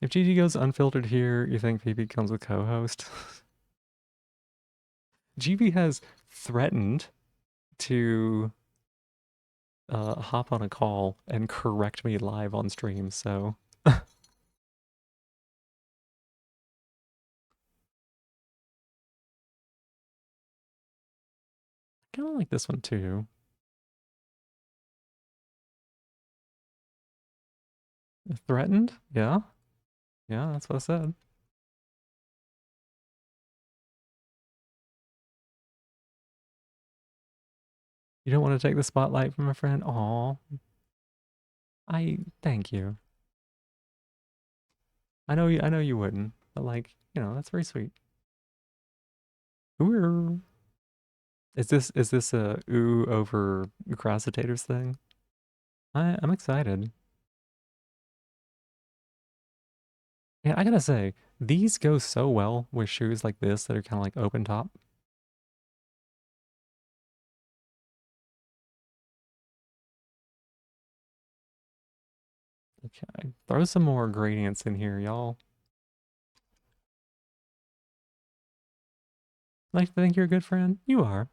If Gigi goes unfiltered here, you think PP comes with co-host? GB has threatened to hop on a call and correct me live on stream, so... I kind of like this one too. Threatened? Yeah. Yeah, that's what I said. You don't want to take the spotlight from a friend? Aw. Thank you. I know you wouldn't, but like, you know, that's very sweet. Ooh. Is this a ooh over gracitators thing? I'm excited. Yeah, I gotta say, these go so well with shoes like this that are kind of like open top. Okay, throw some more gradients in here, y'all. Like to think you're a good friend? You are.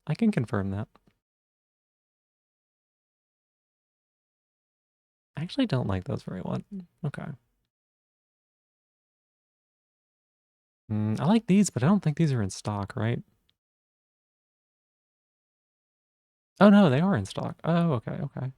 I can confirm that. I actually don't like those very well. Okay. I like these, but I don't think these are in stock, right? Oh no, they are in stock. Oh, okay, okay.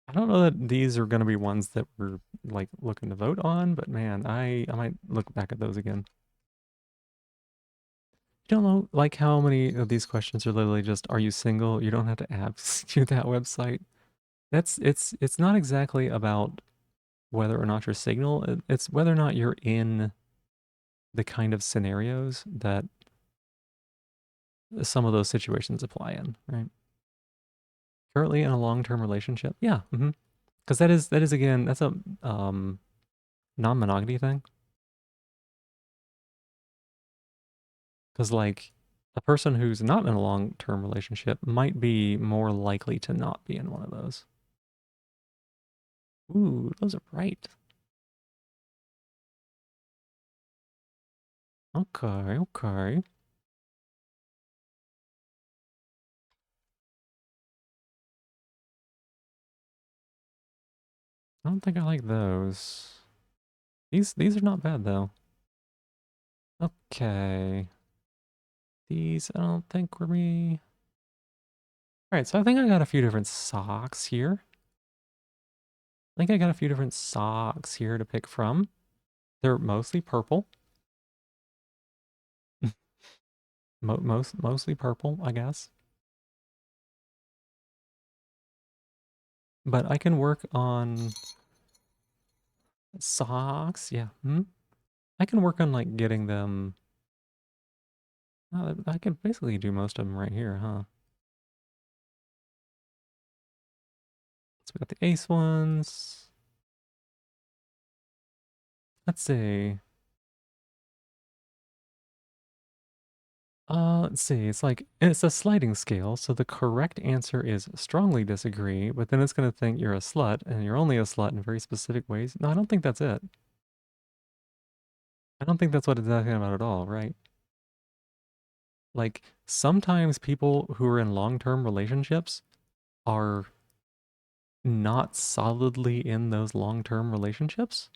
I don't know that these are going to be ones that we're like looking to vote on, but man, I might look back at those again. You don't know like how many of these questions are literally just, are you single? You don't have to ask to that website. It's not exactly about whether or not you're single. It's whether or not you're in the kind of scenarios that some of those situations apply in, right? Currently in a long-term relationship, yeah, because that is again that's a non-monogamy thing. Because like a person who's not in a long-term relationship might be more likely to not be in one of those. Ooh, those are bright. Okay, okay. I don't think I like those. These are not bad though. Okay. These I don't think were me. All right, so I think I got a few different socks here. I think I got a few different socks here to pick from. They're mostly purple. Mostly purple, I guess. But I can work on socks. Yeah. I can work on like getting them. I can basically do most of them right here, huh? So we got the ace ones. Let's see. Let's see. It's a sliding scale, so the correct answer is strongly disagree, but then it's gonna think you're a slut, and you're only a slut in very specific ways. No, I don't think that's it. I don't think that's what it's talking about at all, right? Like sometimes people who are in long-term relationships are not solidly in those long-term relationships,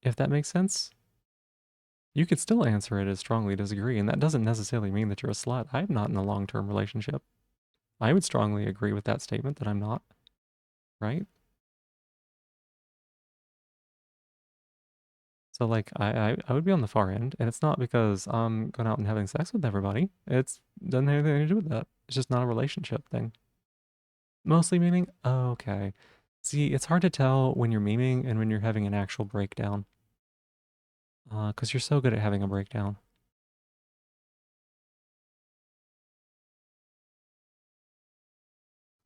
if that makes sense. You could still answer it as strongly disagree, and that doesn't necessarily mean that you're a slut. I'm not in a long-term relationship. I would strongly agree with that statement that I'm not, right? So like I would be on the far end, and it's not because I'm going out and having sex with everybody. It's doesn't have anything to do with that. It's just not a relationship thing. Mostly memeing? Okay. See, it's hard to tell when you're memeing and when you're having an actual breakdown. Because you're so good at having a breakdown.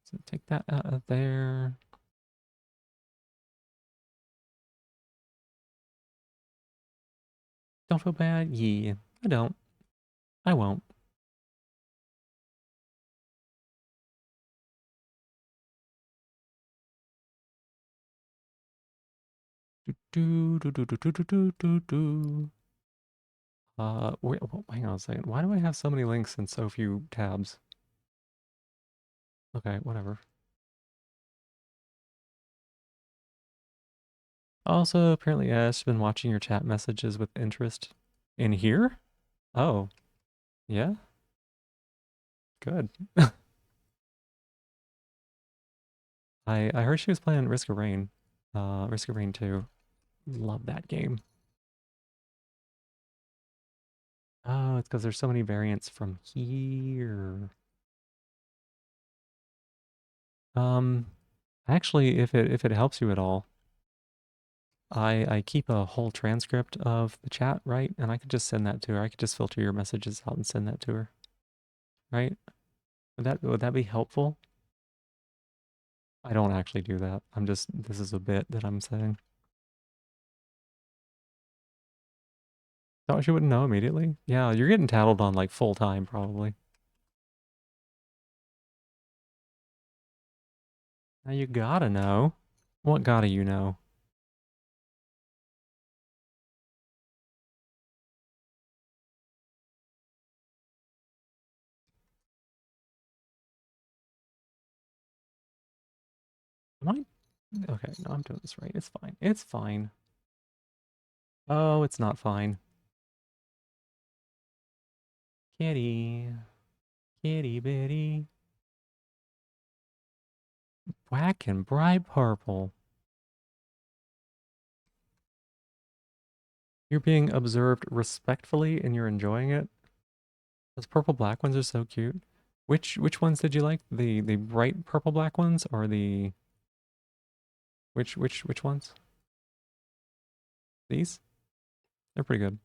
So take that out of there. Don't feel bad? Yeah, I don't. I won't. Do do do do do do do do do. Wait, hang on a second. Why do I have so many links and so few tabs? Okay, whatever. Also, apparently Ash has been watching your chat messages with interest. In here? Oh, yeah? Good. I heard she was playing Risk of Rain. Risk of Rain 2. Love that game. Oh, it's because there's so many variants from here. Um, actually, if it helps you at all, I keep a whole transcript of the chat, right? And I could just send that to her. I could just filter your messages out and send that to her, right? Would that be helpful? I don't actually do that. This is a bit that I'm saying. Thought she wouldn't know immediately? Yeah, you're getting tattled on like full time probably. Now you gotta know. What gotta you know? Am I? Okay, no, I'm doing this right. It's fine. It's fine. Oh, it's not fine. Kitty. Kitty bitty. Black and bright purple. You're being observed respectfully and you're enjoying it. Those purple black ones are so cute. Which ones did you like? The bright purple black ones or the which ones? These? They're pretty good.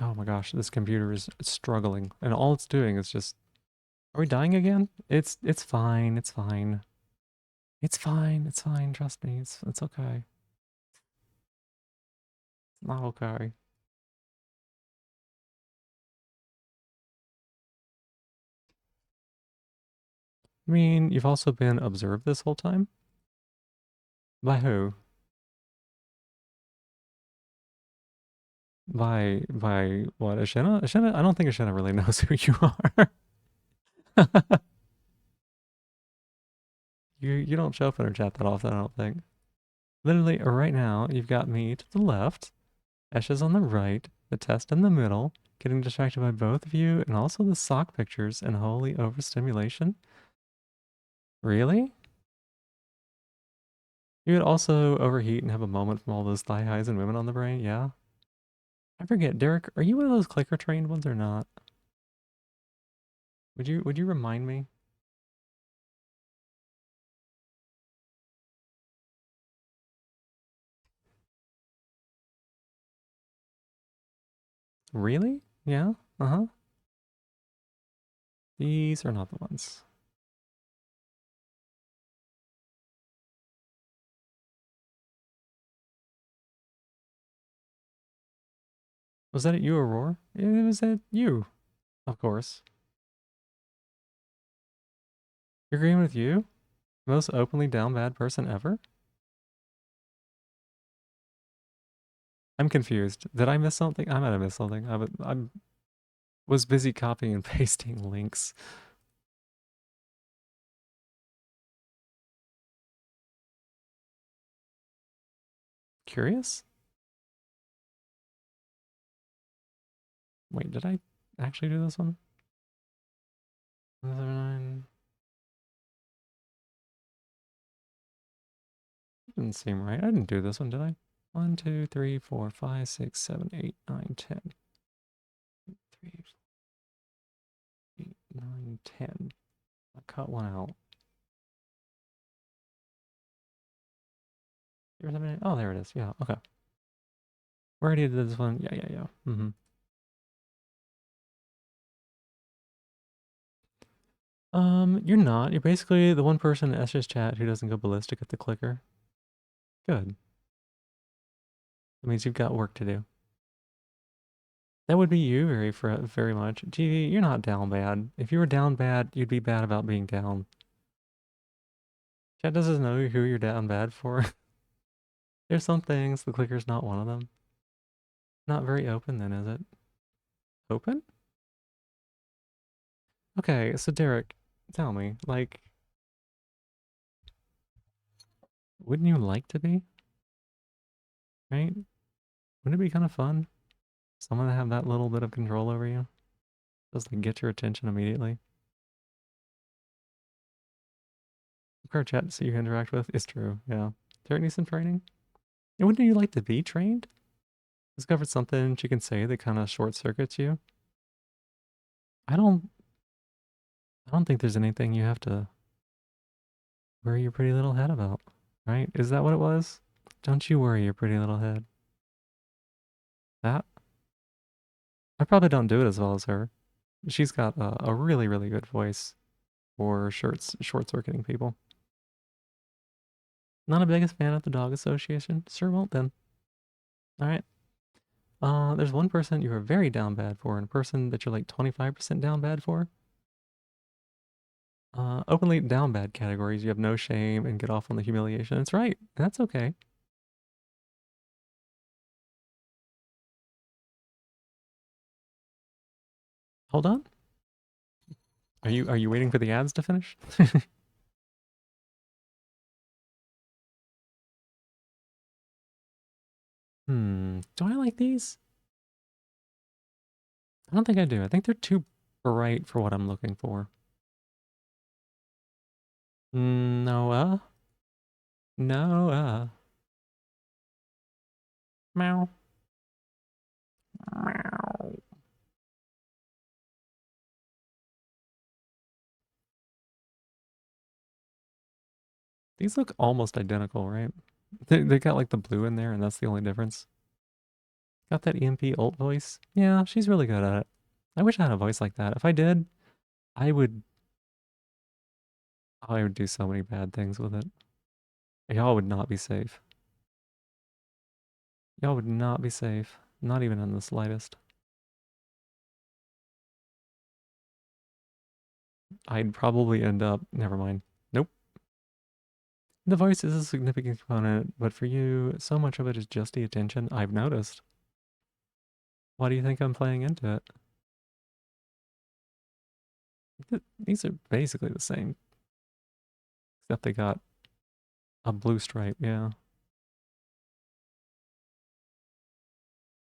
Oh my gosh, this computer is struggling and all it's doing is just are we dying again? It's fine. It's fine. It's fine. It's fine. Trust me. It's okay. It's not okay. I mean, you've also been observed this whole time? By who? By what? Ashena? Ashena? I don't think Ashena really knows who you are. You don't show up in her chat that often, I don't think. Literally, right now, you've got me to the left, Esha's on the right, the test in the middle, getting distracted by both of you, and also the sock pictures and holy overstimulation. Really? You would also overheat and have a moment from all those thigh highs and women on the brain, yeah? I forget, Derek, are you one of those clicker trained ones or not? Would you remind me? Really? Yeah? Uh-huh. These are not the ones. Was that at you, Aurora? It was at you, of course. You're agreeing with you? Most openly down bad person ever? I'm confused. Did I miss something? I might have missed something. I was busy copying and pasting links. Curious? Wait, did I actually do this one? 9. Didn't seem right. I didn't do this one, did I? 1, 2, 3, 4, 5, 6, 7, 8, 9, 10. 3, 8, 9, 10. I cut one out. Oh, there it is. Yeah, okay. We already did this one. Yeah. You're not. You're basically the one person in Esther's chat who doesn't go ballistic at the clicker. Good. That means you've got work to do. That would be you very much. GV, you're not down bad. If you were down bad, you'd be bad about being down. Chat doesn't know who you're down bad for. There's some things, the clicker's not one of them. Not very open then, is it? Open? Okay, so Derek, tell me, like, wouldn't you like to be? Right? Wouldn't it be kind of fun? Someone to have that little bit of control over you? Just like get your attention immediately. Car chat so you can interact with is true, yeah. Derek needs some training. And wouldn't you like to be trained? Discovered something she can say that kind of short circuits you? I don't think there's anything you have to worry your pretty little head about, right? Is that what it was? Don't you worry your pretty little head. That? I probably don't do it as well as her. She's got a really, really good voice for short circuiting people. Not a biggest fan of the dog association. Sure won't then. Alright. There's one person you are very down bad for and a person that you're like 25% down bad for. Openly down bad categories. You have no shame and get off on the humiliation. That's right. That's okay. Hold on. Are you waiting for the ads to finish? Do I like these? I don't think I do. I think they're too bright for what I'm looking for. Noah? Noah. Meow. Meow. These look almost identical, right? They got like the blue in there and that's the only difference. Got that EMP ult voice? Yeah, she's really good at it. I wish I had a voice like that. If I did, I would do so many bad things with it. Y'all would not be safe. Y'all would not be safe. Not even in the slightest. I'd probably end up... Never mind. Nope. The voice is a significant component, but for you, so much of it is just the attention. I've noticed. Why do you think I'm playing into it? These are basically the same. Except they got a blue stripe, yeah.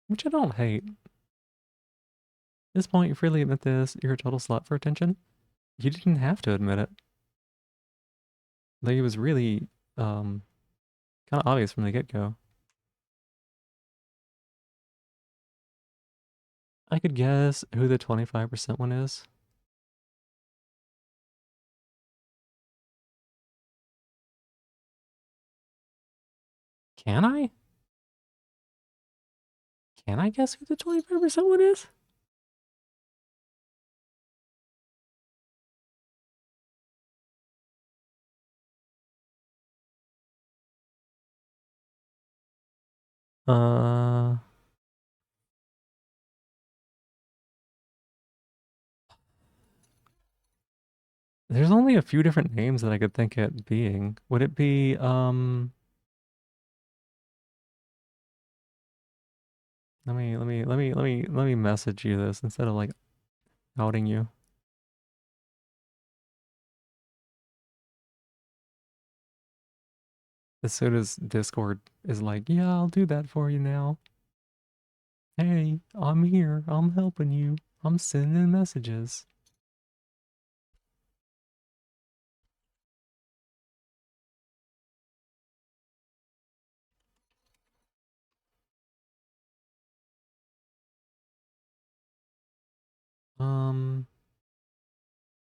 Which I don't hate. At this point, you freely admit this. You're a total slut for attention. You didn't have to admit it. Like, it was really, kind of obvious from the get-go. I could guess who the 25% one is. Can I? Can I guess who the 25% one is? Uh... There's only a few different names that I could think it being. Would it be, let me message you this instead of like outing you. As soon as Discord is like, yeah, I'll do that for you now. Hey, I'm here. I'm helping you. I'm sending messages.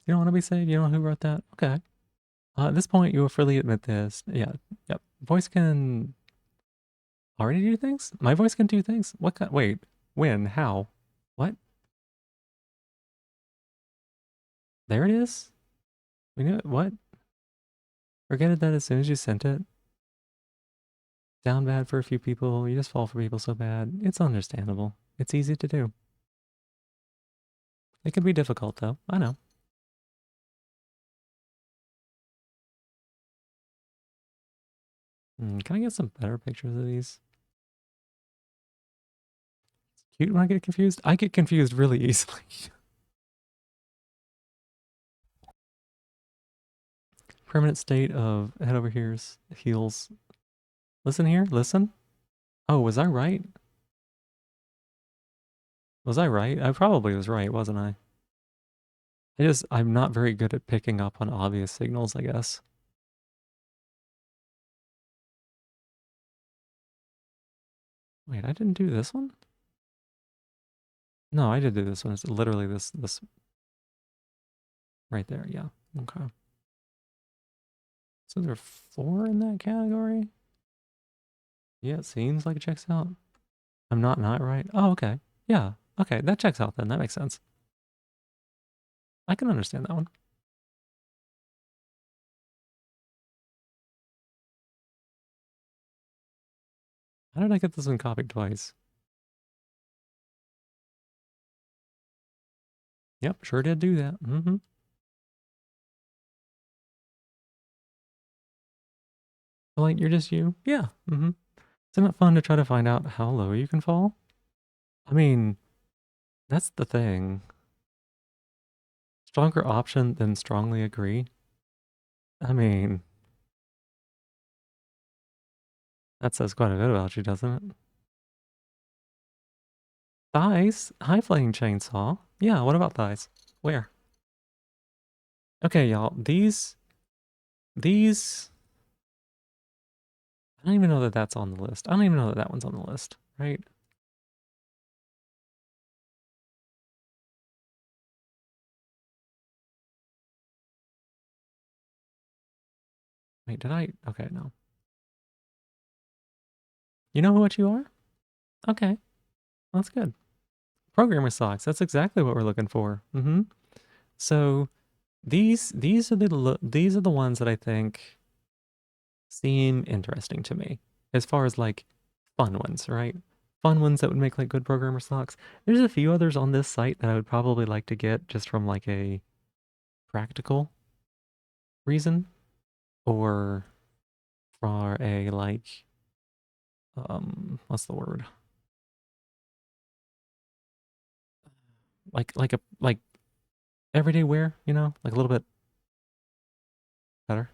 You don't want to be safe? You don't know who wrote that? Okay. At this point, you will freely admit this. Yeah, yep. Voice can Already do things? My voice can do things? What kind? Wait, when? How? What? There it is? We knew it. What? Forget it that as soon as you sent it. Down bad for a few people. You just fall for people so bad. It's understandable. It's easy to do. It can be difficult though. I know. Can I get some better pictures of these? It's cute when I get confused. I get confused really easily. Permanent state of head over heels. Listen here, listen. Oh, was I right? Was I right? I probably was right, wasn't I? I'm not very good at picking up on obvious signals, I guess. Wait, I didn't do this one? No, I did do this one. It's literally this right there, yeah. Okay. So there are 4 in that category? Yeah, it seems like it checks out. I'm not right. Oh, okay. Yeah. Okay, that checks out then. That makes sense. I can understand that one. How did I get this one copied twice? Yep, sure did do that. Mm-hmm. Like, you're just you? Yeah. Mm-hmm. Isn't it fun to try to find out how low you can fall? I mean, that's the thing. Stronger option than strongly agree. I mean, that says quite a bit about you, doesn't it? Thighs? High flying chainsaw. Yeah, what about thighs? Where? Okay, y'all. These, I don't even know that that's on the list. I don't even know that that one's on the list, right? Wait, did I? Okay, no. You know what you are? Okay, that's good. Programmer socks. That's exactly what we're looking for. Mm-hmm. So these are the ones that I think seem interesting to me as far as like fun ones, right? Fun ones that would make like good programmer socks. There's a few others on this site that I would probably like to get just from like a practical reason or for a like what's the word? Like everyday wear, you know, like a little bit better.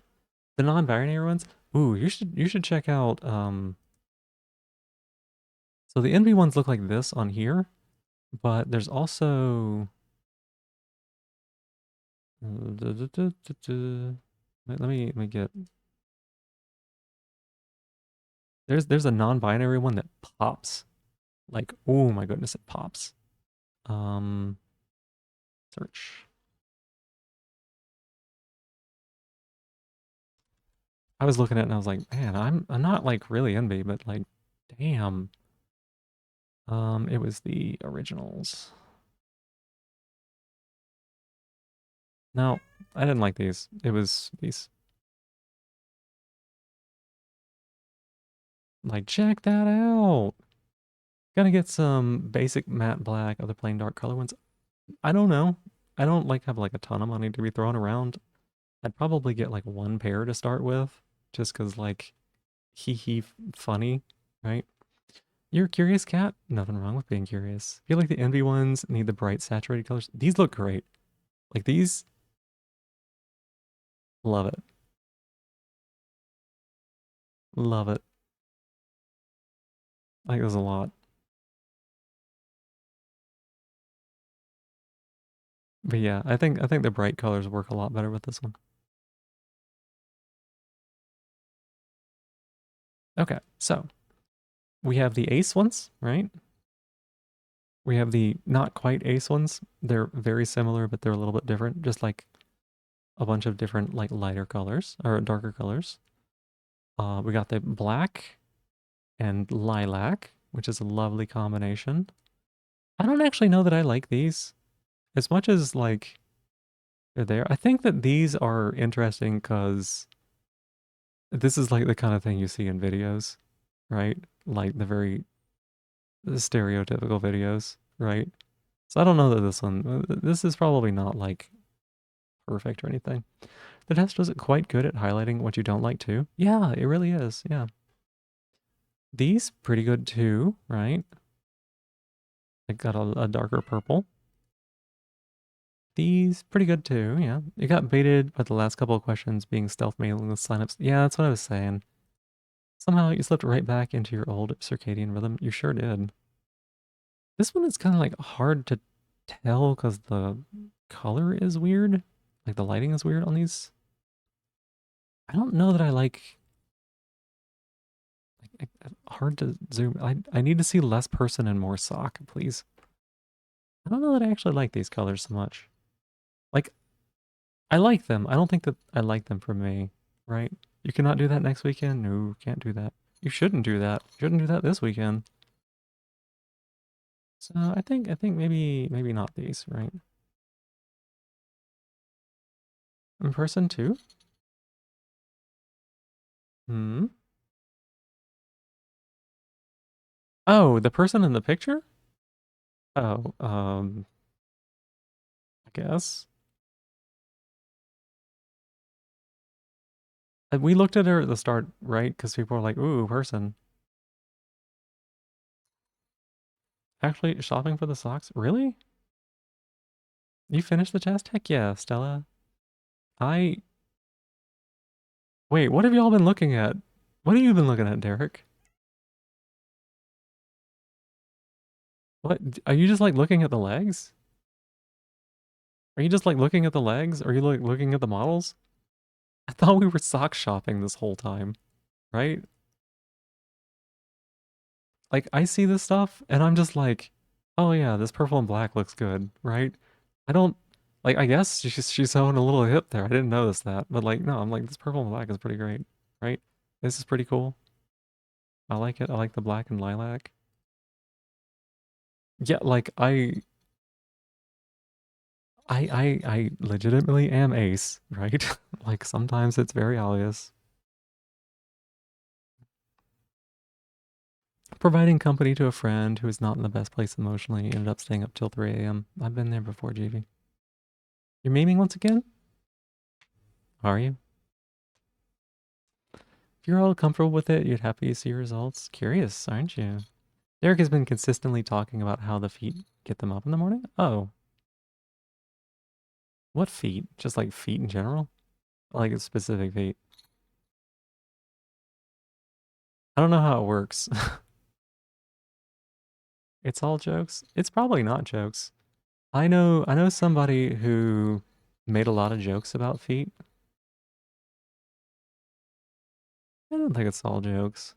The non-binary ones, ooh, you should check out so the NV ones look like this on here, but there's also let me get there's a non-binary one that pops. Like, oh my goodness, it pops. Um search. I was looking at it and I was like, man, I'm not like really envy, but like damn. It was the originals. No, I didn't like these. It was these. Like, check that out. Gotta get some basic matte black, other plain dark color ones. I don't know. I don't like have like a ton of money to be thrown around. I'd probably get like 1 pair to start with, just cause like funny, right? You're a curious cat? Nothing wrong with being curious. I feel like the envy ones need the bright saturated colors. These look great. Like these, love it. Love it. I think it was a lot. But yeah, I think the bright colors work a lot better with this one. Okay, so we have the ace ones, right? We have the not quite ace ones. They're very similar, but they're a little bit different, just like a bunch of different like lighter colors or darker colors. We got the black and lilac, which is a lovely combination. I don't actually know that I like these as much as like they're there. I think that these are interesting because this is like the kind of thing you see in videos, right? Like the very stereotypical videos, right? So I don't know that this is probably not like perfect or anything. The test was quite good at highlighting what you don't like too. Yeah, it really is. Yeah. These pretty good too, right? I got a darker purple. These pretty good too, yeah. It got baited by the last couple of questions being stealth mailing with signups. Yeah, that's what I was saying. Somehow you slipped right back into your old circadian rhythm. You sure did. This one is kind of like hard to tell because the color is weird. Like the lighting is weird on these. I don't know that I hard to zoom. I need to see less person and more sock, please. I don't know that I actually like these colors so much. Like, I like them. I don't think that I like them for me, right? You cannot do that next weekend? No, can't do that. You shouldn't do that. You shouldn't do that this weekend. So I think maybe not these, right? In person too? Hmm. Oh, the person in the picture? Oh, I guess. We looked at her at the start, right? Because people were like, ooh, person. Actually, shopping for the socks? Really? You finished the test? Heck yeah, Stella. I... Wait, what have y'all been looking at? What have you been looking at, Derek? What? Are you just like looking at the legs? Are you just like looking at the legs? Are you like looking at the models? I thought we were sock shopping this whole time, right? Like I see this stuff and I'm just like, oh yeah, this purple and black looks good, right? I don't like. I guess she's showing a little hip there. I didn't notice that, but like, no, I'm like this purple and black is pretty great, right? This is pretty cool. I like it. I like the black and lilac. Yeah, like I legitimately am ace, right? Like sometimes it's very obvious. Providing company to a friend who is not in the best place emotionally ended up staying up till 3 a.m. I've been there before, GV. You're memeing once again? Are you? If you're all comfortable with it, you'd happy to see results. Curious, aren't you? Derek has been consistently talking about how the feet get them up in the morning. Oh, what feet? Just like feet in general? Like a specific feet. I don't know how it works. It's all jokes. It's probably not jokes. I know somebody who made a lot of jokes about feet. I don't think it's all jokes.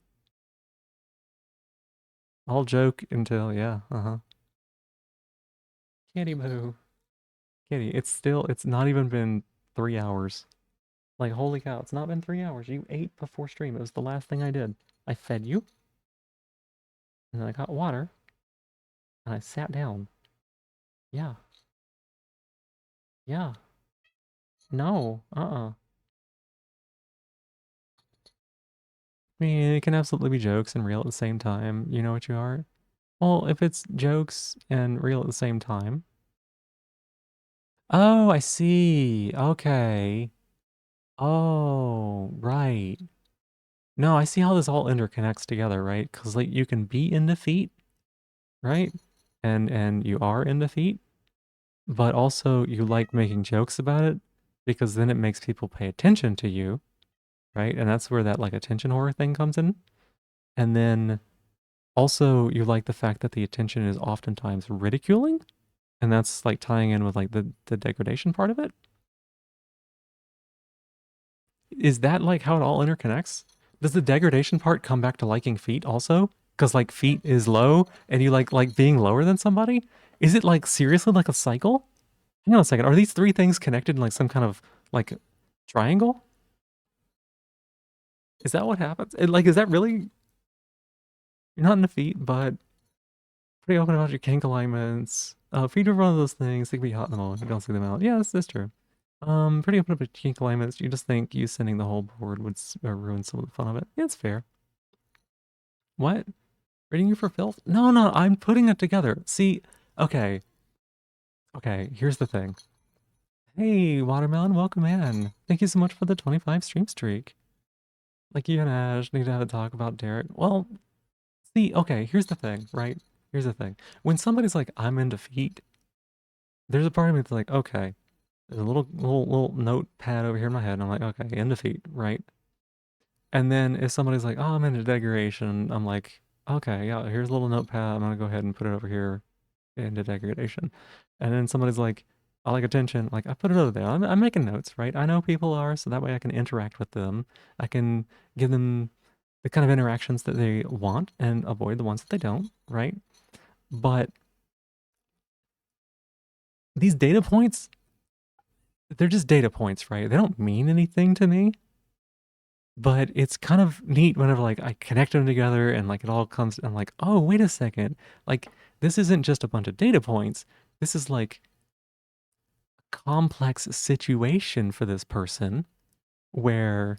All joke until yeah, uh-huh. Kitty boo. Kitty, it's not even been 3 hours. Like holy cow, it's not been 3 hours. You ate before stream. It was the last thing I did. I fed you, and then I got water, and I sat down. Yeah. Yeah. No. Uh-uh. I mean, it can absolutely be jokes and real at the same time. You know what you are? Well, if it's jokes and real at the same time. Oh, I see. Okay. Oh, right. No, I see how this all interconnects together, right? Because like you can be in defeat, right? And you are in defeat, but also you like making jokes about it because then it makes people pay attention to you, right? And that's where that like attention horror thing comes in. And then also you like the fact that the attention is oftentimes ridiculing, and that's like tying in with like the degradation part of it. Is that like how it all interconnects? Does the degradation part come back to liking feet also? Because like feet is low and you like being lower than somebody? Is it like seriously like a cycle? Hang on a second. Are these three things connected in like some kind of like triangle? Is that what happens? Like, is that really? You're not in defeat, but pretty open about your kink alignments. Feet are one of those things. They can be hot in the moment. You don't see them out. Yeah, that's true. Pretty open about kink alignments. You just think you sending the whole board would ruin some of the fun of it. Yeah, it's fair. What? Rating you for filth? No, no, I'm putting it together. See, okay. Okay, here's the thing. Hey, Watermelon, welcome in. Thank you so much for the 25 stream streak. Like, you and Ash need to have a talk about Derek. Well, see, okay, here's the thing, right? Here's the thing. When somebody's like, I'm in defeat, there's a part of me that's like, okay, there's a little notepad over here in my head, and I'm like, okay, in defeat, right? And then if somebody's like, oh, I'm into degradation, I'm like, okay, yeah, here's a little notepad. I'm gonna go ahead and put it over here into degradation. And then somebody's like, I like attention. Like, I put it over there. I'm making notes, right? I know people are, so that way I can interact with them. I can give them the kind of interactions that they want and avoid the ones that they don't, right? But these data points, they're just data points, right? They don't mean anything to me. But it's kind of neat whenever like I connect them together and like it all comes. I'm like, oh, wait a second. Like, this isn't just a bunch of data points. This is like a complex situation for this person where,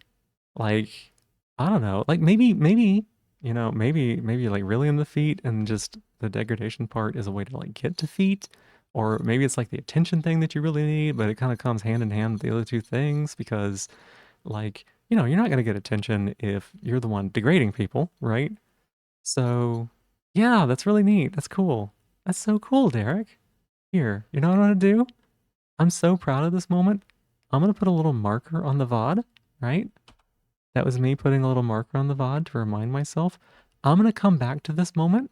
like, I don't know, like maybe, maybe like really in the feet and just the degradation part is a way to like get to feet. Or maybe it's like the attention thing that you really need, but it kind of comes hand in hand with the other two things because, like, you're not going to get attention if you're the one degrading people, right? So, yeah, that's really neat. That's cool. That's so cool, Derek. Here, you know what I'm going to do? I'm so proud of this moment. I'm going to put a little marker on the VOD, right? That was me putting a little marker on the VOD to remind myself. I'm going to come back to this moment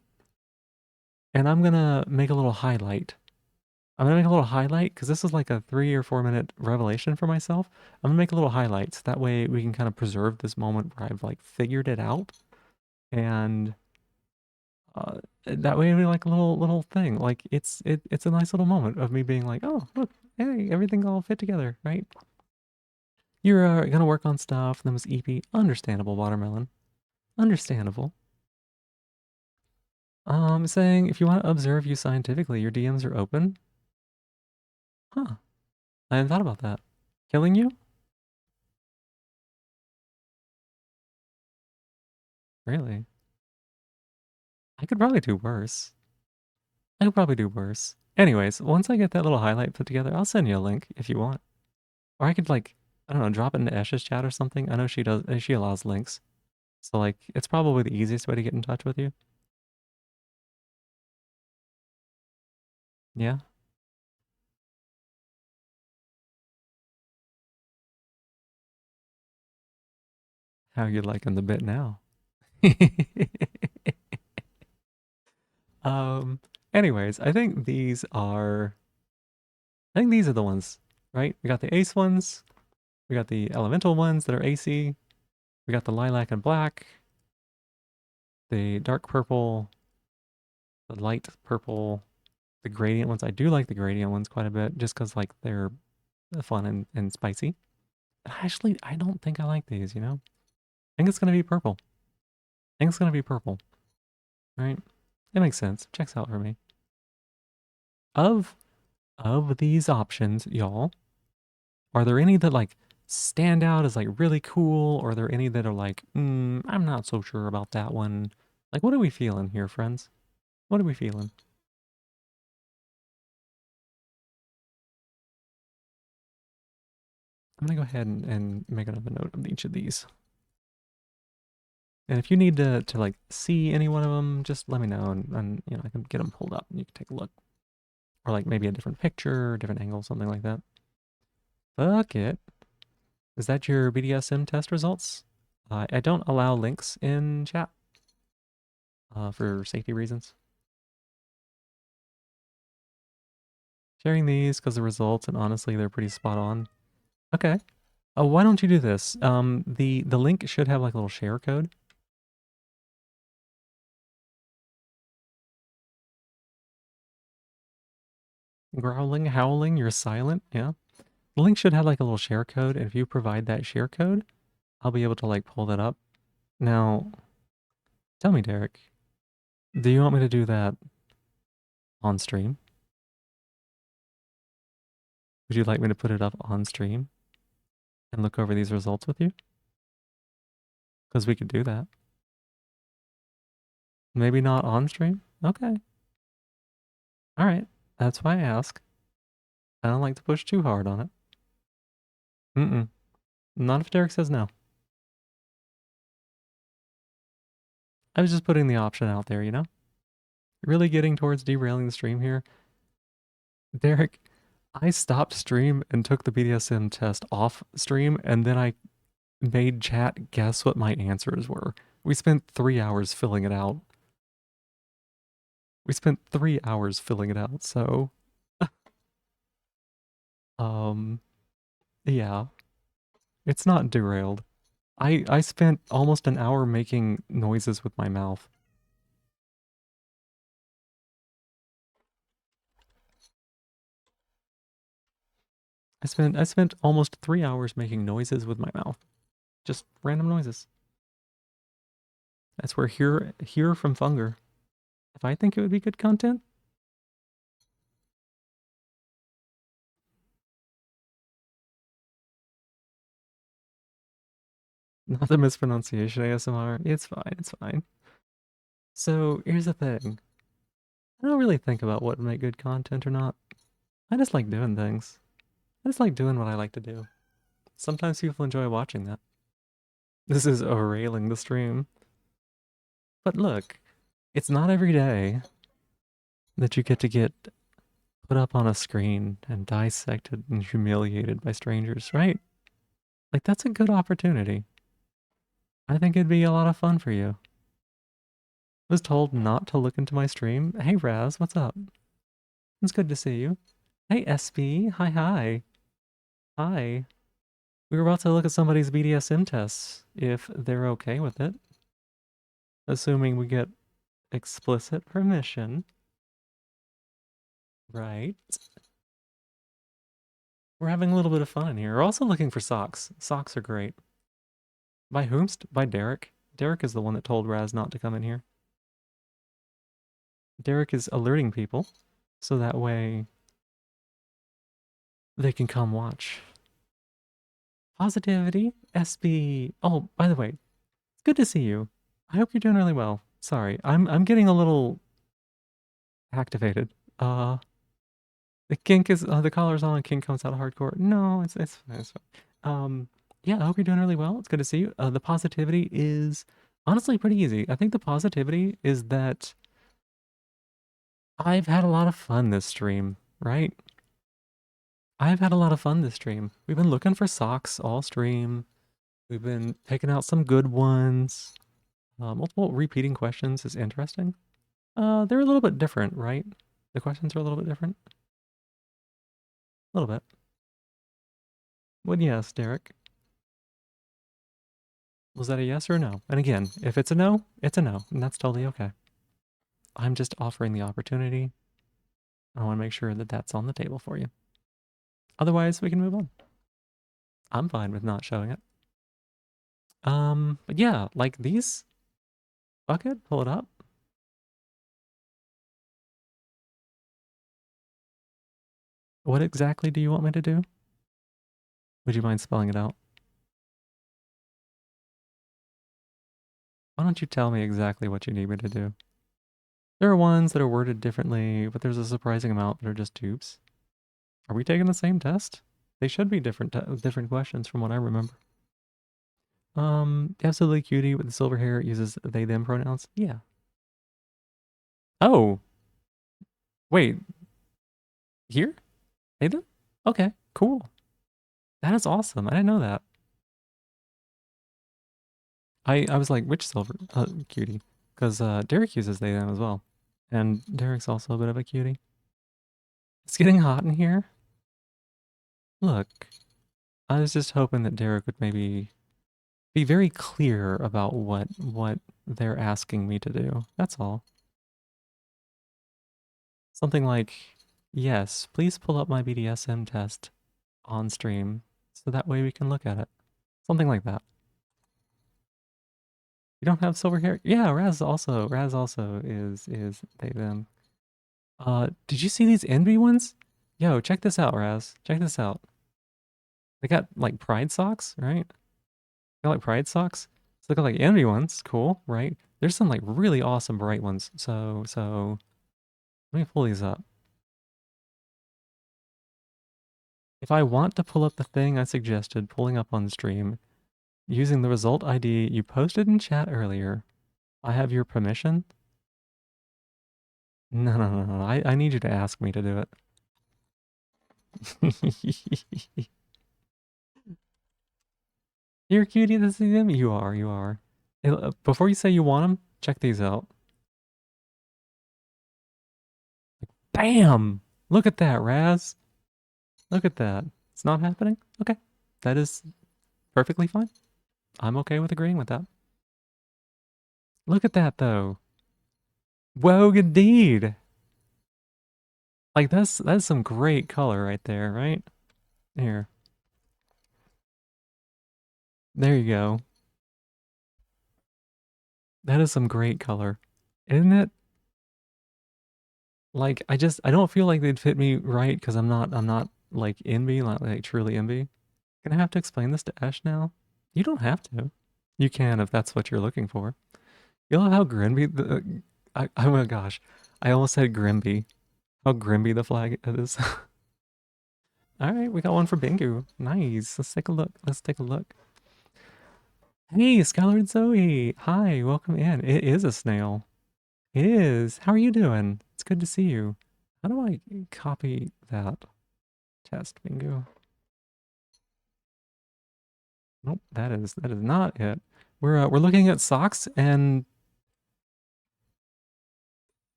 and I'm going to make a little highlight. I'm gonna make a little highlight because this is like a 3 or 4 minute revelation for myself. I'm gonna make a little highlights. That way we can kind of preserve this moment where I've like figured it out, and that way it'll be like a little thing. Like it's a nice little moment of me being like, oh look, hey, everything all fit together, right? You're gonna work on stuff. That was EP. Understandable, Watermelon. Understandable. Saying if you want to observe you scientifically, your DMs are open. Huh? I hadn't thought about that. Killing you? Really? I could probably do worse. I could probably do worse. Anyways, once I get that little highlight put together, I'll send you a link if you want. Or I could like, I don't know, drop it into Esh's chat or something. I know she does, she allows links. So like, it's probably the easiest way to get in touch with you. Yeah. How you liking the bit now? um, anyways, I think these are the ones, right? We got the ace ones. We got the elemental ones that are AC. We got the lilac and black. The dark purple. The light purple. The gradient ones. I do like the gradient ones quite a bit just because like they're fun and spicy. Actually, I don't think I like these, I think it's going to be purple. I think it's going to be purple, right? It makes sense. Checks out for me. Of these options, y'all, are there any that like stand out as like really cool? Or are there any that are like, I'm not so sure about that one? Like, what are we feeling here, friends? What are we feeling? I'm going to go ahead and make another note of each of these. And if you need to like see any one of them, just let me know and I can get them pulled up and you can take a look. Or like maybe a different picture, different angle, something like that. Fuck it. Is that your BDSM test results? I don't allow links in chat for safety reasons. Sharing these because the results, and honestly, they're pretty spot on. Okay. Why don't you do this? The link should have like a little share code. Growling, howling, you're silent. Yeah. The link should have like a little share code, and if you provide that share code, I'll be able to like pull that up. Now, tell me, Derek, Do you want me to do that on stream? Would you like me to put it up on stream and look over these results with you? Because we could do that. Maybe not on stream? Okay. All right. That's why I ask. I don't like to push too hard on it. Mm-mm. Not if Derek says no. I was just putting the option out there, you know? Really getting towards derailing the stream here. Derek, I stopped stream and took the BDSM test off stream, and then I made chat guess what my answers were. We spent 3 hours filling it out. So, yeah, it's not derailed. I spent almost an hour making noises with my mouth. I spent almost 3 hours making noises with my mouth. Just random noises. That's where hear from Funger. If I think it would be good content, not the mispronunciation ASMR. It's fine. It's fine. So here's the thing. I don't really think about what would make good content or not. I just like doing things. I just like doing what I like to do. Sometimes people enjoy watching that. This is railing the stream. But look, it's not every day that you get put up on a screen and dissected and humiliated by strangers, right? Like, that's a good opportunity. I think it'd be a lot of fun for you. I was told not to look into my stream. Hey, Raz, what's up? It's good to see you. Hey, SB. Hi, hi. Hi. We were about to look at somebody's BDSM tests, if they're okay with it. Assuming we get explicit permission. Right. We're having a little bit of fun in here. We're also looking for socks. Socks are great. By whomst? By Derek. Derek is the one that told Raz not to come in here. Derek is alerting people, so that way they can come watch. Positivity, SB. Oh, by the way, it's good to see you. I hope you're doing really well. Sorry, I'm getting a little activated. The kink is the collar's on. Kink comes out of hardcore. No, it's fine. It's fine. Yeah, I hope you're doing really well. It's good to see you. The positivity is honestly pretty easy. I think the positivity is that I've had a lot of fun this stream, right? I've had a lot of fun this stream. We've been looking for socks all stream. We've been picking out some good ones. Multiple repeating questions is interesting. They're a little bit different, right? The questions are a little bit different. A little bit. Well, yes, Derek. Was that a yes or a no? And again, if it's a no, it's a no, and that's totally okay. I'm just offering the opportunity. I want to make sure that that's on the table for you. Otherwise, we can move on. I'm fine with not showing it. But yeah, like these. Bucket, pull it up. What exactly do you want me to do? Would you mind spelling it out? Why don't you tell me exactly what you need me to do? There are ones that are worded differently, but there's a surprising amount that are just tubes. Are we taking the same test? They should be different questions from what I remember. Absolutely cutie with the silver hair uses they them pronouns. Yeah. Oh, wait. Here? They them? Okay, cool. That is awesome. I didn't know that. I was like, which silver cutie? Because Derek uses they them as well. And Derek's also a bit of a cutie. It's getting hot in here. Look, I was just hoping that Derek would maybe be very clear about what they're asking me to do. That's all. Something like, yes, please pull up my BDSM test on stream so that way we can look at it. Something like that. You don't have silver hair? Yeah, Raz also is they them. Did you see these envy ones? Yo, check this out, Raz. Check this out. They got like pride socks, right? Got like pride socks. So they got like envy ones, cool, right? There's some like really awesome bright ones. So let me pull these up. If I want to pull up the thing I suggested pulling up on stream using the result ID you posted in chat earlier, I have your permission? No. I need you to ask me to do it. You're a cutie to see them? You are, you are. Before you say you want them, check these out. Bam! Look at that, Raz. Look at that. It's not happening? Okay. That is perfectly fine. I'm okay with agreeing with that. Look at that, though. Whoa, indeed. Like, that's some great color right there, right? Here. There you go. That is some great color. Isn't it? Like, I don't feel like they'd fit me right because I'm not like envy, like truly envy. Gonna have to explain this to Ash now? You don't have to. You can if that's what you're looking for. You know how Grimby oh my gosh. I almost said Grimby. How Grimby the flag is. Alright, we got one for Bingu. Nice. Let's take a look. Let's take a look. Hey, Skylar and Zoe. Hi, welcome in. It is a snail. It is. How are you doing? It's good to see you. How do I copy that test, Bingu? Nope, that is not it. We're looking at socks and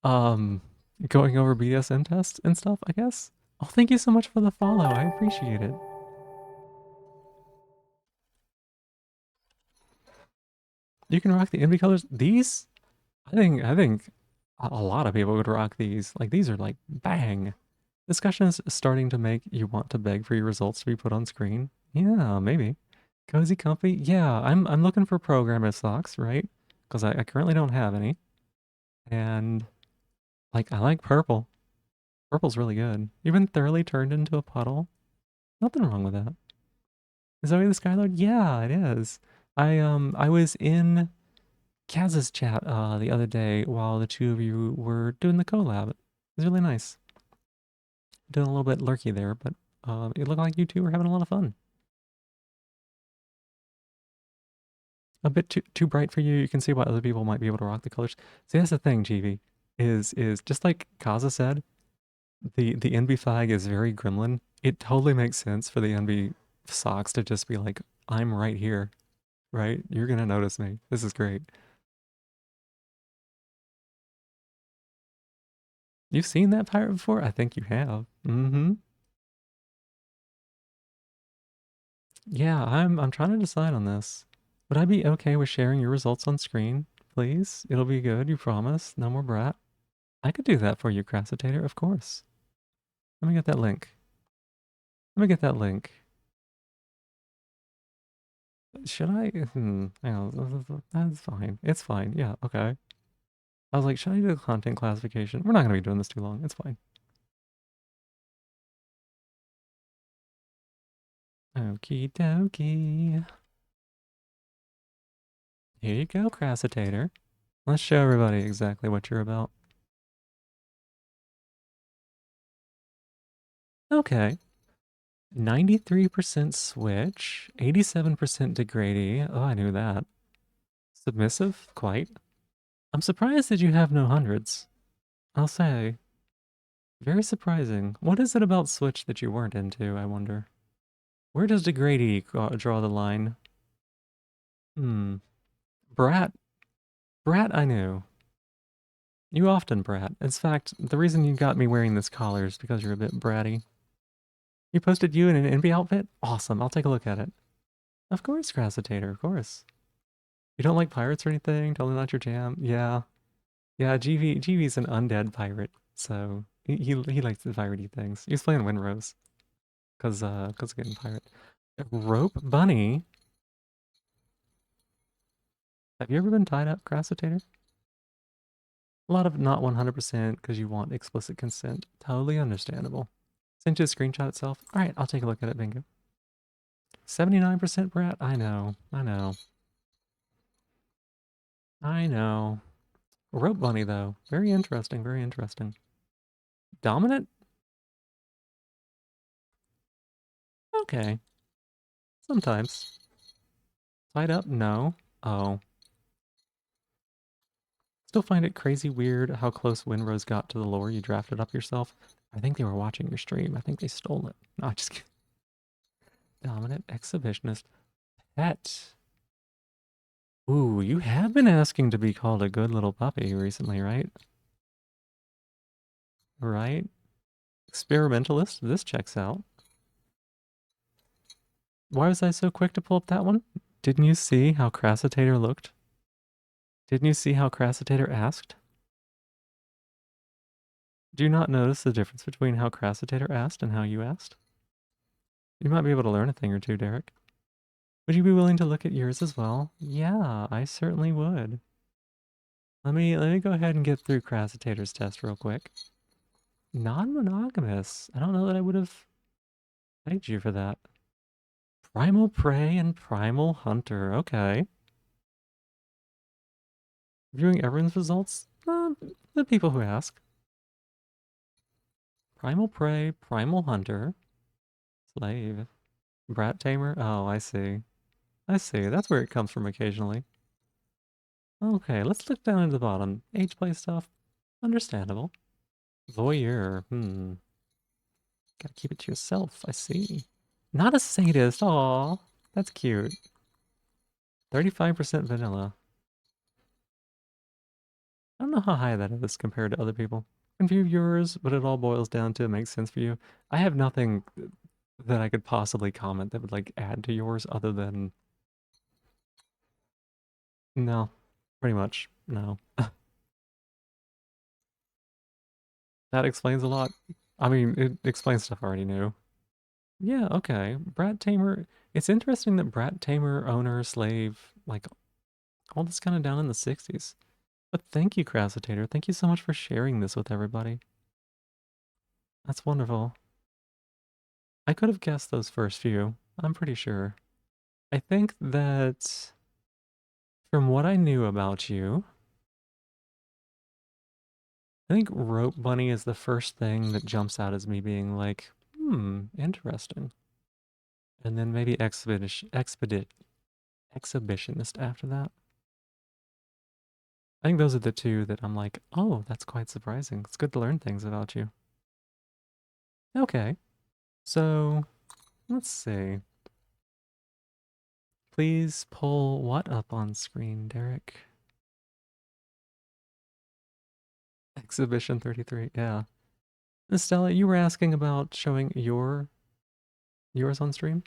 um going over BDSM tests and stuff, I guess. Oh, thank you so much for the follow. I appreciate it. You can rock the envy colors. These, I think a lot of people would rock these. Like these are like bang. Discussion is starting to make you want to beg for your results to be put on screen. Yeah, maybe. Cozy comfy. Yeah, I'm looking for programmer socks, right? Because I currently don't have any. And like I like purple. Purple's really good. Even thoroughly turned into a puddle. Nothing wrong with that. Is Zoe the Skylord? Yeah, it is. I was in Kaz's chat the other day while the two of you were doing the collab. It was really nice. Doing a little bit lurky there, but it looked like you two were having a lot of fun. A bit too bright for you. You can see why other people might be able to rock the colors. See, that's the thing, GV, is just like Kaza said, the NB flag is very gremlin. It totally makes sense for the NB socks to just be like, I'm right here, right? You're gonna notice me. This is great. You've seen that pirate before? I think you have. Mm-hmm. Yeah, I'm trying to decide on this. Would I be okay with sharing your results on screen? Please? It'll be good, you promise. No more brat. I could do that for you, Crassitator, of course. Let me get that link. Let me get that link. Should I? Hang on. That's fine. It's fine. Yeah, okay. I was like, should I do the content classification? We're not going to be doing this too long. It's fine. Okie dokie. Here you go, Crassitator. Let's show everybody exactly what you're about. Okay. 93% switch, 87% degrady. Oh, I knew that. Submissive? Quite. I'm surprised that you have no hundreds. I'll say. Very surprising. What is it about switch that you weren't into, I wonder? Where does degrady draw the line? Hmm. Brat. Brat I knew. You often brat. In fact, the reason you got me wearing this collar is because you're a bit bratty. You posted you in an envy outfit? Awesome, I'll take a look at it. Of course, Crassitator, of course. You don't like pirates or anything? Totally not your jam? Yeah. Yeah, GV's an undead pirate, so he likes the piratey things. He was playing Windrose, cause getting pirate. A rope bunny? Have you ever been tied up, Crassitator? A lot of not 100% because you want explicit consent. Totally understandable. Sent you a screenshot itself. All right, I'll take a look at it, Bingo. 79% Brat? I know. I know. I know. Rope Bunny, though. Very interesting. Very interesting. Dominant? Okay. Sometimes. Tied up? No. Oh. Still find it crazy weird how close Winrose got to the lore you drafted up yourself. I think they were watching your stream. I think they stole it. No, just kidding. Dominant exhibitionist. Pet. Ooh, you have been asking to be called a good little puppy recently, right? Right? Experimentalist, this checks out. Why was I so quick to pull up that one? Didn't you see how Crassitator looked? Didn't you see how Crassitator asked? Do you not notice the difference between how Crassitator asked and how you asked? You might be able to learn a thing or two, Derek. Would you be willing to look at yours as well? Yeah, I certainly would. Let me go ahead and get through Crassitator's test real quick. Non-monogamous. I don't know that I would have thanked you for that. Primal Prey and Primal Hunter. Okay. Viewing everyone's results? The people who ask. Primal Prey, Primal Hunter, Slave, Brat Tamer. Oh, I see. I see. That's where it comes from occasionally. Okay, let's look down at the bottom. Age play stuff. Understandable. Voyeur. Gotta keep it to yourself. I see. Not a sadist. Aw. That's cute. 35% vanilla. I don't know how high that is compared to other people. Can view yours, but it all boils down to it makes sense for you. I have nothing that I could possibly comment that would like add to yours other than no. Pretty much. No. That explains a lot. I mean, it explains stuff I already knew. Yeah, okay. Brat Tamer. It's interesting that Brat Tamer, owner, slave, like all this kind of down in the 60s. But thank you, Crassitator. Thank you so much for sharing this with everybody. That's wonderful. I could have guessed those first few. I'm pretty sure. I think that from what I knew about you, I think Rope Bunny is the first thing that jumps out as me being like, interesting. And then maybe Exhibitionist after that. I think those are the two that I'm like, oh, that's quite surprising. It's good to learn things about you. Okay, so let's see. Please pull what up on screen, Derek? Exhibition 33, yeah. Stella, you were asking about showing yours on stream?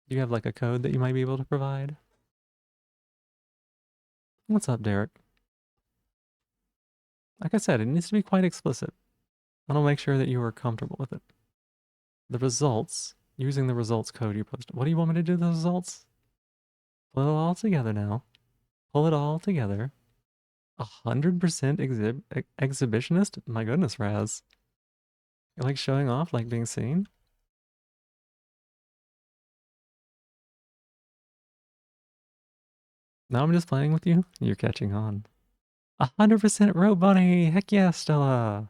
Do you have like a code that you might be able to provide? What's up, Derek? Like I said, it needs to be quite explicit. I will make sure that you are comfortable with it. The results, using the results code you posted. What do you want me to do with the results? Pull it all together now. Pull it all together. 100% exhibitionist? My goodness, Raz. You like showing off, like being seen? Now I'm just playing with you? You're catching on. 100% Rope Bunny! Heck yeah, Stella!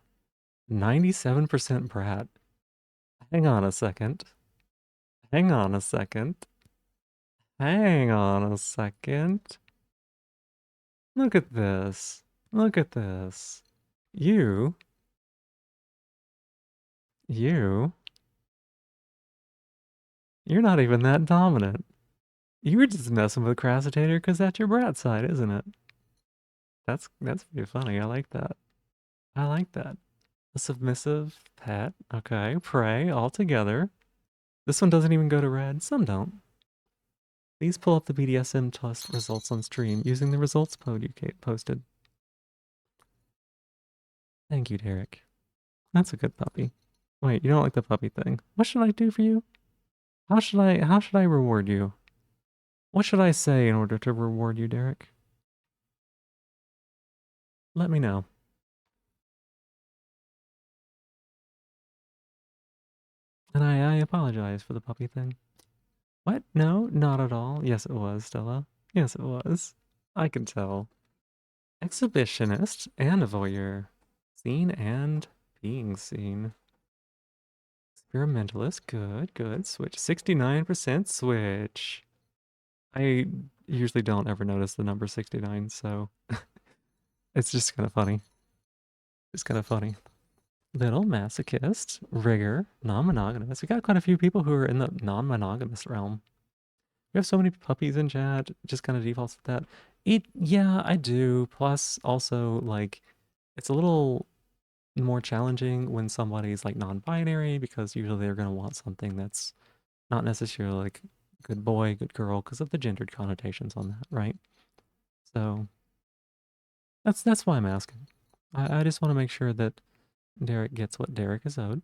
97% Brat. Hang on a second. Hang on a second. Hang on a second. Look at this. Look at this. You. You're not even that dominant. You were just messing with Crassitator because that's your brat side, isn't it? That's pretty funny. I like that. I like that. A submissive pet. Okay. Prey all together. This one doesn't even go to red. Some don't. Please pull up the BDSM test results on stream using the results code you posted. Thank you, Derek. That's a good puppy. Wait, you don't like the puppy thing. What should I do for you? How should I reward you? What should I say in order to reward you, Derek? Let me know. And I apologize for the puppy thing. What? No, not at all. Yes, it was, Stella. Yes, it was. I can tell. Exhibitionist and a voyeur. Seen and being seen. Experimentalist. Good, good. Switch. 69% switch. I usually don't ever notice the number 69, so it's just kind of funny. It's kind of funny. Little masochist, rigor, non-monogamous. We got quite a few people who are in the non-monogamous realm. We have so many puppies in chat. It just kind of defaults to that. Yeah, I do. Plus, also like, it's a little more challenging when somebody's like non-binary because usually they're gonna want something that's not necessarily like good boy, good girl because of the gendered connotations on that, right? So that's why I'm asking. I just want to make sure that Derek gets what Derek is owed.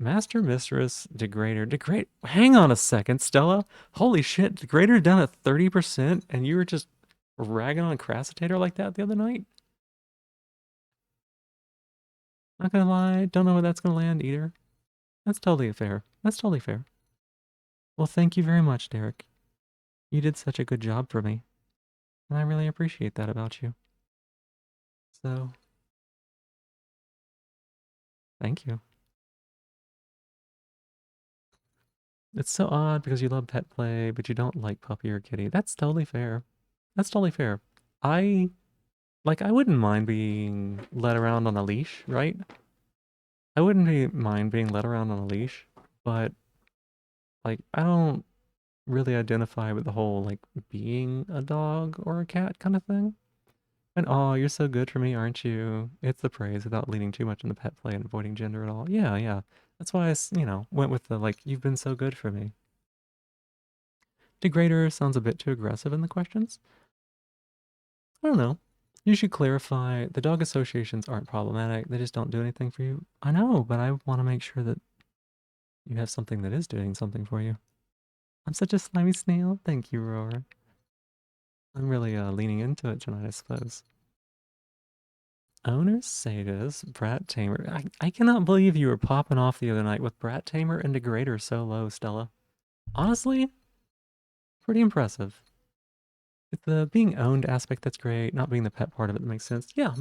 Master, Mistress, Degrader. Hang on a second, Stella. Holy shit, Degrader down at 30% and you were just ragging on Crassitator like that the other night? Not gonna lie, don't know where that's gonna land either. That's totally fair. That's totally fair. Well, thank you very much, Derek. You did such a good job for me. And I really appreciate that about you. So, thank you. It's so odd because you love pet play, but you don't like puppy or kitty. That's totally fair. That's totally fair. I I wouldn't mind being led around on a leash, right? I wouldn't mind being led around on a leash, but like I don't really identify with the whole like being a dog or a cat kind of thing. And oh, you're so good for me, aren't you? It's the praise without leaning too much into pet play and avoiding gender at all. Yeah, yeah. That's why went with the like you've been so good for me. Degrader sounds a bit too aggressive in the questions. I don't know. You should clarify the dog associations aren't problematic. They just don't do anything for you. I know, but I want to make sure that you have something that is doing something for you. I'm such a slimy snail. Thank you, Roar. I'm really leaning into it tonight, I suppose. Owner Sagas, Brat Tamer. I cannot believe you were popping off the other night with Brat Tamer and Degrader so low, Stella. Honestly, pretty impressive. With the being owned aspect, that's great. Not being the pet part of it that makes sense. Yeah,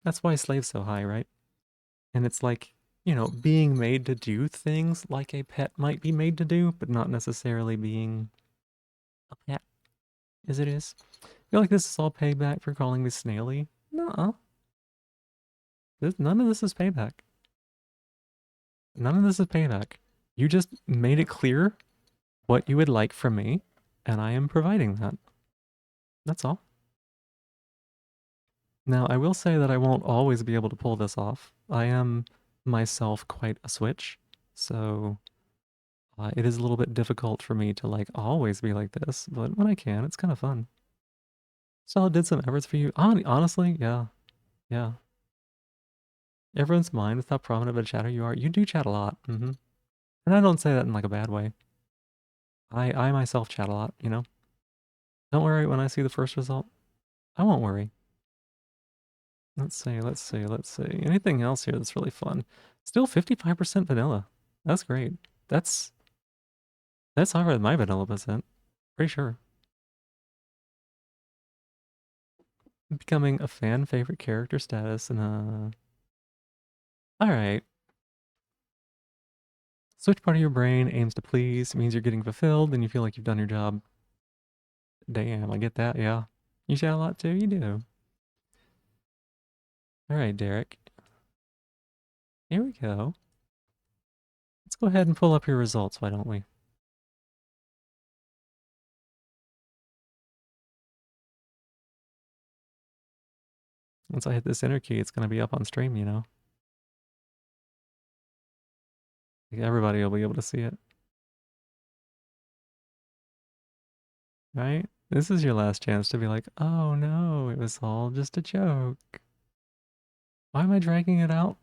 That's why Slave's so high, right? And it's like, being made to do things like a pet might be made to do, but not necessarily being a pet as it is. I feel like this is all payback for calling me Snaily. No, none of this is payback. None of this is payback. You just made it clear what you would like from me, and I am providing that. That's all. Now, I will say that I won't always be able to pull this off. I am myself quite a switch, so it is a little bit difficult for me to like always be like this, but when I can, it's kind of fun. So I did some efforts for you. Honestly, yeah, yeah. Everyone's mind with how prominent of a chatter you are. You do chat a lot, and I don't say that in like a bad way. I myself chat a lot, you know. Don't worry when I see the first result. I won't worry. Let's see, let's see, let's see. Anything else here that's really fun? Still 55% vanilla. That's great. That's higher than my vanilla percent. Pretty sure. Becoming a fan favorite character status and alright. Switch part of your brain aims to please, means you're getting fulfilled and you feel like you've done your job. Damn, I get that, yeah. You chat a lot too? You do. Alright, Derek. Here we go. Let's go ahead and pull up your results, why don't we? Once I hit this enter key, it's going to be up on stream, you know? Like everybody will be able to see it. Right? This is your last chance to be like, oh no, it was all just a joke. Why am I dragging it out?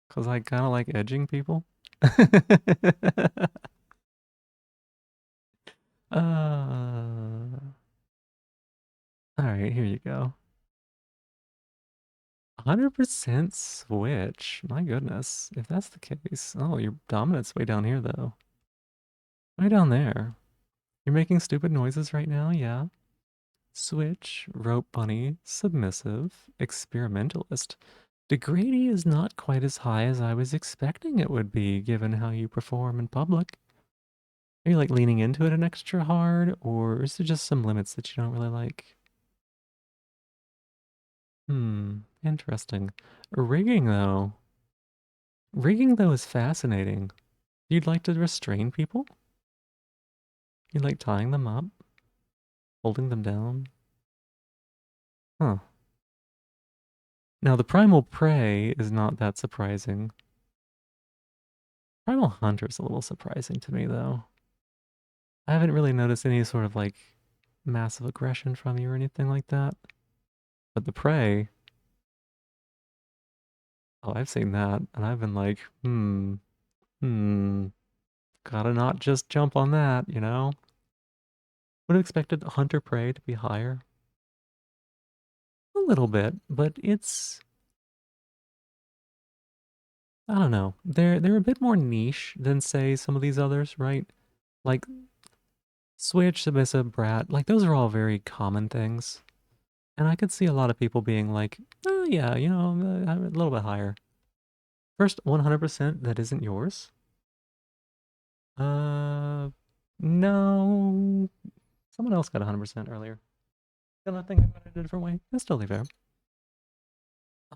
Because I kind of like edging people. All right, here you go. 100% switch. My goodness. If that's the case. Oh, your dominant's way down here, though. Way down there. You're making stupid noises right now? Yeah. Switch, rope bunny, submissive, experimentalist. Degrady is not quite as high as I was expecting it would be, given how you perform in public. Are you like leaning into it an extra hard, or is it just some limits that you don't really like? Interesting. Rigging though. Rigging though is fascinating. You'd like to restrain people? You like tying them up? Holding them down? Huh. Now the primal prey is not that surprising. Primal hunter's a little surprising to me though. I haven't really noticed any sort of like massive aggression from you or anything like that. But the prey, oh, I've seen that, and I've been like, gotta not just jump on that, you know? Would have expected hunter prey to be higher. A little bit, but it's, I don't know. They're a bit more niche than say some of these others, right? Like Switch, Submissive, Brat, like those are all very common things. And I could see a lot of people being like, oh yeah, you know, I'm a little bit higher. First 100% that isn't yours. Uh, no. Someone else got 100% earlier. Gonna think about it a different way. That's totally fair.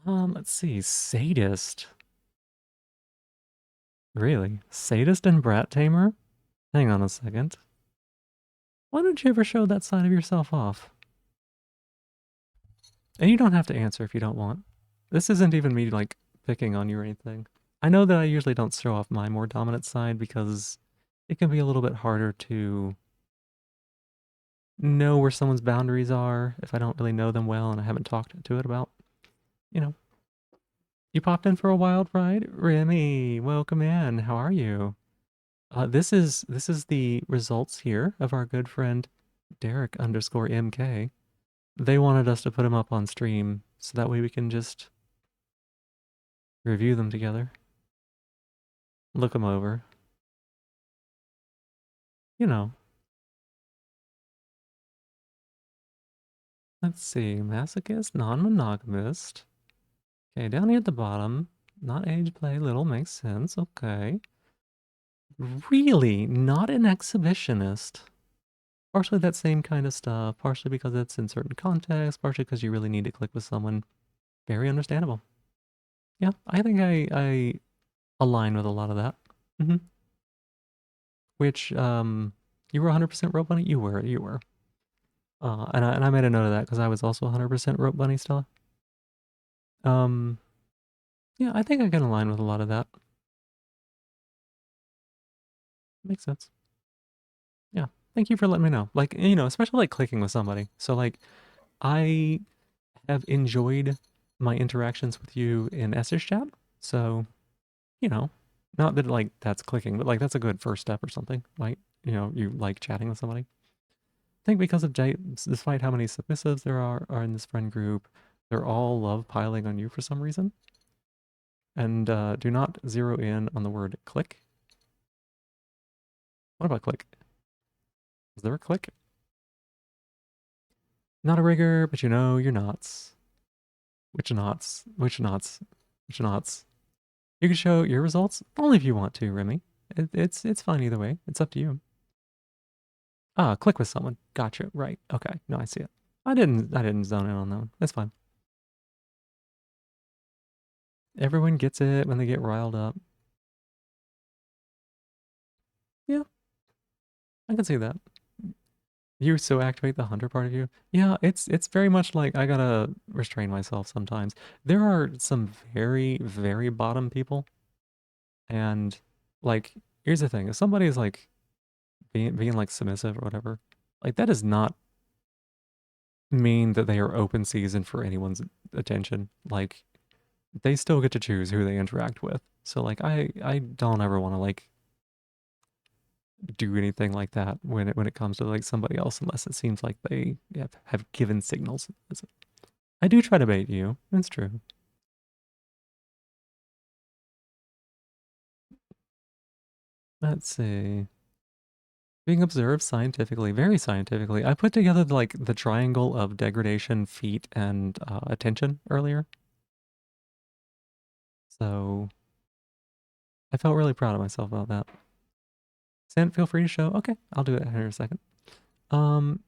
Let's see. Sadist. Really? Sadist and Brat Tamer? Hang on a second. Why don't you ever show that side of yourself off? And you don't have to answer if you don't want. This isn't even me, like, picking on you or anything. I know that I usually don't show off my more dominant side because it can be a little bit harder to know where someone's boundaries are if I don't really know them well and I haven't talked to it about, you know. You popped in for a wild ride? Remy, welcome in. How are you? This is the results here of our good friend Derek underscore MK. They wanted us to put them up on stream so that way we can just review them together, look them over. You know, let's see, masochist, non-monogamist. Okay, down here at the bottom, not age play little makes sense. Okay. Really not an exhibitionist. Partially that same kind of stuff, partially because it's in certain contexts, partially because you really need to click with someone. Very understandable. Yeah, I think I align with a lot of that. Hmm. Which, you were 100% Rope Bunny? You were. And I made a note of that because I was also 100% Rope Bunny, Stella. Um, yeah, I think I can align with a lot of that. Makes sense. Yeah, thank you for letting me know. Like, you know, especially like clicking with somebody. So like, I have enjoyed my interactions with you in Esser's chat. So, you know, not that like that's clicking, but like that's a good first step or something. Like, you know, you like chatting with somebody. I think because of Jay, despite how many submissives there are in this friend group, they're all love piling on you for some reason. And do not zero in on the word click. What about click? Is there a click? Not a rigger, but you know your knots. Which knots? Which knots? Which knots? You can show your results only if you want to, Remy. It's fine either way. It's up to you. Ah, click with someone. Gotcha. Right. Okay. No, I see it. I didn't zone in on that one. That's fine. Everyone gets it when they get riled up. Yeah, I can see that. You so activate the hunter part of you. Yeah, it's very much like I gotta restrain myself sometimes. There are some very, very bottom people, and like here's the thing: if somebody is like being like submissive or whatever, like that does not mean that they are open season for anyone's attention. Like they still get to choose who they interact with. So like I don't ever want to like do anything like that when it comes to like somebody else unless it seems like they have given signals. I do try to bait you. It's true. Let's see. Being observed scientifically, very scientifically. I put together the triangle of degradation, feet, and attention earlier. So I felt really proud of myself about that. Sant, feel free to show. Okay, I'll do it here in a second. Um,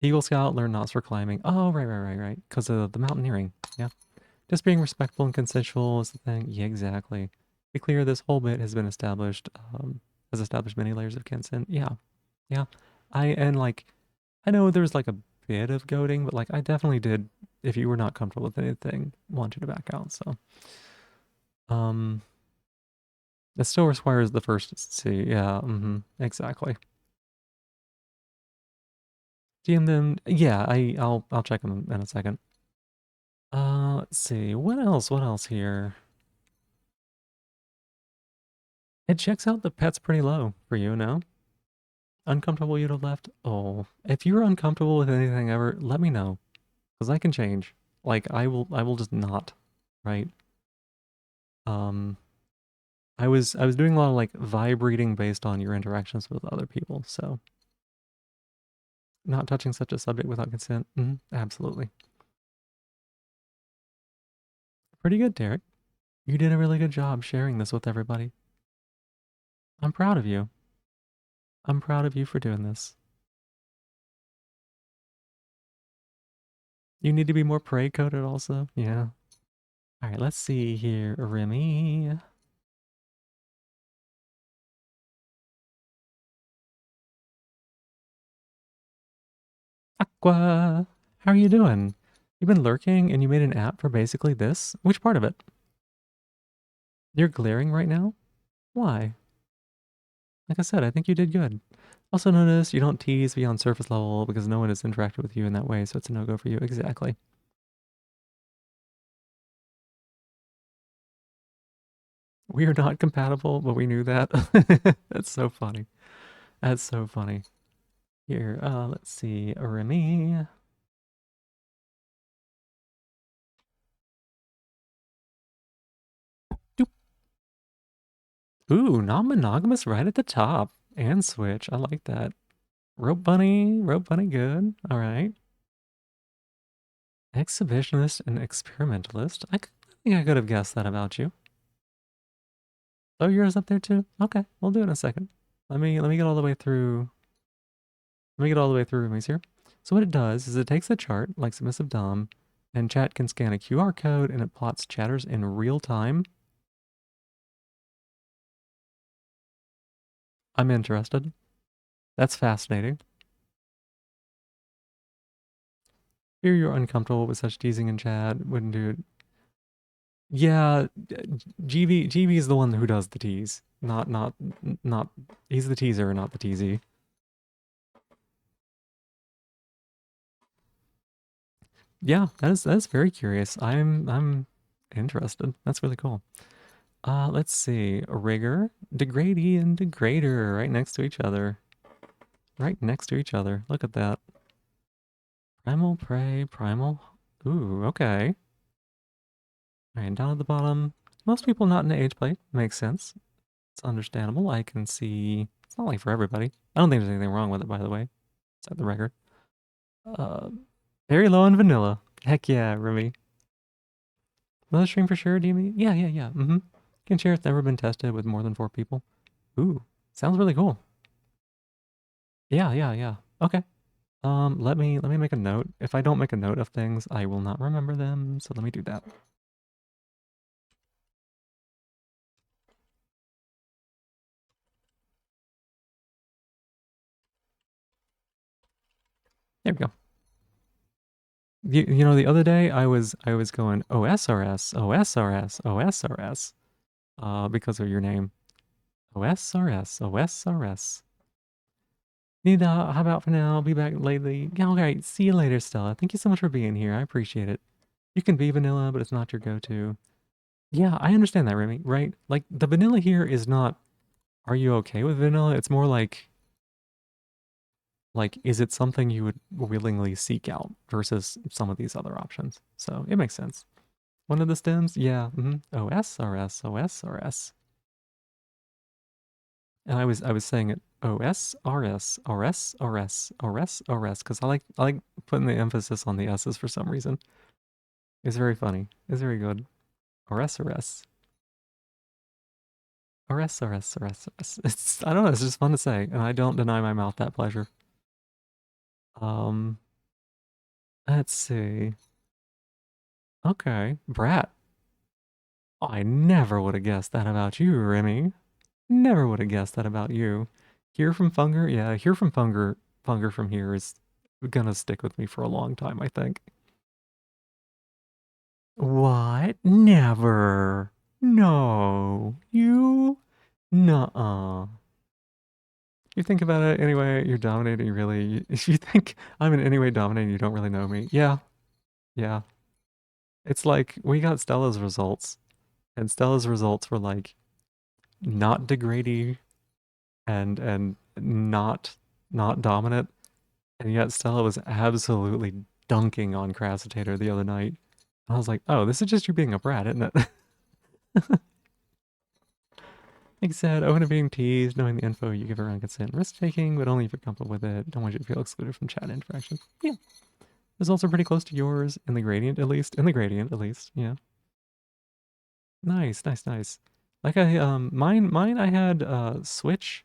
Eagle Scout, learn knots for climbing. Oh, right. Because of the mountaineering. Yeah. Just being respectful and consensual is the thing. Yeah, exactly. Be clear, this whole bit has been established, has established many layers of consent. Yeah. Yeah. I know there's like a bit of goading, but like I definitely did, if you were not comfortable with anything, want you to back out. So, um, it still requires the first C. Yeah. Exactly. DM them. Yeah. I'll check them in a second. Let's see. What else? What else here? It checks out the pet's pretty low for you, no? Uncomfortable you'd have left? Oh, if you're uncomfortable with anything ever, let me know. Because I can change. Like I will just not. Right? Um I was doing a lot of like vibe reading based on your interactions with other people, so not touching such a subject without consent. Absolutely. Pretty good, Derek. You did a really good job sharing this with everybody. I'm proud of you. I'm proud of you for doing this. You need to be more prey coded also. Yeah. All right, let's see here, Remy. Aqua, how are you doing? You've been lurking and you made an app for basically this? Which part of it? You're glaring right now? Why? Like I said, I think you did good. Also notice you don't tease beyond surface level because no one has interacted with you in that way, so it's a no-go for you. Exactly. We are not compatible, but we knew that. That's so funny. That's so funny. Here, let's see. Remy. Doop. Ooh, non-monogamous right at the top. And switch. I like that. Rope bunny. Rope bunny good. All right. Exhibitionist and experimentalist. I think I could have guessed that about you. Oh, yours up there too? Okay, we'll do it in a second. Let me get all the way through. Let me get all the way through Remy's here. So what it does is it takes a chart like Submissive Dom, and chat can scan a QR code and it plots chatters in real time. I'm interested. That's fascinating. Fear you're uncomfortable with such teasing in chat. Wouldn't do it. Yeah, GV is the one who does the tease. Not. He's the teaser, not the teasy. Yeah, that is very curious. I'm interested. That's really cool. Let's see. Rigger, Degradee, and Degrader right next to each other. Right next to each other. Look at that. Primal Prey, Primal. Ooh, okay. All right, down at the bottom. Most people not in the age plate. Makes sense. It's understandable. I can see. It's not like for everybody. I don't think there's anything wrong with it, by the way. Set the record. Uh, very low on vanilla. Heck yeah, Remy. Another stream for sure, do you mean? Yeah. Can share it's never been tested with more than 4 people. Ooh, sounds really cool. Yeah. Okay. Let me make a note. If I don't make a note of things, I will not remember them. So let me do that. There we go. You know, the other day I was going OSRS, OSRS, OSRS, because of your name. OSRS, OSRS. Nida, how about for now? I'll be back lately. Yeah, all right. See you later, Stella. Thank you so much for being here. I appreciate it. You can be vanilla, but it's not your go-to. Yeah, I understand that, Remy, right? Like, the vanilla here is not, are you okay with vanilla? It's more like, Like, is it something you would willingly seek out versus some of these other options? So it makes sense. One of the stems, yeah. OS, RS, OS, RS. And I was saying it OS, RS, RS, RS, RS, RS, because I like putting the emphasis on the S's for some reason. It's very funny. It's very good. RS, RS. RS, RS, RS, RS. It's, I don't know, it's just fun to say, and I don't deny my mouth that pleasure. Um, let's see. Okay, Brat. I never would have guessed that about you, Remy. Never would have guessed that about you. Hear from Funger? Yeah, hear from Funger. Funger from here is gonna stick with me for a long time, I think. What? Never. No. You? Nuh-uh. You think about it anyway, you're dominating really. If you think I'm in any way dominating, you don't really know me. Yeah, yeah. It's like we got Stella's results, and Stella's results were like not degrading and not dominant, and yet Stella was absolutely dunking on Crassitator the other night. I was like, oh, this is just you being a brat, isn't it? Like I said, open to being teased, knowing the info you give around consent, risk taking, but only if you're comfortable with it. Don't want you to feel excluded from chat interaction. Yeah. Results are pretty close to yours in the gradient, at least. In the gradient, at least. Yeah. Nice, nice, nice. Like mine I had Switch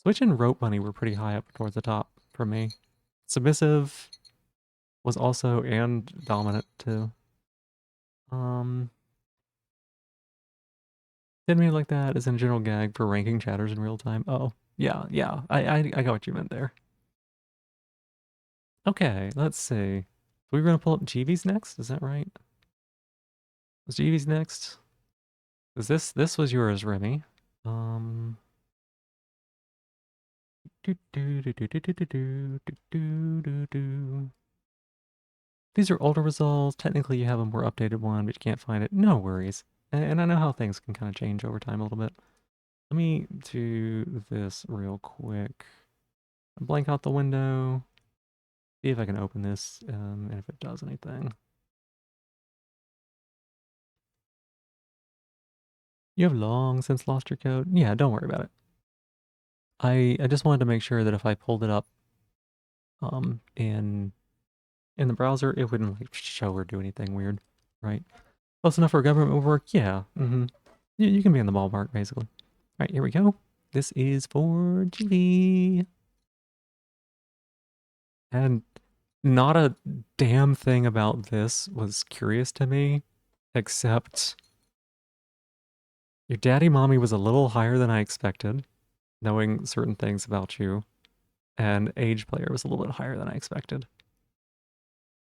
and Rope Bunny were pretty high up towards the top for me. Submissive was also and dominant too. Um didn't mean it like that as in a general gag for ranking chatters in real time. Oh, yeah, yeah. I got what you meant there. Okay, let's see. We're gonna pull up GV's next, is that right? Was GV's next? Was this was yours, Remy. Um do do do do do do do do do do do. These are older results. Technically, you have a more updated one, but you can't find it. No worries. And I know how things can kind of change over time a little bit. Let me do this real quick. Blank out the window. See if I can open this, and if it does anything. You have long since lost your code? Yeah, don't worry about it. I just wanted to make sure that if I pulled it up in the browser, it wouldn't like show or do anything weird, right? Close enough for government work? Yeah. You can be in the ballpark, basically. All right, here we go. This is for GV. And not a damn thing about this was curious to me, except your daddy mommy was a little higher than I expected, knowing certain things about you, and age player was a little bit higher than I expected.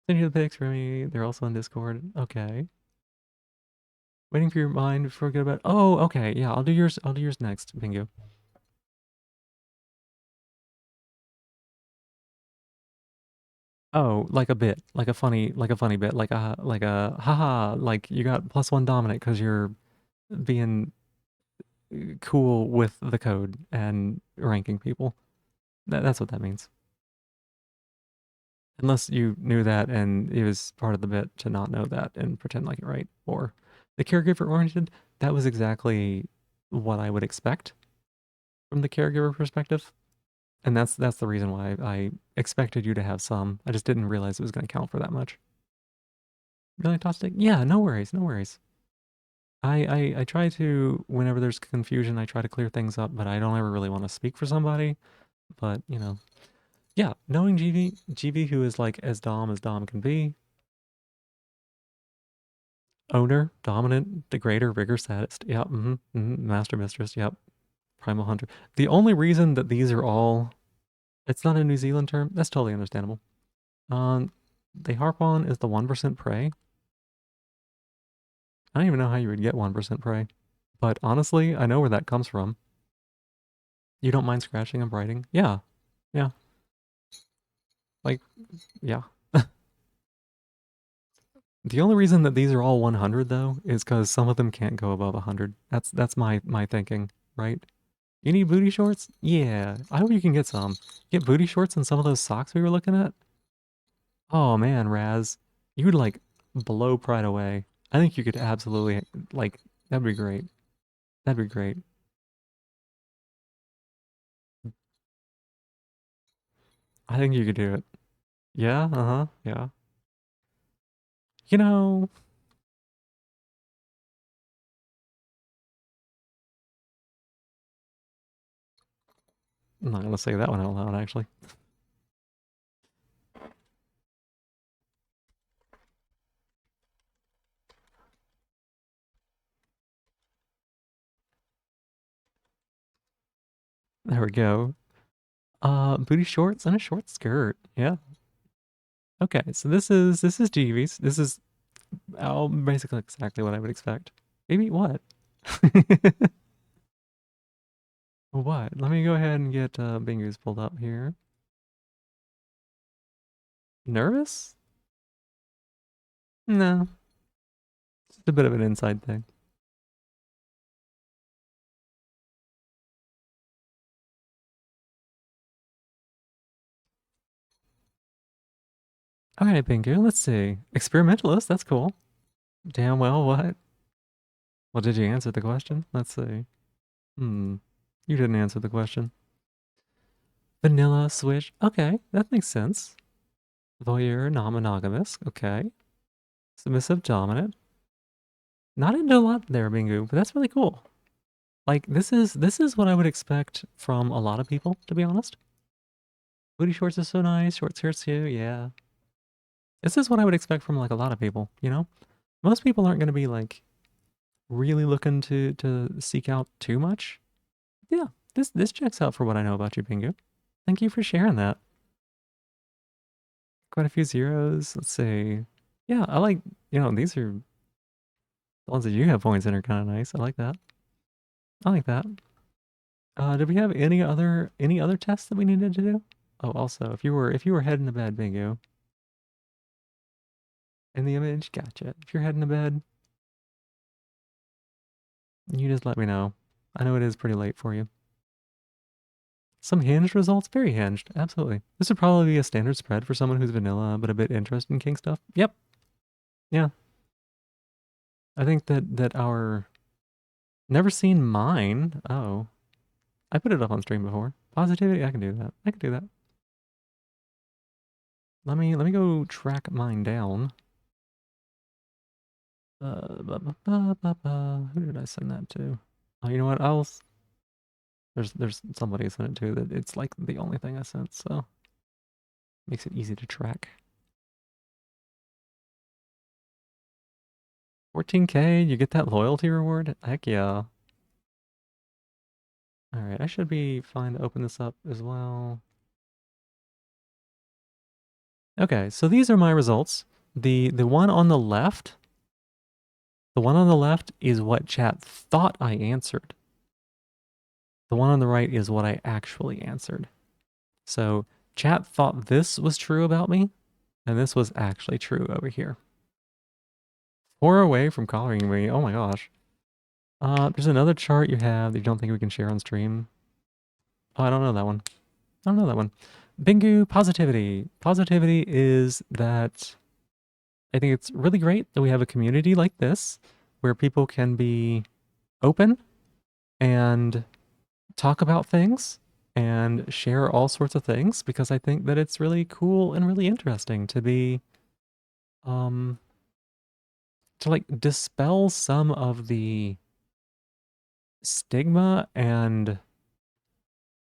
Send you the pics for me. They're also on Discord. Okay. Waiting for your mind before I go to bed. Oh, okay. Yeah, I'll do yours. I'll do yours next. Bingo. Oh, like a bit, like a funny bit, like a haha, like you got +1 dominant because you're being cool with the code and ranking people. That's what that means. Unless you knew that and it was part of the bit to not know that and pretend like it right. Or the caregiver oriented, that was exactly what I would expect from the caregiver perspective. And that's the reason why I expected you to have some. I just didn't realize it was going to count for that much. Really, Tostic? Yeah, no worries, no worries. I try to, whenever there's confusion, I try to clear things up, but I don't ever really want to speak for somebody. But, yeah, knowing GV who is like as Dom can be, owner, dominant, degrader, rigor, sadist, yep, master, mistress, yep, primal hunter. The only reason that these are all, it's not a New Zealand term, that's totally understandable. Um, they harp on is the 1% prey. I don't even know how you would get 1% prey, but honestly, I know where that comes from. You don't mind scratching and biting? Yeah, yeah, like, yeah. The only reason that these are all 100 though is because some of them can't go above 100. That's my thinking, right? You need booty shorts? Yeah, I hope you can get some. Get booty shorts and some of those socks we were looking at. Oh man, Raz, you would like blow pride away. I think you could absolutely like that'd be great. That'd be great. I think you could do it. Yeah, uh-huh, yeah. You know, I'm not gonna say that one out loud actually. There we go. Booty shorts and a short skirt. Yeah. Okay, so this is Jeeves. This is basically exactly what I would expect. Maybe what? What? Let me go ahead and get Bingo's pulled up here. Nervous? No. It's a bit of an inside thing. Alright, Bingo, let's see. Experimentalist, that's cool. Damn well, what? Well, did you answer the question? Let's see. Hmm. You didn't answer the question. Vanilla switch. Okay, that makes sense. Voyeur, non-monogamous. Okay. Submissive dominant. Not into a lot there, Bingo, but that's really cool. Like this is what I would expect from a lot of people, to be honest. Booty shorts is so nice, short skirts too, yeah. This is what I would expect from like a lot of people, you know? Most people aren't gonna be like really looking to seek out too much. Yeah, this checks out for what I know about you, Bingo. Thank you for sharing that. Quite a few zeros. Let's see. Yeah, I like, these are the ones that you have points in are kind of nice. I like that. I like that. Did we have any other tests that we needed to do? Oh, also, if you were heading to bed, Bingo, in the image, gotcha. If you're heading to bed, you just let me know. I know it is pretty late for you. Some hinged results, very hinged, absolutely. This would probably be a standard spread for someone who's vanilla but a bit interested in king stuff. Yep, yeah. I think that our never seen mine. Oh, I put it up on stream before. Positivity, I can do that. I can do that. Let me go track mine down. Who did I send that to? Oh, you know what else? There's somebody I sent it to that it's like the only thing I sent, so makes it easy to track. 14K, you get that loyalty reward? Heck yeah. Alright, I should be fine to open this up as well. Okay, so these are my results. The one on the left, the one on the left is what chat thought I answered. The one on the right is what I actually answered. So chat thought this was true about me, and this was actually true over here. 4 away from collaring me. Oh my gosh. There's another chart you have that you don't think we can share on stream. Oh, I don't know that one. I don't know that one. Bingo positivity. Positivity is that I think it's really great that we have a community like this where people can be open and talk about things and share all sorts of things because I think that it's really cool and really interesting to be um to like dispel some of the stigma and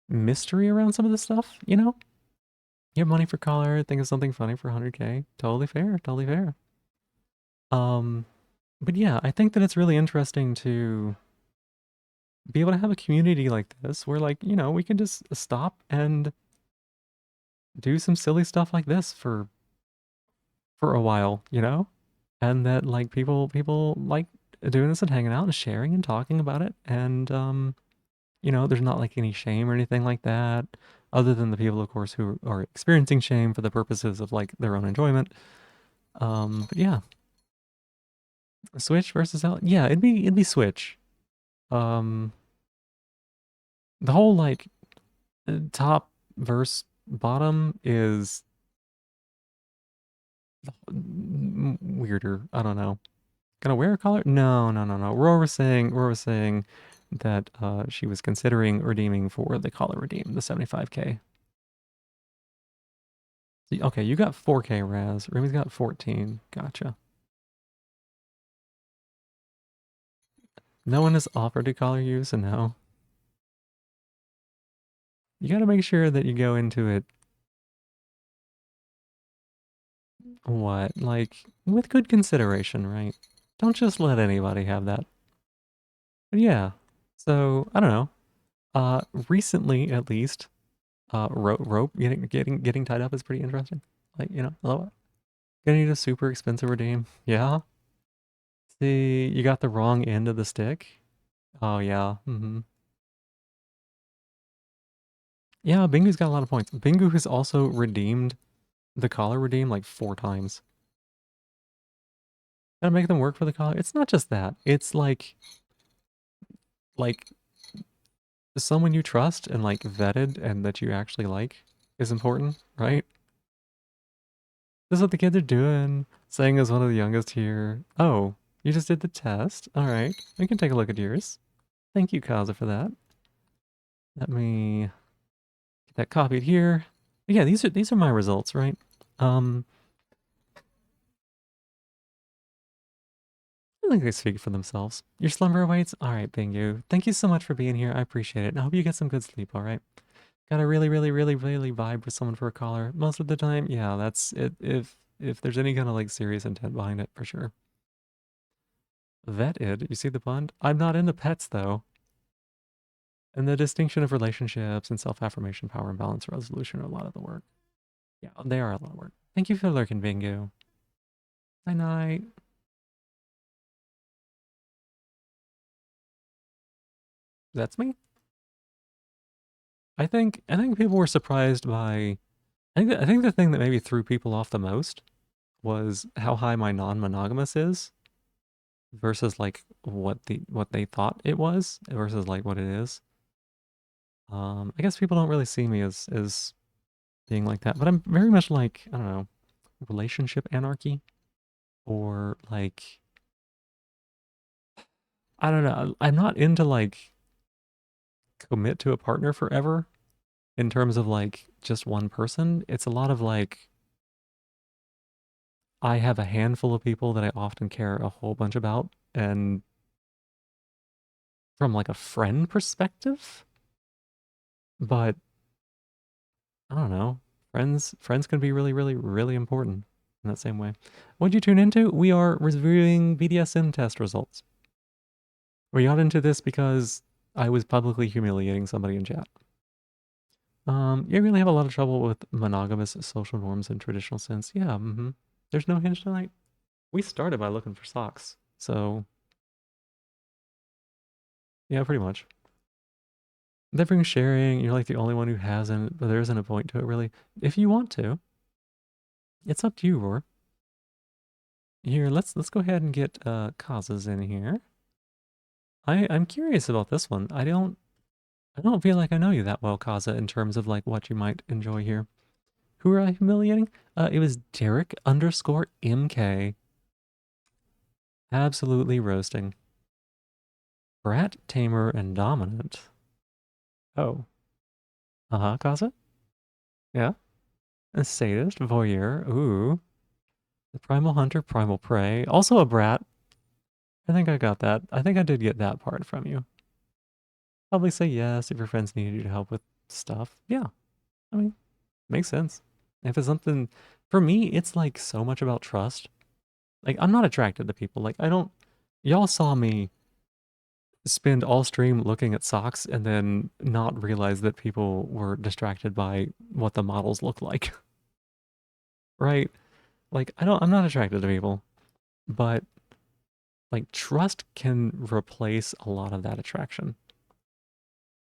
mystery around some of this stuff, you know? You have money for color, think of something funny for 100K. Totally fair, totally fair. Um, but yeah, I think that it's really interesting to be able to have a community like this where like, we can just stop and do some silly stuff like this for a while, you know? And that like people like doing this and hanging out and sharing and talking about it and there's not like any shame or anything like that, other than the people, of course, who are experiencing shame for the purposes of like their own enjoyment. But yeah, Switch versus L. Yeah, it'd be Switch. Um, The whole like top verse bottom is weirder. I don't know. Gonna wear a collar? No, no, no, no. Roar was saying that she was considering redeeming for the collar redeem, the 75k. Okay, you got 4k Raz. Remy's got 14. Gotcha. No one has offered to collar you, so no. You gotta make sure that you go into it what? Like with good consideration, right? Don't just let anybody have that. But yeah. So I don't know. Recently at least, rope getting tied up is pretty interesting. Like, gonna need a super expensive redeem. Yeah. See, you got the wrong end of the stick. Oh yeah. Yeah, Bingu's got a lot of points. Bingu has also redeemed the collar redeem like 4 times. Gotta make them work for the collar. It's not just that. It's like someone you trust and like vetted and that you actually like is important, right? This is what the kids are doing. Saying as one of the youngest here. Oh, you just did the test. All right, we can take a look at yours. Thank you, Kaza, for that. Let me get that copied here. Yeah, these are my results, right? Um, I think they speak for themselves. Your slumber awaits. All right, Bingu. Thank you so much for being here. I appreciate it. And I hope you get some good sleep. All right. Gotta really, really, really, really vibe with someone for a collar. Most of the time, yeah, that's it. If there's any kind of like serious intent behind it, for sure. Vetted, you see the pun? I'm not into pets though. And the distinction of relationships and self-affirmation, power and balance resolution are a lot of the work. Yeah, they are a lot of work. Thank you for lurking, Bingo. Night night. That's me. I think people were surprised by I think the thing that maybe threw people off the most was how high my non-monogamous is versus like what they thought it was versus like what it is. I guess people don't really see me as being like that, but I'm very much like, I don't know, relationship anarchy or like, I don't know. I'm not into like commit to a partner forever in terms of like just one person. It's a lot of like I have a handful of people that I often care a whole bunch about, and from like a friend perspective, but I don't know. Friends can be really, really, really important in that same way. What'd you tune into? We are reviewing BDSM test results. We got into this because I was publicly humiliating somebody in chat. You really have a lot of trouble with monogamous social norms in traditional sense. Yeah, There's no hinge tonight. We started by looking for socks. So, yeah, pretty much. That brings sharing. You're like the only one who hasn't, but there isn't a point to it really. If you want to, it's up to you, Roar. Here, let's go ahead and get Kazas in here. I'm curious about this one. I don't feel like I know you that well, Kaza, in terms of like what you might enjoy here. Who are I humiliating? It was Derek underscore MK. Absolutely roasting. Brat, Tamer, and Dominant. Oh. Uh-huh, Kaza? Yeah. A sadist, voyeur. Ooh. The primal hunter, primal prey. Also a brat. I think I got that. I think I did get that part from you. Probably say yes if your friends needed you to help with stuff. Yeah. I mean, makes sense. If it's something, for me, it's like so much about trust. Like, I'm not attracted to people. Like, I don't, y'all saw me spend all stream looking at socks and then not realize that people were distracted by what the models look like. Right? Like, I'm not attracted to people, but like, trust can replace a lot of that attraction.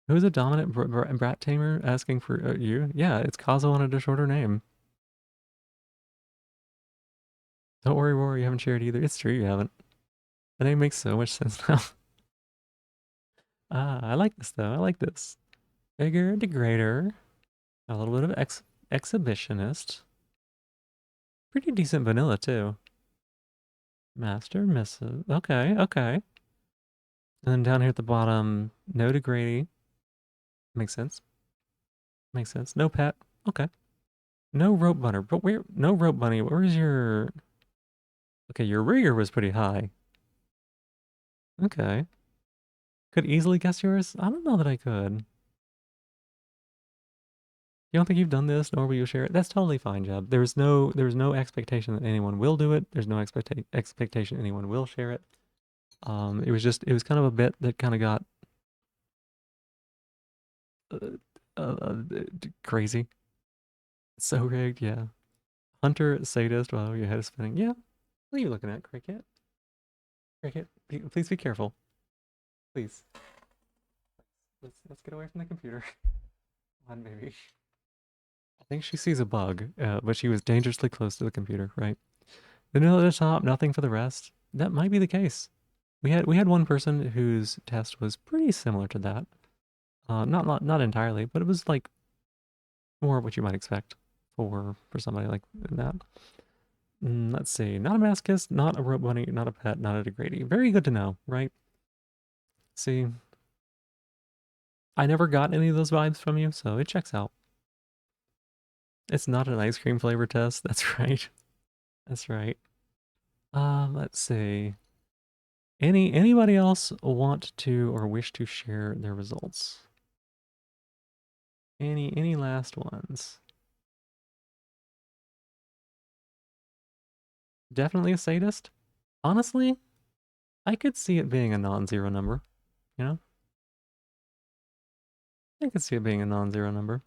Who's a dominant brat tamer asking for you? Yeah, it's Kazo wanted a shorter name. Don't worry, Rory, you haven't shared either. It's true, you haven't. The name makes so much sense now. Ah, I like this though. I like this. Bigger degrader. A little bit of exhibitionist. Pretty decent vanilla too. Master missive. Okay, okay. And then down here at the bottom, no degrady. Makes sense. Makes sense. No pet. Okay. No rope bunner. But where? No rope bunny. Where's your? Okay, your rigor was pretty high. Okay. Could easily guess yours. I don't know that I could. You don't think you've done this, nor will you share it? That's totally fine, Jeb. There's no expectation that anyone will do it. There's no expectation anyone will share it. It was kind of a bit that kind of got uh, crazy. So rigged, yeah. Hunter, sadist, wow, your head is spinning. Yeah, what are you looking at, Cricket? Cricket, please be careful. Please. Let's get away from the computer. Come on, baby. I think she sees a bug, but she was dangerously close to the computer, right? Vanilla at the top, nothing for the rest. That might be the case. We had one person whose test was pretty similar to that. Not entirely, but it was like more of what you might expect for somebody like that. Let's see. Not a masochist, not a rope bunny, not a pet, not a degrady. Very good to know, right? See, I never got any of those vibes from you, so it checks out. It's not an ice cream flavor test. That's right. That's right. Let's see. Anybody else want to or wish to share their results? Any last ones? Definitely a sadist. Honestly, I could see it being a non-zero number. You know, I could see it being a non-zero number.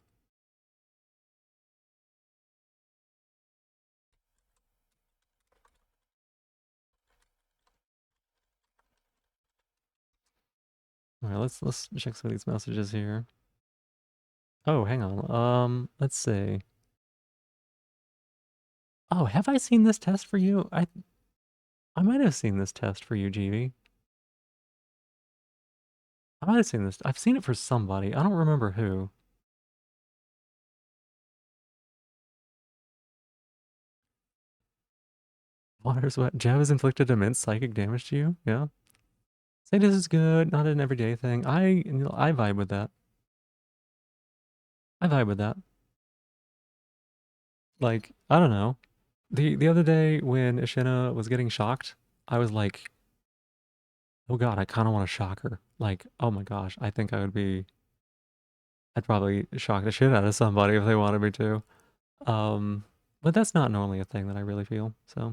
All right, let's check some of these messages here. Oh, hang on. Let's see. Oh, have I seen this test for you? I might have seen this test for you, GV. I might have seen this. I've seen it for somebody. I don't remember who. Water sweat. Jab has inflicted immense psychic damage to you. Yeah. Say this is good, not an everyday thing. I vibe with that. I vibe with that. Like, I don't know. The other day when Ashina was getting shocked, I was like, oh god, I kind of want to shock her. Like, oh my gosh, I think I'd probably shock the shit out of somebody if they wanted me to. Um, but that's not normally a thing that I really feel. So,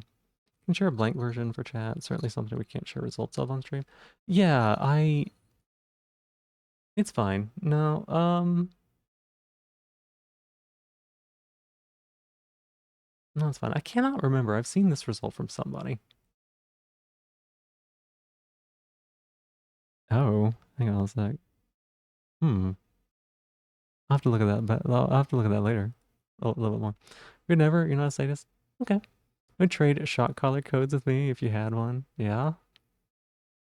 can share a blank version for chat. Certainly something we can't share results of on stream. Yeah, it's fine. No, no, it's fine. I cannot remember. I've seen this result from somebody. Oh, hang on a sec. Hmm. I'll have to look at that, but I'll have to look at that later. A little bit more. You're not a sadist? Okay. Would trade shot collar codes with me if you had one. Yeah?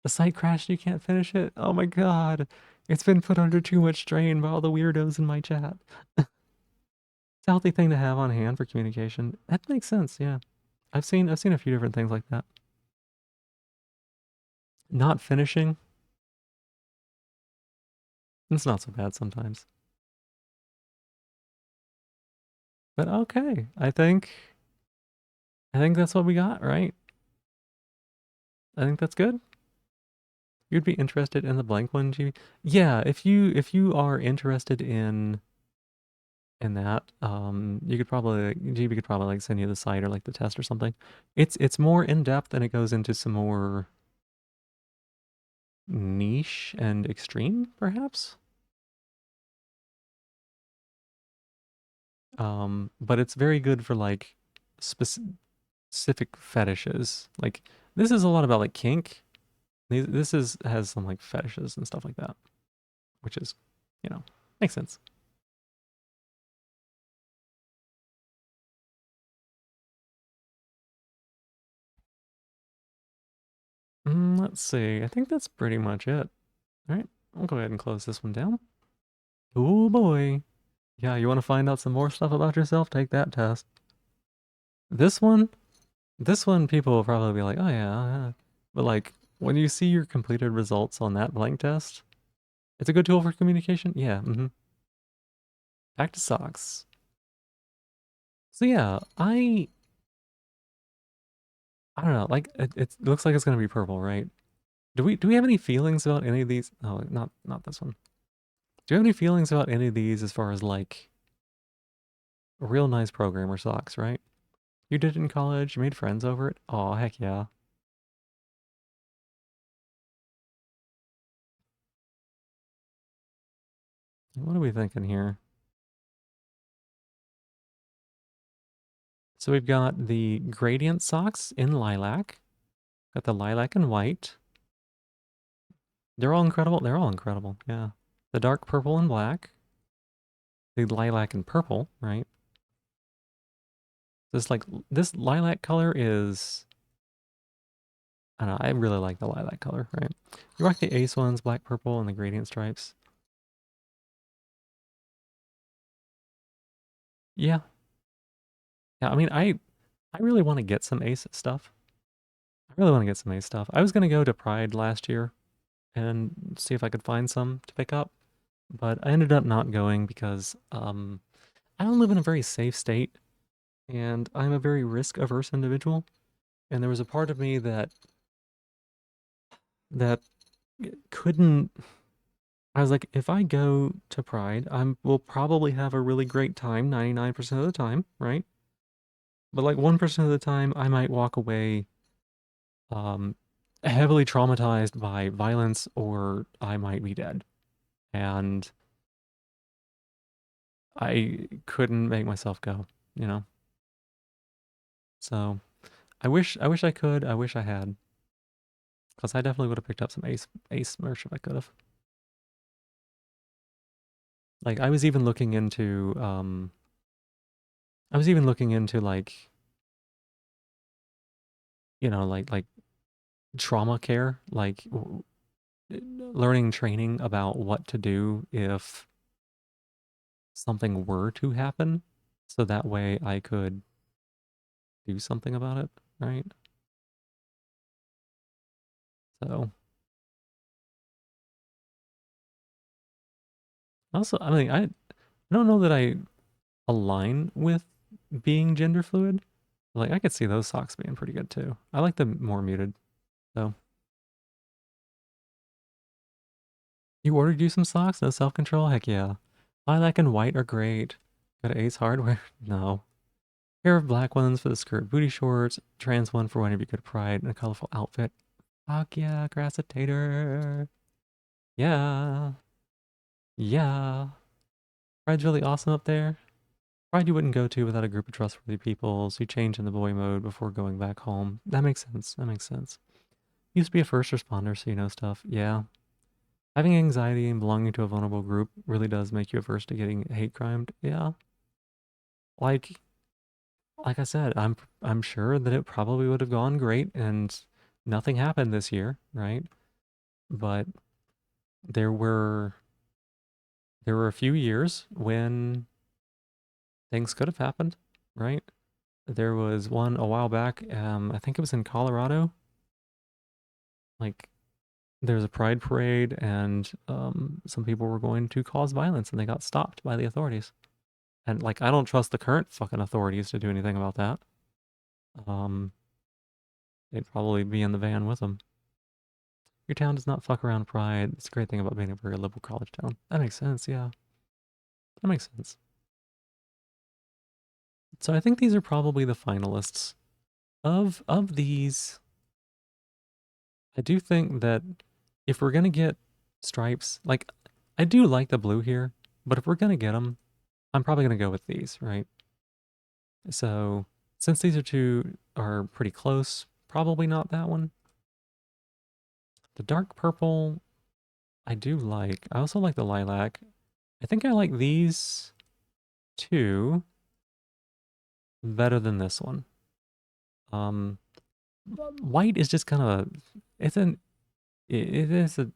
The site crashed, you can't finish it? Oh my god. It's been put under too much strain by all the weirdos in my chat. It's a healthy thing to have on hand for communication. That makes sense, yeah. I've seen a few different things like that. Not finishing, it's not so bad sometimes. But okay, I think that's what we got, right? I think that's good. You'd be interested in the blank one, GB? Yeah, if you are interested in that, you could probably GB could probably like send you the site or like the test or something. It's more in depth and it goes into some more niche and extreme, perhaps. But it's very good for like specific fetishes. Like this is a lot about like kink. This is has some like fetishes and stuff like that, which is, you know, makes sense. Let's see. I think that's pretty much it. All right, I'll go ahead and close this one down. Oh boy. Yeah, you want to find out some more stuff about yourself? Take that test. This one, this one, people will probably be like, oh yeah. But like, when you see your completed results on that blank test, it's a good tool for communication. Yeah, Back to socks. So yeah, I don't know, like, it looks like it's gonna be purple, right? Do we have any feelings about any of these? Oh, not this one. Do you have any feelings about any of these as far as like a real nice programmer socks, right? You did it in college, you made friends over it. Oh, heck yeah. What are we thinking here? So we've got the gradient socks in lilac. Got the lilac and white. They're all incredible. They're all incredible. Yeah. The dark purple and black. The lilac and purple, right? This like this lilac color is I don't know, I really like the lilac color, right? You rock the ace ones, black, purple, and the gradient stripes. Yeah. Yeah, I mean I really want to get some ace stuff. I really want to get some ace stuff. I was gonna go to Pride last year and see if I could find some to pick up, but I ended up not going because I don't live in a very safe state and I'm a very risk averse individual. And there was a part of me that couldn't. I was like, if I go to Pride, will probably have a really great time 99% of the time, right? But like 1% of the time, I might walk away um, heavily traumatized by violence, or I might be dead. And I couldn't make myself go, you know. So I wish I could. I wish I had, because I definitely would have picked up some Ace merch if I could have. Like I was even looking into like, like trauma care, like learning training about what to do if something were to happen, so that way I could do something about it, right? So also, I mean, I don't know that I align with being gender fluid. Like I could see those socks being pretty good too. I like them more muted. So you ordered you some socks? No self control? Heck yeah. Lilac and white are great. Got Ace Hardware? No. Pair of black ones for the skirt booty shorts, trans one for whenever you go to Pride, and a colorful outfit. Fuck yeah, Grassitator. Yeah. Yeah. Pride's really awesome up there. Pride you wouldn't go to without a group of trustworthy people, so you change in the boy mode before going back home. That makes sense. That makes sense. You used to be a first responder, so you know stuff. Yeah. Having anxiety and belonging to a vulnerable group really does make you averse to getting hate crimed. Yeah. Like like I said, I'm sure that it probably would have gone great and nothing happened this year, right? But there were there were a few years when things could have happened, right? There was one a while back, I think it was in Colorado. Like there was a pride parade and some people were going to cause violence and they got stopped by the authorities. And like I don't trust the current fucking authorities to do anything about that. Um, they'd probably be in the van with them. Your town does not fuck around pride. It's a great thing about being a very liberal college town. That makes sense, yeah. That makes sense. So I think these are probably the finalists. Of these, I do think that if we're gonna get stripes, like I do like the blue here, but if we're gonna get them, I'm probably gonna go with these, right? So since these two are pretty close, probably not that one. The dark purple, I do like. I also like the lilac. I think I like these two better than this one. Um, white is just kind of it's it is a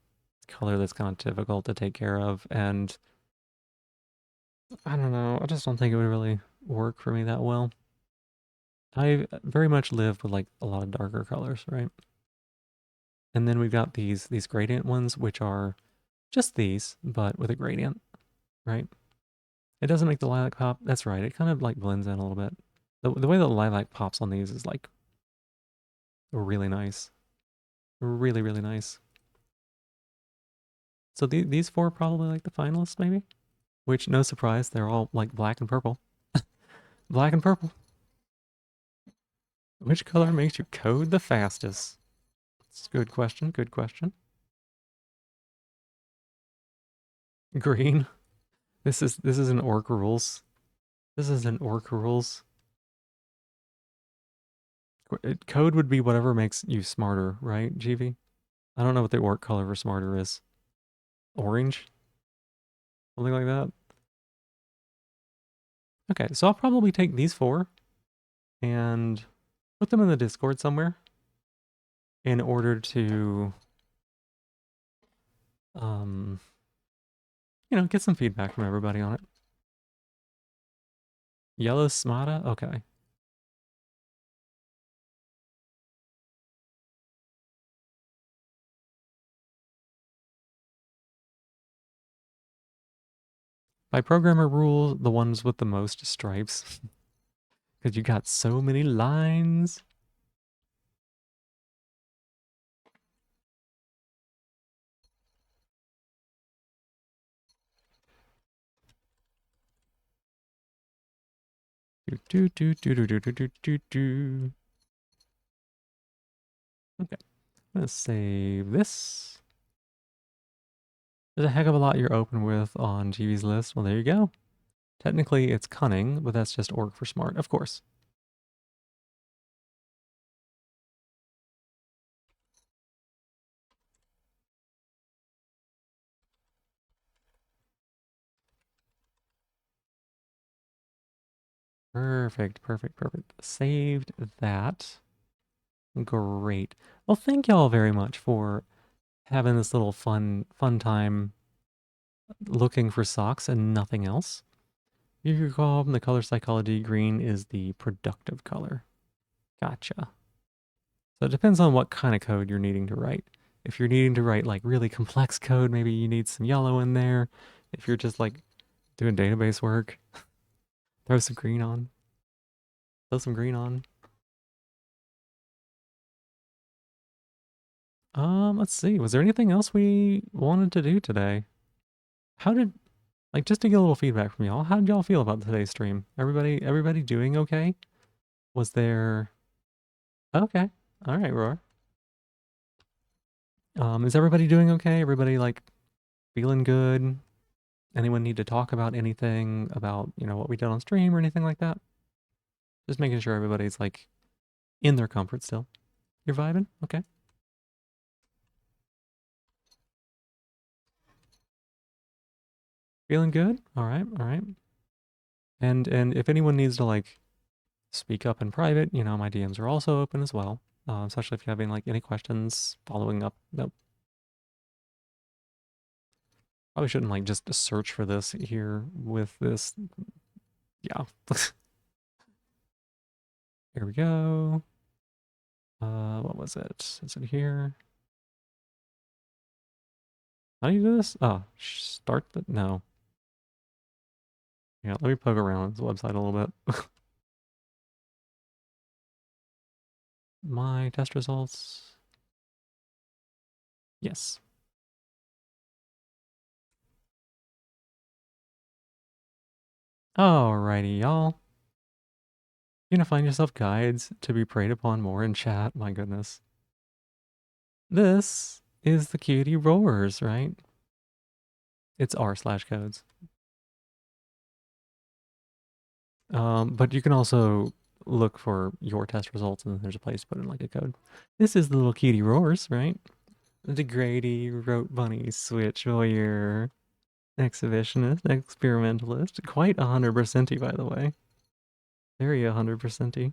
color that's kind of difficult to take care of, and I don't know. I just don't think it would really work for me that well. I very much live with like a lot of darker colors, right? And then we've got these gradient ones, which are just these, but with a gradient, right? It doesn't make the lilac pop. That's right. It kind of like blends in a little bit. The way the lilac pops on these is like really nice. Really, really nice. So these four are probably like the finalists, maybe? Which, no surprise, they're all like black and purple. Black and purple. Which color makes you code the fastest? It's a good question. Good question. Green. This is an orc rules. This is an orc rules. Code would be whatever makes you smarter, right, GV? I don't know what the orc color for smarter is. Orange? Something like that? Okay, so I'll probably take these four and put them in the Discord somewhere in order to, um, get some feedback from everybody on it. Yellow Smata? Okay. By programmer rules, the ones with the most stripes. Because you got so many lines. Do do do do do do do do do. Okay, I'm gonna save this. There's a heck of a lot you're open with on GV's list. Well, there you go. Technically, it's cunning, but that's just org for smart, of course. Perfect, perfect, perfect. Saved that. Great. Well, thank y'all very much for having this little fun time looking for socks and nothing else. If you recall from the color psychology, green is the productive color. Gotcha. So it depends on what kind of code you're needing to write. If you're needing to write like really complex code, maybe you need some yellow in there. If you're just like doing database work, throw some green on. Throw some green on. Let's see. Was there anything else we wanted to do today? How did like just to get a little feedback from y'all? How did y'all feel about today's stream? Everybody doing okay? Was there okay? All right, Roar. Is everybody doing okay? Everybody like feeling good? Anyone need to talk about anything about, what we did on stream or anything like that? Just making sure everybody's like in their comfort still. You're vibing? Okay. Feeling good? All right, all right. And if anyone needs to like speak up in private, my DMs are also open as well. Especially if you're having like any questions following up. Nope. Probably shouldn't like just search for this here with this. Yeah. Here we go. What was it? Is it here? How do you do this? Oh, start the, no. Yeah, let me poke around the website a little bit. My test results. Yes. Alrighty, y'all. You're gonna find yourself guides to be preyed upon more in chat. My goodness. This is the cutie roars, right? It's r/codes. But you can also look for your test results and there's a place to put in like a code. This is the little cutie roars, right? The Grady, Rote Bunny, Switch Voyeur, Exhibitionist, Experimentalist. Quite 100%y, by the way. Very 100%y.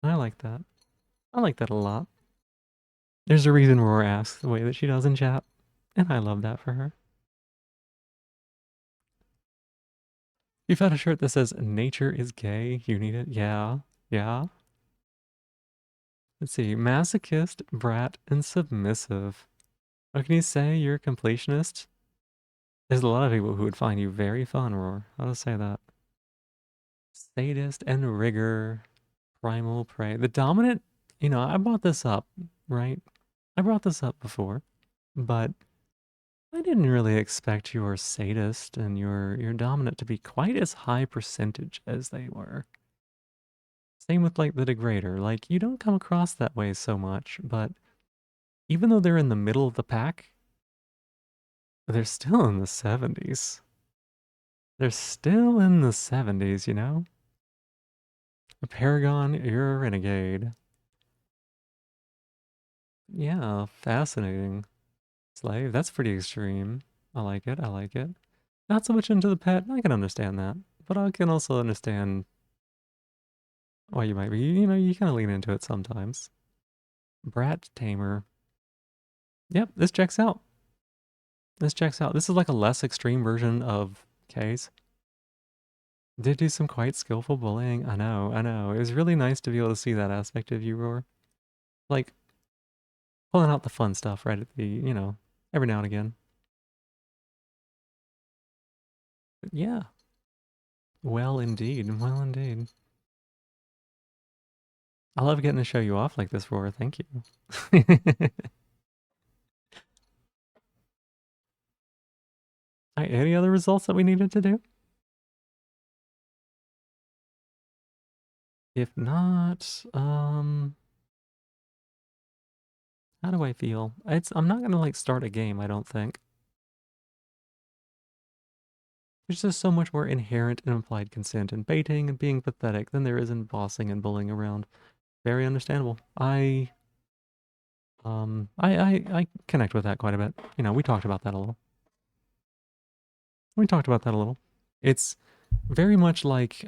I like that. I like that a lot. There's a reason Roar asks the way that she does in chat, and I love that for her. You found a shirt that says nature is gay. You need it? Yeah. Yeah. Let's see. Masochist, brat, and submissive. What can you say? You're a completionist? There's a lot of people who would find you very fun, Roar. I'll just say that. Sadist and rigor. Primal prey. The dominant, I brought this up, right? I brought this up before, but I didn't really expect your sadist and your dominant to be quite as high percentage as they were. Same with like the degrader. Like you don't come across that way so much, but even though they're in the middle of the pack, they're still in the 70s. They're still in the 70s, you know? A Paragon, you're a renegade. Yeah, fascinating. Slave, that's pretty extreme. I like it, I like it. Not so much into the pet, I can understand that. But I can also understand why you might be, you kind of lean into it sometimes. Brat Tamer. Yep, this checks out. This checks out. This is like a less extreme version of K's. Did do some quite skillful bullying. I know, I know. It was really nice to be able to see that aspect of you, Roar. Like, pulling out the fun stuff right at the, every now and again. But yeah. Well, indeed. Well, indeed. I love getting to show you off like this, Roar. Thank you. Alright, any other results that we needed to do? If not, how do I feel? I'm not gonna like start a game, I don't think. There's just so much more inherent and implied consent in baiting and being pathetic than there is in bossing and bullying around. Very understandable. I connect with that quite a bit. We talked about that a little. We talked about that a little. It's very much like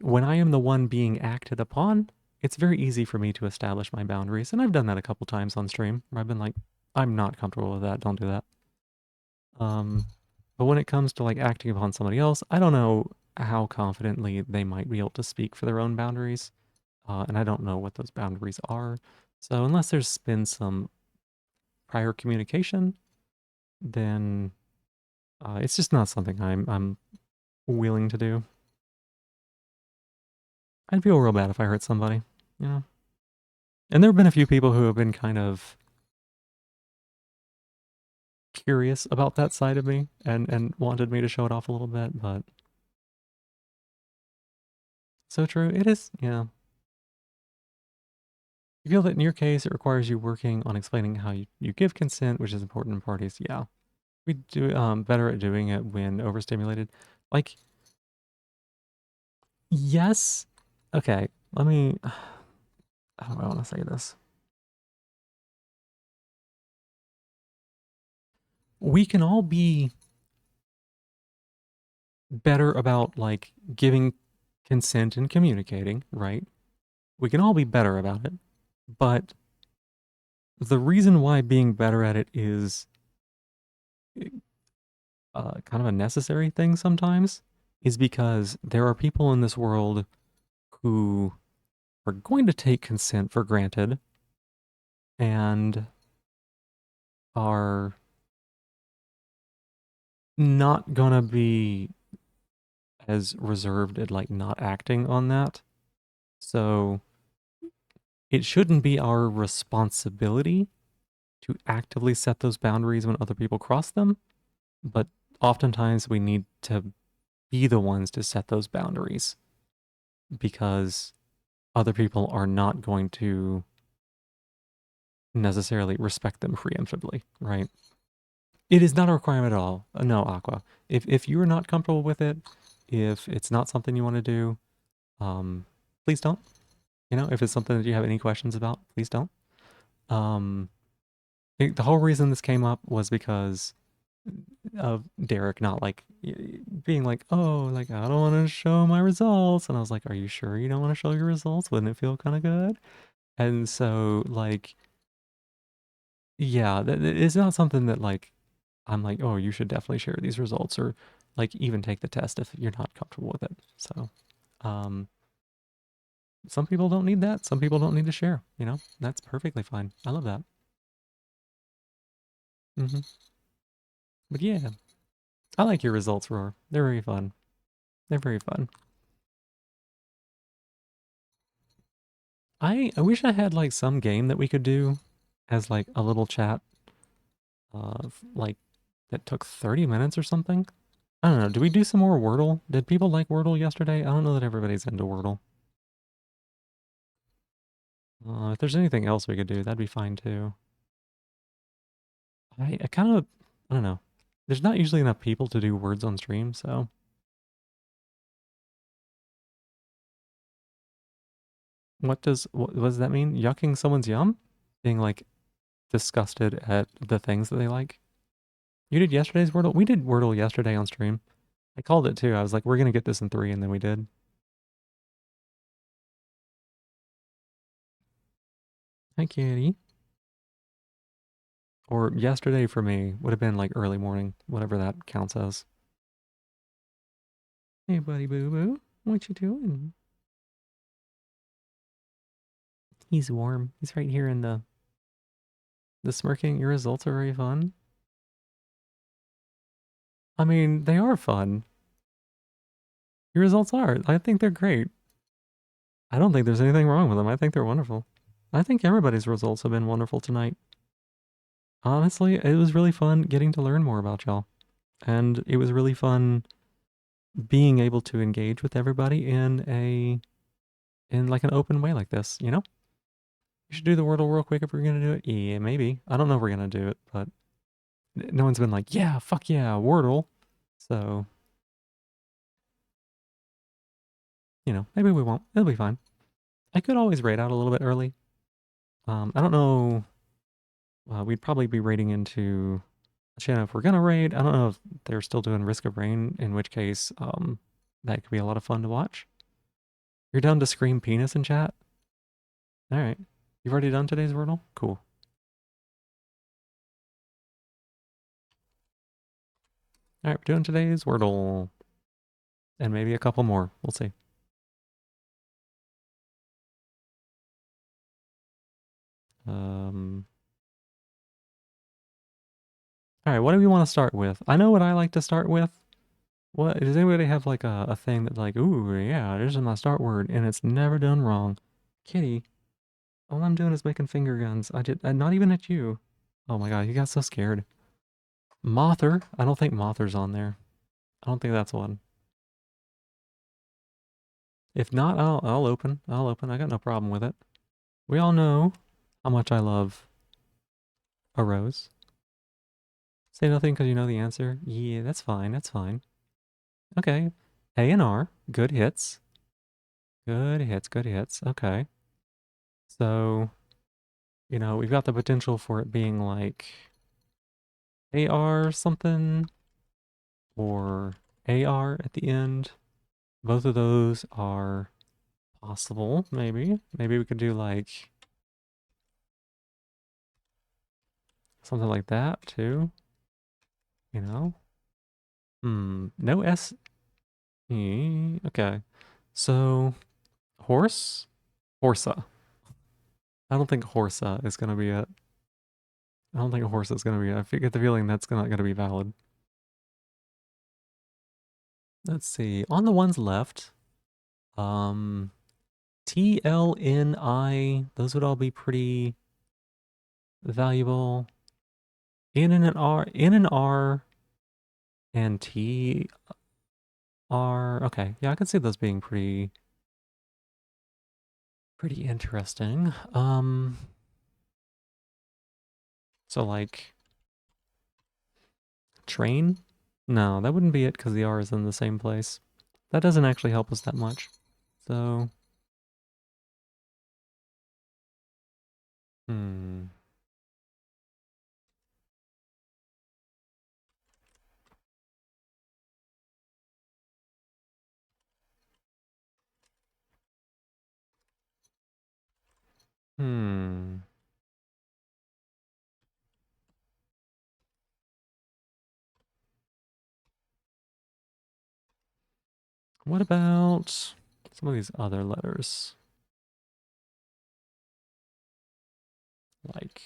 when I am the one being acted upon, it's very easy for me to establish my boundaries. And I've done that a couple times on stream where I've been like, I'm not comfortable with that. Don't do that. But when it comes to like acting upon somebody else, I don't know how confidently they might be able to speak for their own boundaries. And I don't know what those boundaries are. So unless there's been some prior communication, then it's just not something I'm willing to do. I'd feel real bad if I hurt somebody, you know. And there have been a few people who have been kind of curious about that side of me and wanted me to show it off a little bit, but so true. It is, yeah. You feel that in your case, it requires you working on explaining how you give consent, which is important in parties. Yeah. We do better at doing it when overstimulated. Like, yes. Okay, let me, how do I want to say this? We can all be better about like giving consent and communicating, right? We can all be better about it. But the reason why being better at it is kind of a necessary thing sometimes is because there are people in this world who are going to take consent for granted and are not gonna be as reserved at like not acting on that. So it shouldn't be our responsibility to actively set those boundaries when other people cross them, but oftentimes we need to be the ones to set those boundaries because other people are not going to necessarily respect them preemptively, right? It is not a requirement at all. No, Aqua. If you are not comfortable with it, if it's not something you want to do, please don't. If it's something that you have any questions about, please don't. The whole reason this came up was because of Derek not like being like, oh, like I don't want to show my results, and I was like, are you sure you don't want to show your results? Wouldn't it feel kind of good? And so like, yeah, it's not something that like I'm like, oh, you should definitely share these results, or like even take the test if you're not comfortable with it. So, um, some people don't need that. Some people don't need to share. You know, that's perfectly fine. I love that. Hmm. But yeah, I like your results, Roar. They're very fun. They're very fun. I wish I had like some game that we could do as like a little chat, like that took 30 minutes or something. I don't know. Do we do some more Wordle? Did people like Wordle yesterday? I don't know that everybody's into Wordle. If there's anything else we could do, that'd be fine too. I kind of, I don't know. There's not usually enough people to do words on stream, so what does that mean? Yucking someone's yum? Being like disgusted at the things that they like? You did yesterday's Wordle? We did Wordle yesterday on stream. I called it too. I was like, we're gonna get this in 3, and then we did. Hi, Kitty. Or yesterday for me would have been like early morning, whatever that counts as. Hey, buddy boo boo. What you doing? He's warm. He's right here in the smirking. Your results are very fun. I mean, they are fun. Your results are. I think they're great. I don't think there's anything wrong with them. I think they're wonderful. I think everybody's results have been wonderful tonight. Honestly, it was really fun getting to learn more about y'all. And it was really fun being able to engage with everybody in like an open way like this, you know? You should do the Wordle real quick if we're gonna do it. Yeah, maybe. I don't know if we're gonna do it, but no one's been like, yeah, fuck yeah, Wordle. So, you know, maybe we won't. It'll be fine. I could always raid out a little bit early. I don't know. We'd probably be raiding into Shannon if we're gonna raid. I don't know if they're still doing Risk of Rain, in which case, that could be a lot of fun to watch. You're down to scream penis in chat? All right. You've already done today's Wordle? Cool. All right, we're doing today's Wordle. And maybe a couple more. We'll see. Um, all right, what do we want to start with? I know what I like to start with. What does anybody have like a thing that like, ooh, yeah, this is my start word, and it's never done wrong. Kitty, all I'm doing is making finger guns. Not even at you. Oh my god, you got so scared. Mother, I don't think Mother's on there. I don't think that's one. If not, I'll open. I'll open. I got no problem with it. We all know how much I love a rose. Say nothing because you know the answer. Yeah, that's fine. That's fine. Okay. A and R, good hits. Good hits, good hits. Okay. So, you know, we've got the potential for it being like AR something or AR at the end. Both of those are possible, maybe. Maybe we could do like something like that too, you know? No S. Okay. So, horse? Horsa. I don't think Horsa is going to be it. I don't think a horse is going to be it. I get the feeling that's not going to be valid. Let's see. On the ones left, um, T, L, N, I, those would all be pretty valuable. N and R, and T, R. Okay, yeah, I could see those being pretty interesting. So like train? No, that wouldn't be it because the R is in the same place. That doesn't actually help us that much. So, hmm. Hmm. What about some of these other letters? Like,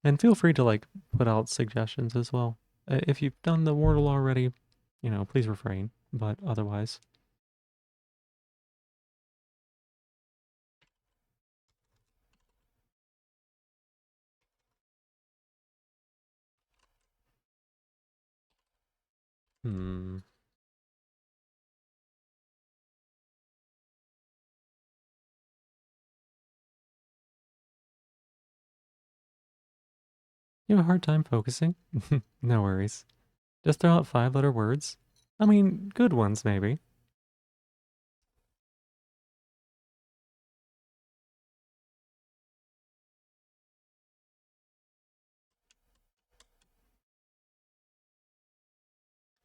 and feel free to like put out suggestions as well. If you've done the Wordle already, you know, please refrain, but otherwise. Hmm. You have a hard time focusing? No worries. Just throw out 5-letter words. I mean, good ones maybe.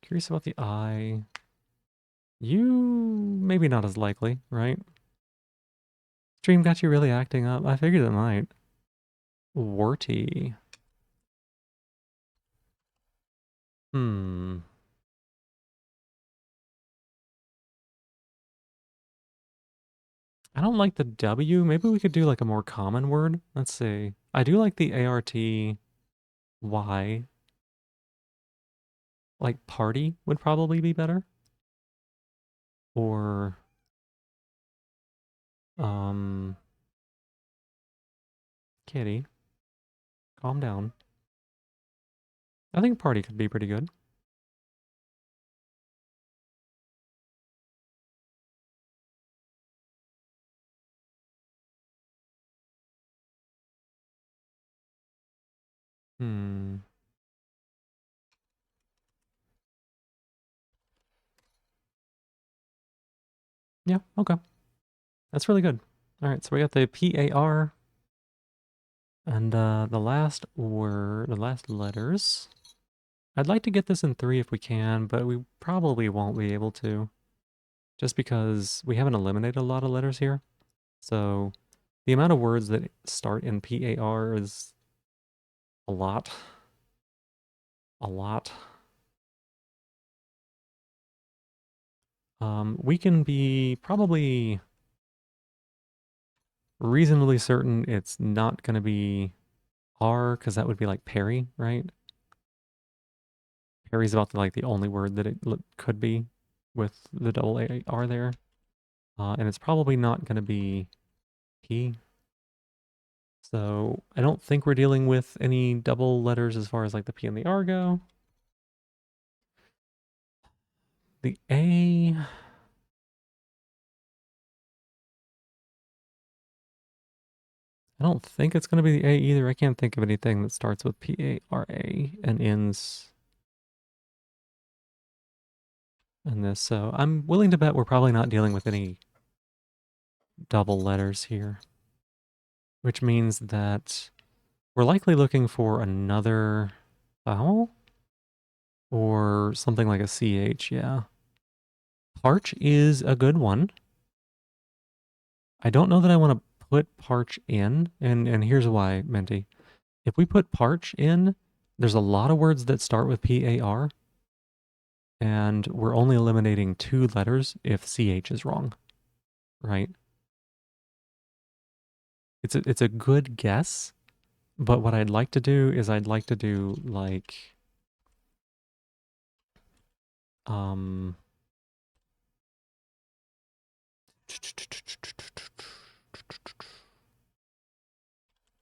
Curious about the I. You maybe not as likely, right? Stream got you really acting up. I figured it might. Warty. Hmm. I don't like the W. Maybe we could do like a more common word. Let's see. I do like the ARTY. Like party would probably be better. Or um kitty. Calm down. I think party could be pretty good. Hmm. Yeah, okay. That's really good. All right, so we got the PAR and the last word, the last letters. I'd like to get this in 3 if we can, but we probably won't be able to. Just because we haven't eliminated a lot of letters here. So the amount of words that start in PAR is a lot. A lot. We can be probably reasonably certain it's not going to be R, because that would be like Perry, right? Perry's about like the only word that it could be with the double AR there. And it's probably not going to be P. So I don't think we're dealing with any double letters as far as like the P and the R go. The A, I don't think it's going to be the A either. I can't think of anything that starts with P-A-R-A and ends in this. So I'm willing to bet we're probably not dealing with any double letters here, which means that we're likely looking for another vowel or something like a CH, yeah. Parch is a good one. I don't know that I want to put parch in, and here's why, Menti. If we put parch in, there's a lot of words that start with P-A-R, and we're only eliminating 2 letters if CH is wrong, right? It's a good guess, but what I'd like to do is I'd like to do like um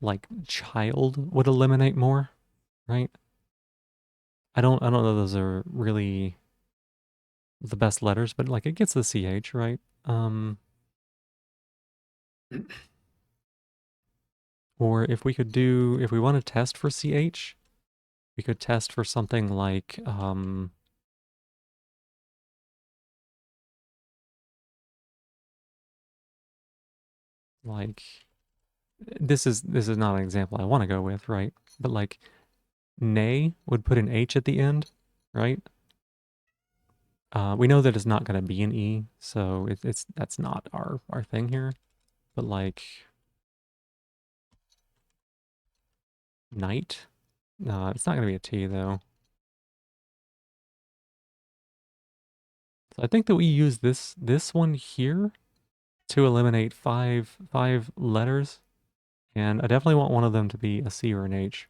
like child would eliminate more, right? I don't know those are really the best letters, but like it gets the CH, right? Or if we could do, if we want to test for CH, we could test for something like this is not an example I want to go with, right? But like nay would put an H at the end, right? We know that it's not going to be an E, so it's that's not our thing here. But like night, No, it's not gonna be a T though. So I think that we use this one here to eliminate five letters, and I definitely want one of them to be a C or an H.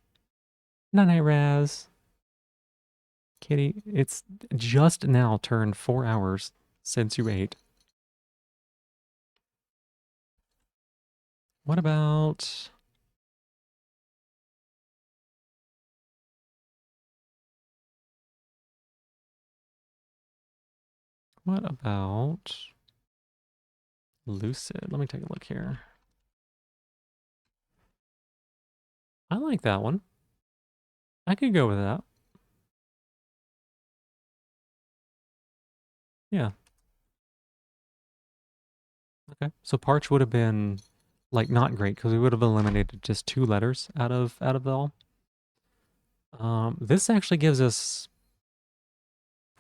Night night, Raz. Kitty, it's just now turned 4 hours since you ate. What about... What about... Lucid? Let me take a look here. I like that one. I could go with that. Yeah. Okay. So Parch would have been like not great because we would have eliminated just 2 letters out of it all. This actually gives us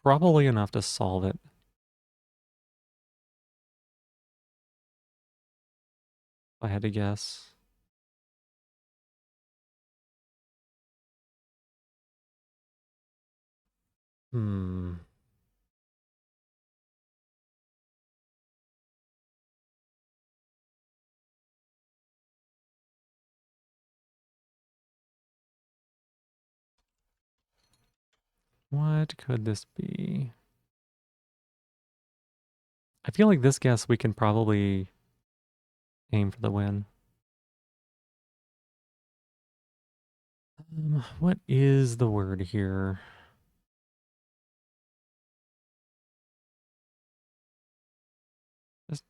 probably enough to solve it. If I had to guess. Hmm. What could this be? I feel like this guess we can probably aim for the win. What is the word here?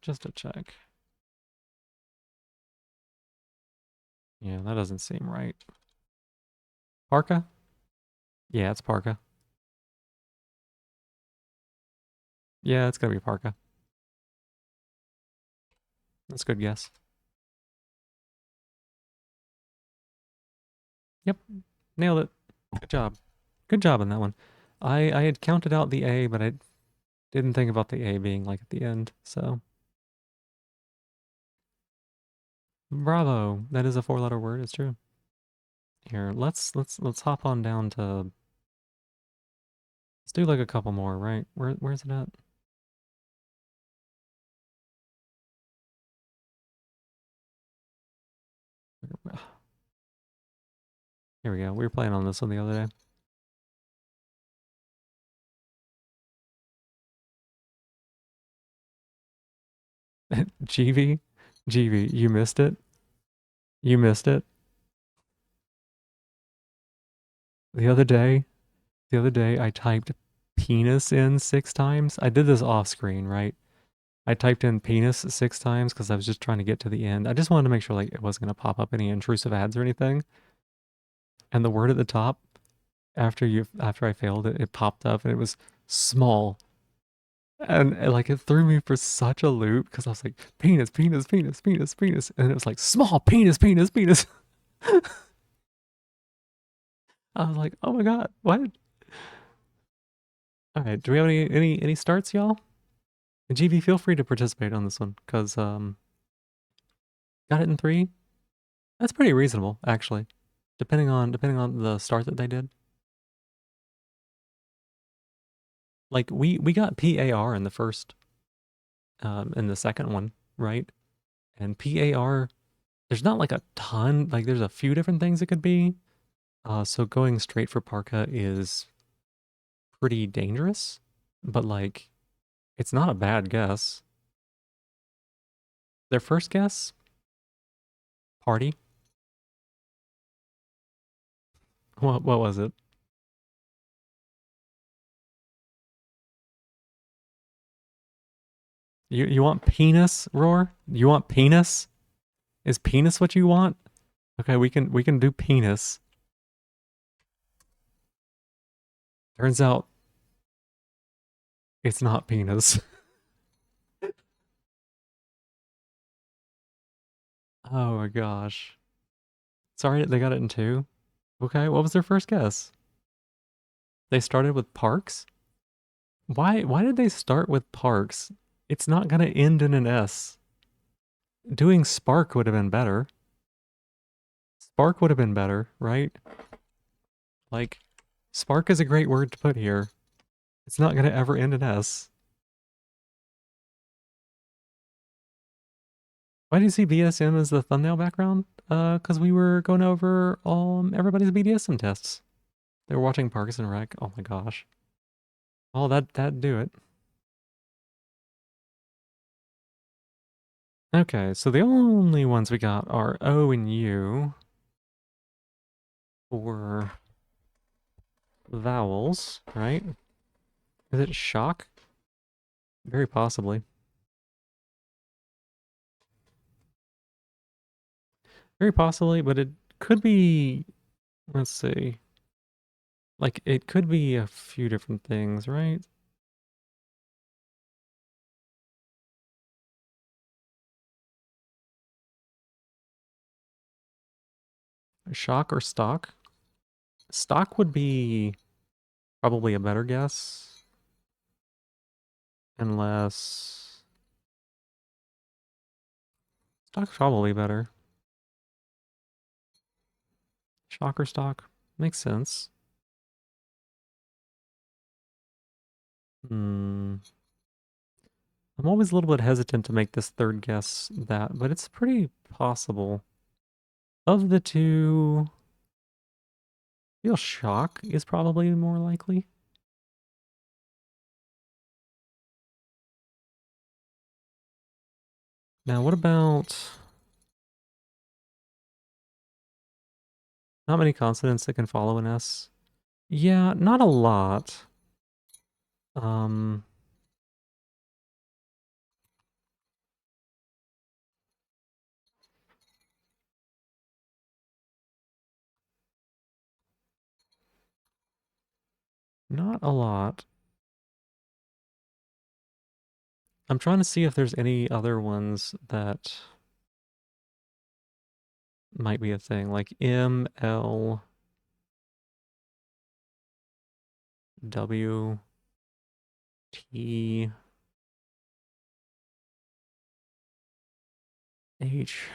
Just to check. Yeah, that doesn't seem right. Parka? Yeah, it's parka. Yeah, it's gonna be parka. That's a good guess. Yep, nailed it. Good job. Good job on that one. I had counted out the A, but I didn't think about the A being like at the end, so. Bravo. That is a 4-letter word, it's true. Here, let's hop on down to... Let's do like a couple more, right? Where's it at? Here we go. We were playing on this one the other day. GV? GV, you missed it? You missed it? The other day, I typed penis in 6 times. I did this off screen, right? I typed in penis 6 times because I was just trying to get to the end. I just wanted to make sure like it wasn't going to pop up any intrusive ads or anything. And the word at the top, after I failed it, it popped up and it was small. And like it threw me for such a loop because I was like, penis, penis, penis, penis, penis. And it was like, small penis, penis, penis. I was like, oh my God, what? All right, do we have any starts, y'all? And GV, feel free to participate on this one because got it in 3. That's pretty reasonable, actually, depending on the start that they did. Like we got PAR in the first, in the second one, right? And PAR, there's not like a ton, like there's a few different things it could be. So going straight for Parka is pretty dangerous, but like it's not a bad guess. Their first guess, party. What was it? You want penis, Roar? You want penis? Is penis what you want? Okay, we can do penis. Turns out it's not penis. Oh my gosh. Sorry, they got it in 2. Okay, what was their first guess? They started with parks? Why did they start with parks? It's not gonna end in an S. Doing spark would have been better. Spark would have been better, right? Like, spark is a great word to put here. It's not gonna ever end in S. Why do you see BSM as the thumbnail background? Because we were going over everybody's BDSM tests. They were watching Parks and Rec. Oh my gosh. Oh, that'd do it. Okay, so the only ones we got are O and U for vowels, right? Is it shock? Very possibly. Very possibly, but it could be, let's see. Like, it could be a few different things, right? Shock or stock? Stock would be probably a better guess, unless stock's probably better. Shock or stock? Makes sense. Hmm. I'm always a little bit hesitant to make this third guess that, but it's pretty possible. Of the two, I feel shock is probably more likely. Now, what about not many consonants that can follow an S? Yeah, not a lot. Um, not a lot. I'm trying to see if there's any other ones that might be a thing, like M, L, W, T, H.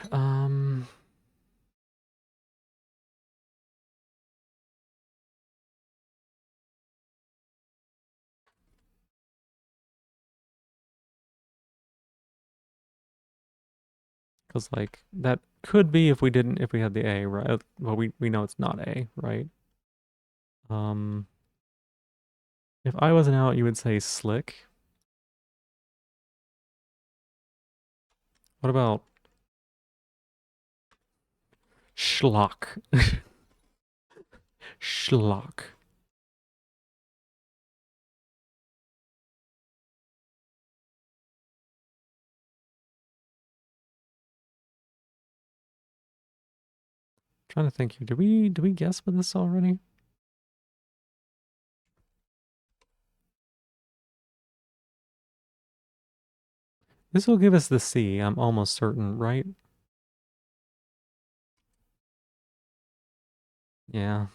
Because like that could be if we had the A, right? Well, we know it's not A, right? Um, if I wasn't out, you would say slick. What about schlock? Schlock. Trying to think here. Did we guess with this already? This will give us the C, I'm almost certain, right? Yeah.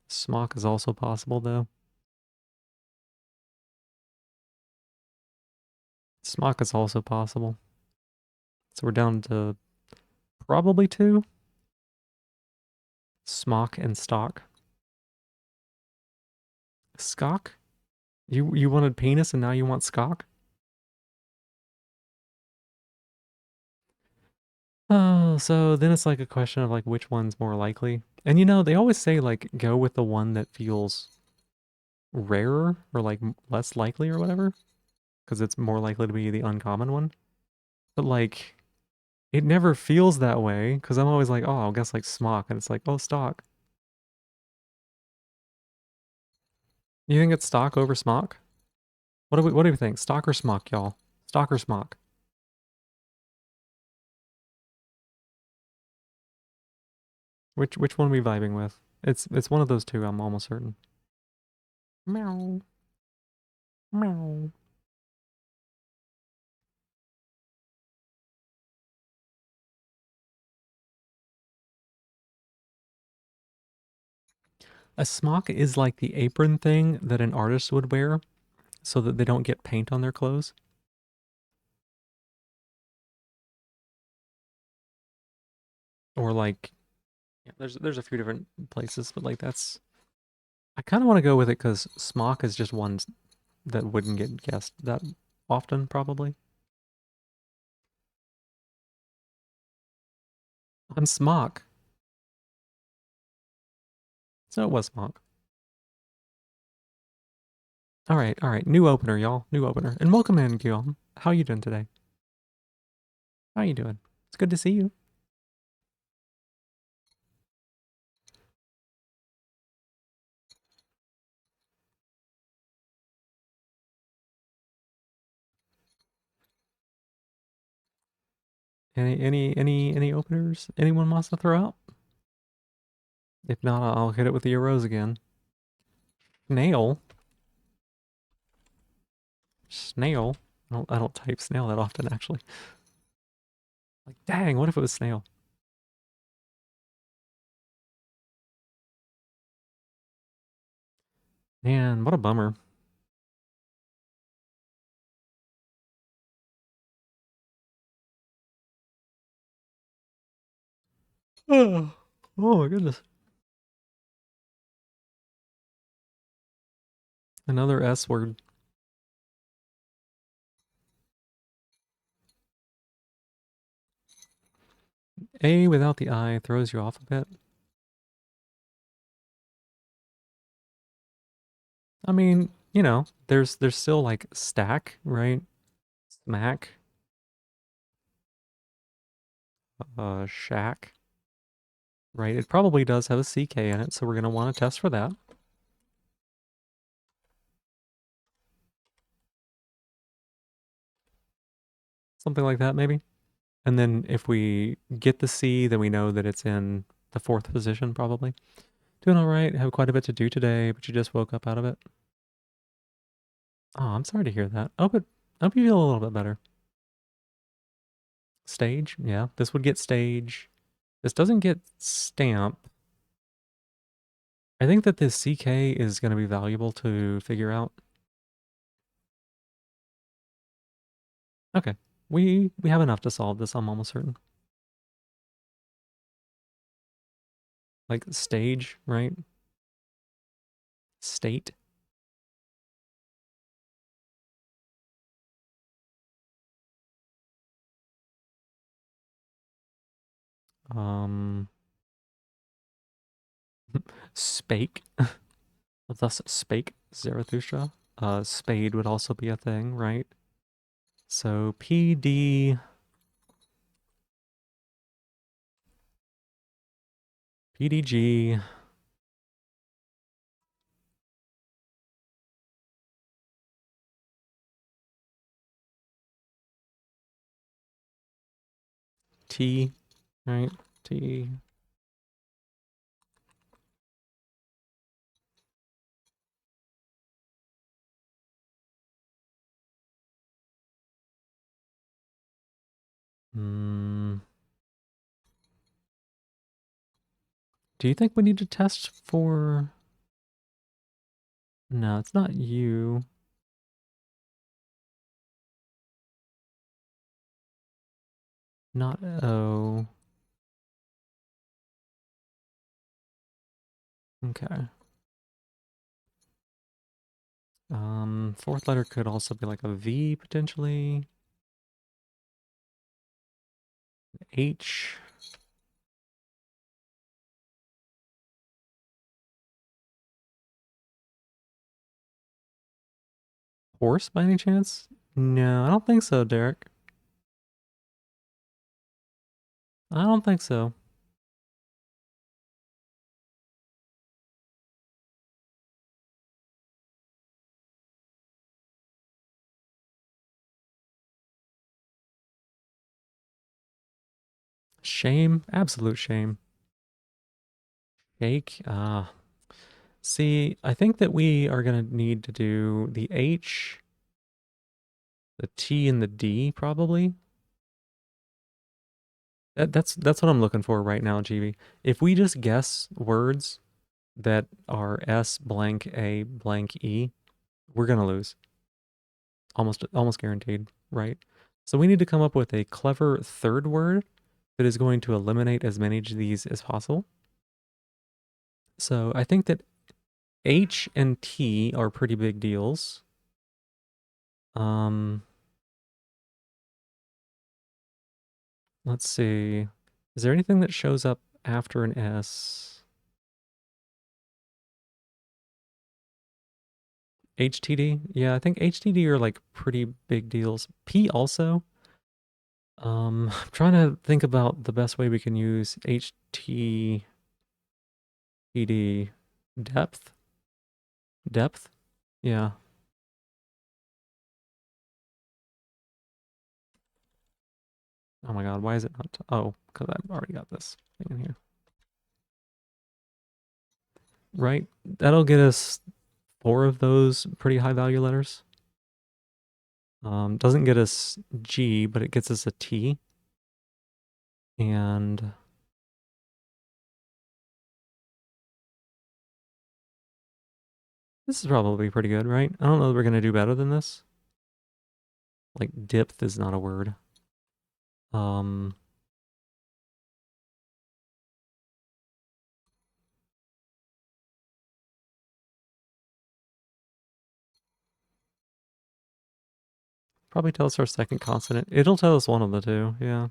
Smock is also possible though. Smock is also possible. So we're down to probably two. Smock and stock. Skok? You wanted penis and now you want skok? Oh, so then it's like a question of like which one's more likely. And you know, they always say like go with the one that feels rarer or like less likely or whatever, because it's more likely to be the uncommon one. But like it never feels that way because I'm always like, oh, I'll guess like smock, and it's like, oh, stock. You think it's stock over smock? What do we think? Stock or smock, y'all? Stock or smock? Which one are we vibing with? It's one of those two, I'm almost certain. Meow. Meow. A smock is like the apron thing that an artist would wear so that they don't get paint on their clothes. Or like, yeah, there's a few different places, but like that's I kind of want to go with it because smock is just one that wouldn't get guessed that often, probably. On smock. So it was smock. All right. New opener, y'all. New opener. And welcome in, Guillaume. How you doing today? How you doing? It's good to see you. Any openers? Anyone wants to throw out? If not, I'll hit it with the arrows again. Snail. Snail. I don't type snail that often, actually. Like, dang, what if it was snail? Man, what a bummer. Oh, oh my goodness. Another S word. A without the I throws you off a bit. I mean, there's still like stack, right? Smack, shack, right? It probably does have a CK in it, so we're gonna want to test for that. Something like that, maybe. And then if we get the C, then we know that it's in the fourth position, probably. Doing all right. Have quite a bit to do today, but you just woke up out of it. Oh, I'm sorry to hear that. I hope you feel a little bit better. Stage, yeah. This would get stage. This doesn't get stamp. I think that this CK is going to be valuable to figure out. Okay, we have enough to solve this. I'm almost certain. Like stage, right? State. Um, spake. Thus spake Zarathustra. Spade would also be a thing, right? So PD, PDG, T, right? T. Hmm. Do you think we need to test for? No, it's not you. Not O. Okay. Fourth letter could also be like a V potentially. H. Horse by any chance? No, I don't think so, Derek. I don't think so. Shame? Absolute shame. Shake? See, I think that we are going to need to do the H, the T, and the D probably. That's what I'm looking for right now, GB. If we just guess words, that are S blank A blank E, we're gonna lose. Almost guaranteed, right? So we need to come up with a clever third word that is going to eliminate as many of these as possible. So I think that H and T are pretty big deals. Let's see. Is there anything that shows up after an S? HTD? Yeah, I think HTD are like pretty big deals. P also. I'm trying to think about the best way we can use HTTD. Depth? Depth? Yeah. Oh my god, why is it not? Oh, because I've already got this thing in here. Right? That'll get us 4 of those pretty high value letters. Doesn't get us G, but it gets us a T. And this is probably pretty good, right? I don't know that we're going to do better than this. Like, depth is not a word. Probably tell us our second consonant. It'll tell us one of the two, yeah.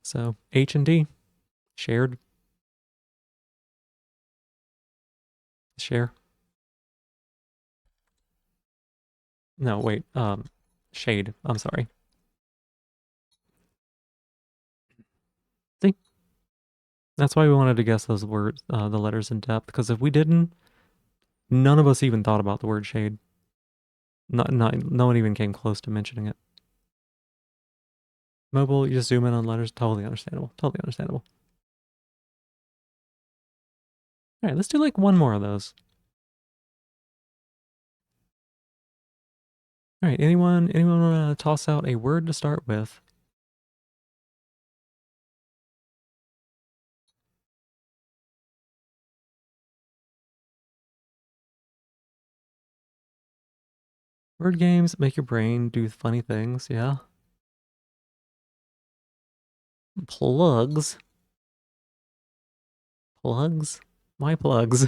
So, H and D. Shared. Share. No, wait. Shade. I'm sorry. See? That's why we wanted to guess those words, the letters in depth, because if we didn't, none of us even thought about the word shade. No one even came close to mentioning it. Mobile, you just zoom in on letters. Totally understandable. Totally understandable. All right, let's do like one more of those. All right, anyone want to toss out a word to start with? Word games make your brain do funny things, yeah. Plugs. Plugs? Why plugs?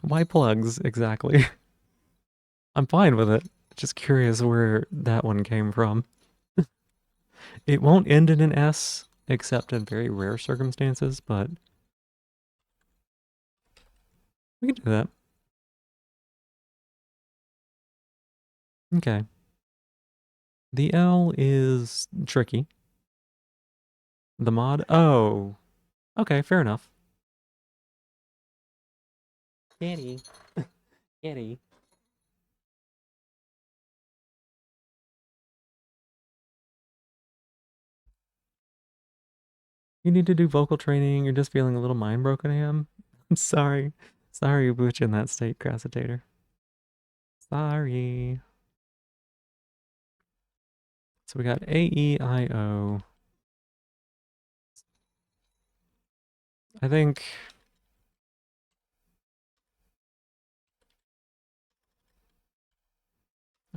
Why plugs, exactly? I'm fine with it. Just curious where that one came from. It won't end in an S, except in very rare circumstances, but we can do that. Okay. The L is tricky. The mod? Oh. Okay, fair enough. Kitty. Kitty. You need to do vocal training. You're just feeling a little mind broken, Am. I'm sorry. Sorry you put you in that state, Crassitator. Sorry. So we got A, E, I, O. I think...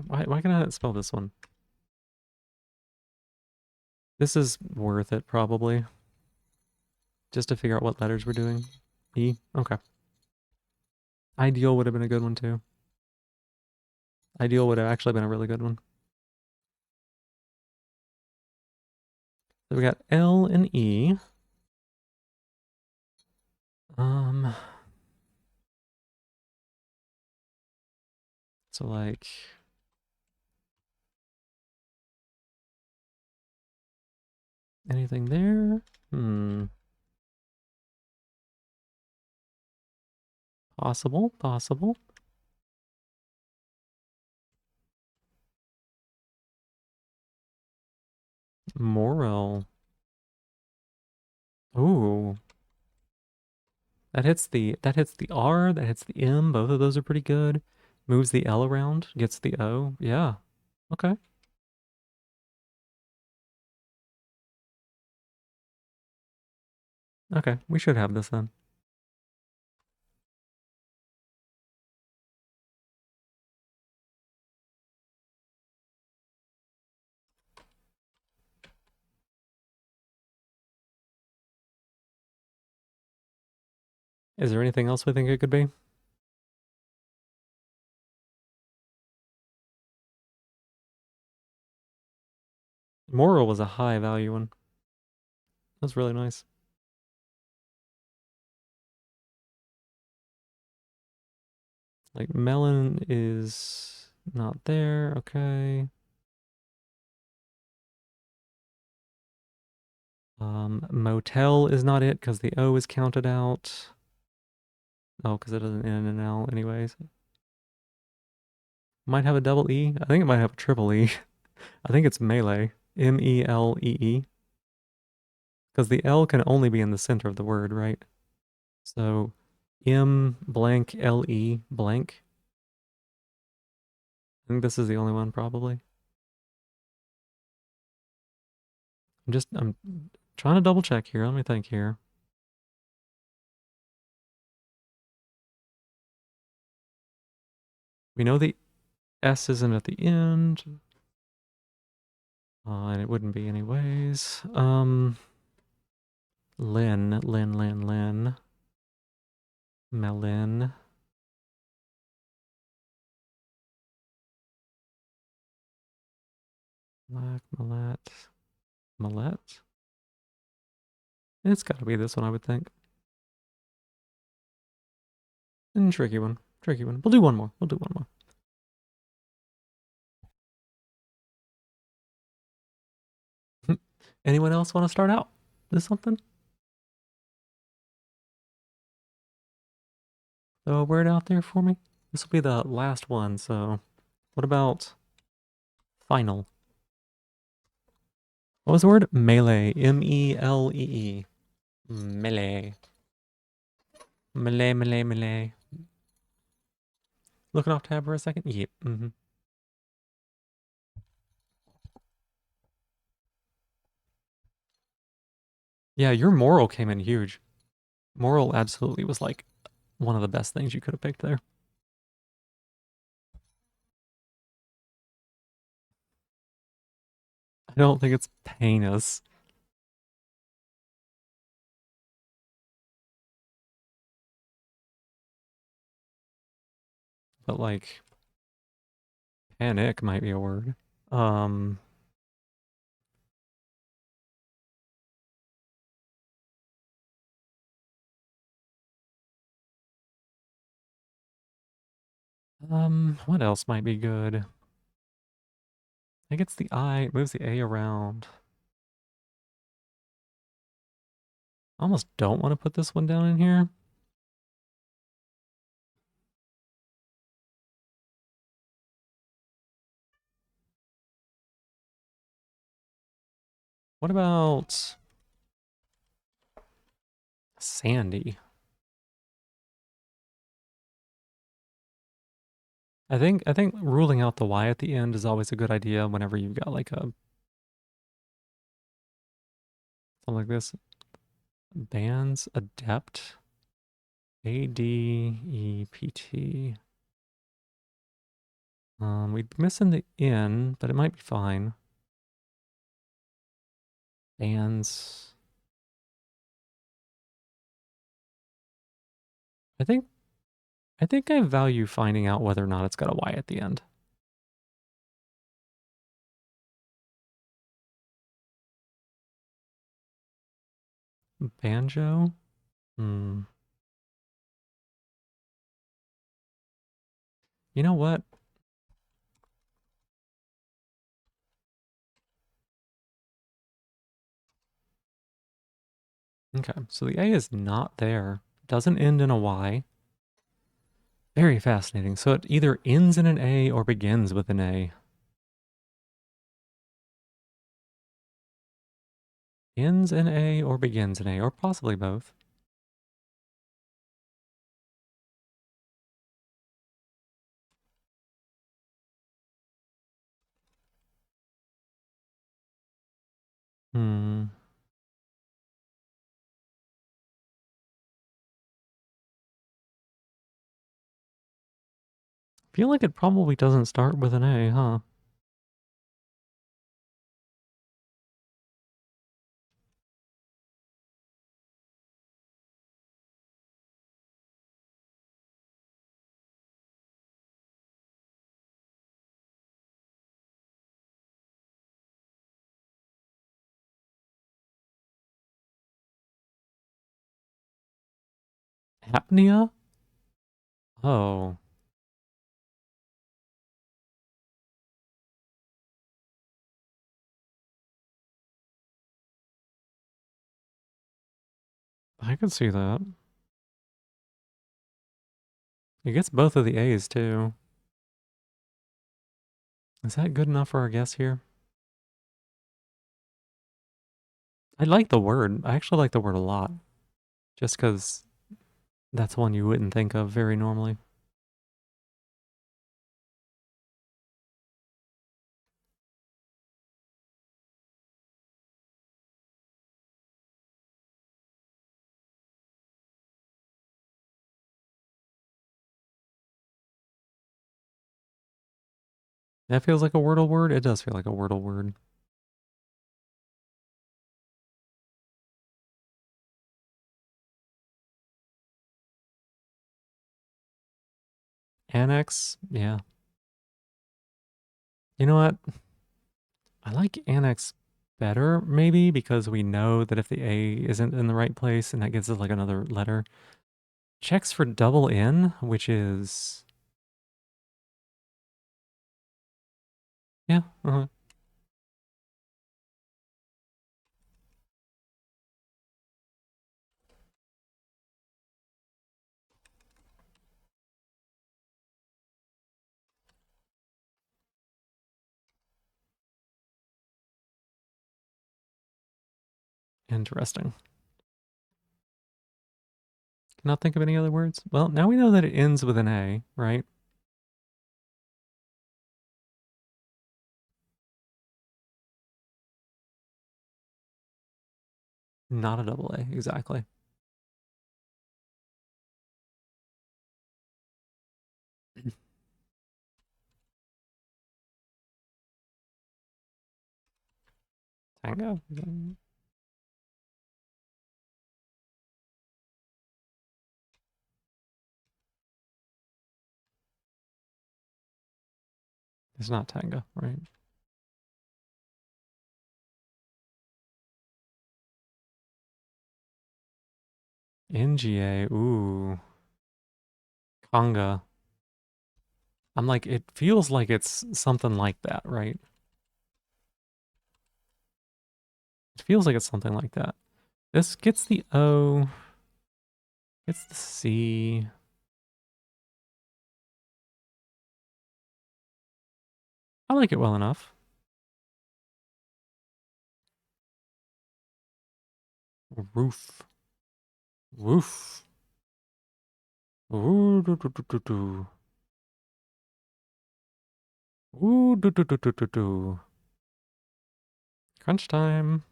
Why can I not spell this one? This is worth it, probably. Just to figure out what letters we're doing. E? Okay. Ideal would have been a good one, too. Ideal would have actually been a really good one. So we got L and E. So like... Anything there? Possible, possible. Moral. Ooh. That hits the R, that hits the M. Both of those are pretty good. Moves the L around, gets the O. Yeah. Okay. Okay, we should have this then. Is there anything else we think it could be? Moral was a high value one. That's really nice. Like melon is not there. Okay. Motel is not it because the O is counted out. Oh, because it doesn't end in an L anyways. Might have a double E. I think it might have a triple E. I think it's melee. Melee. Because the L can only be in the center of the word, right? So M blank LE blank. I think this is the only one probably. I'm trying to double check here. Let me think here. We know the S isn't at the end. And it wouldn't be anyways. Lynn. Melin. Millet. It's got to be this one, I would think. And tricky one. Tricky one. We'll do one more. We'll do one more. Anyone else want to start out? This something? Throw a word out there for me. This will be the last one, so what about final? What was the word? Melee. Melee. Melee. Melee. Looking off tab for a second? Yep. Yeah, your moral came in huge. Moral absolutely was like one of the best things you could have picked there. I don't think it's penis, but like panic might be a word. Um, what else might be good? I think it's the I, it moves the A around. I almost don't want to put this one down in here. What about Sandy? I think ruling out the Y at the end is always a good idea whenever you've got like a something like this. Bands adept. Adept. We're missing the N, but it might be fine. Bands. I think I value finding out whether or not it's got a Y at the end. Banjo? Hmm. You know what? Okay, so the A is not there. Doesn't end in a Y. Very fascinating. So it either ends in an A or begins with an A. Ends in A or begins in A, or possibly both. Hmm. Feel like it probably doesn't start with an A, huh? Apnea? Oh, I could see that. It gets both of the A's too. Is that good enough for our guess here? I like the word. I actually like the word a lot. Just because that's one you wouldn't think of very normally. That feels like a Wordle word. It does feel like a Wordle word. Annex, yeah. You know what? I like annex better, maybe, because we know that if the A isn't in the right place, and that gives us like another letter. Checks for double N, which is, yeah, interesting. Cannot think of any other words. Well, now we know that it ends with an A, right? Not a double A, exactly. Tango. It's not tango, right? NGA, ooh. Conga. I'm like, it feels like it's something like that, right? It feels like it's something like that. This gets the O, gets the C. I like it well enough. Roof. Roof. Ooh, do, do, do, do, do. Ooh, do, do, do, do, do, do. Crunch time.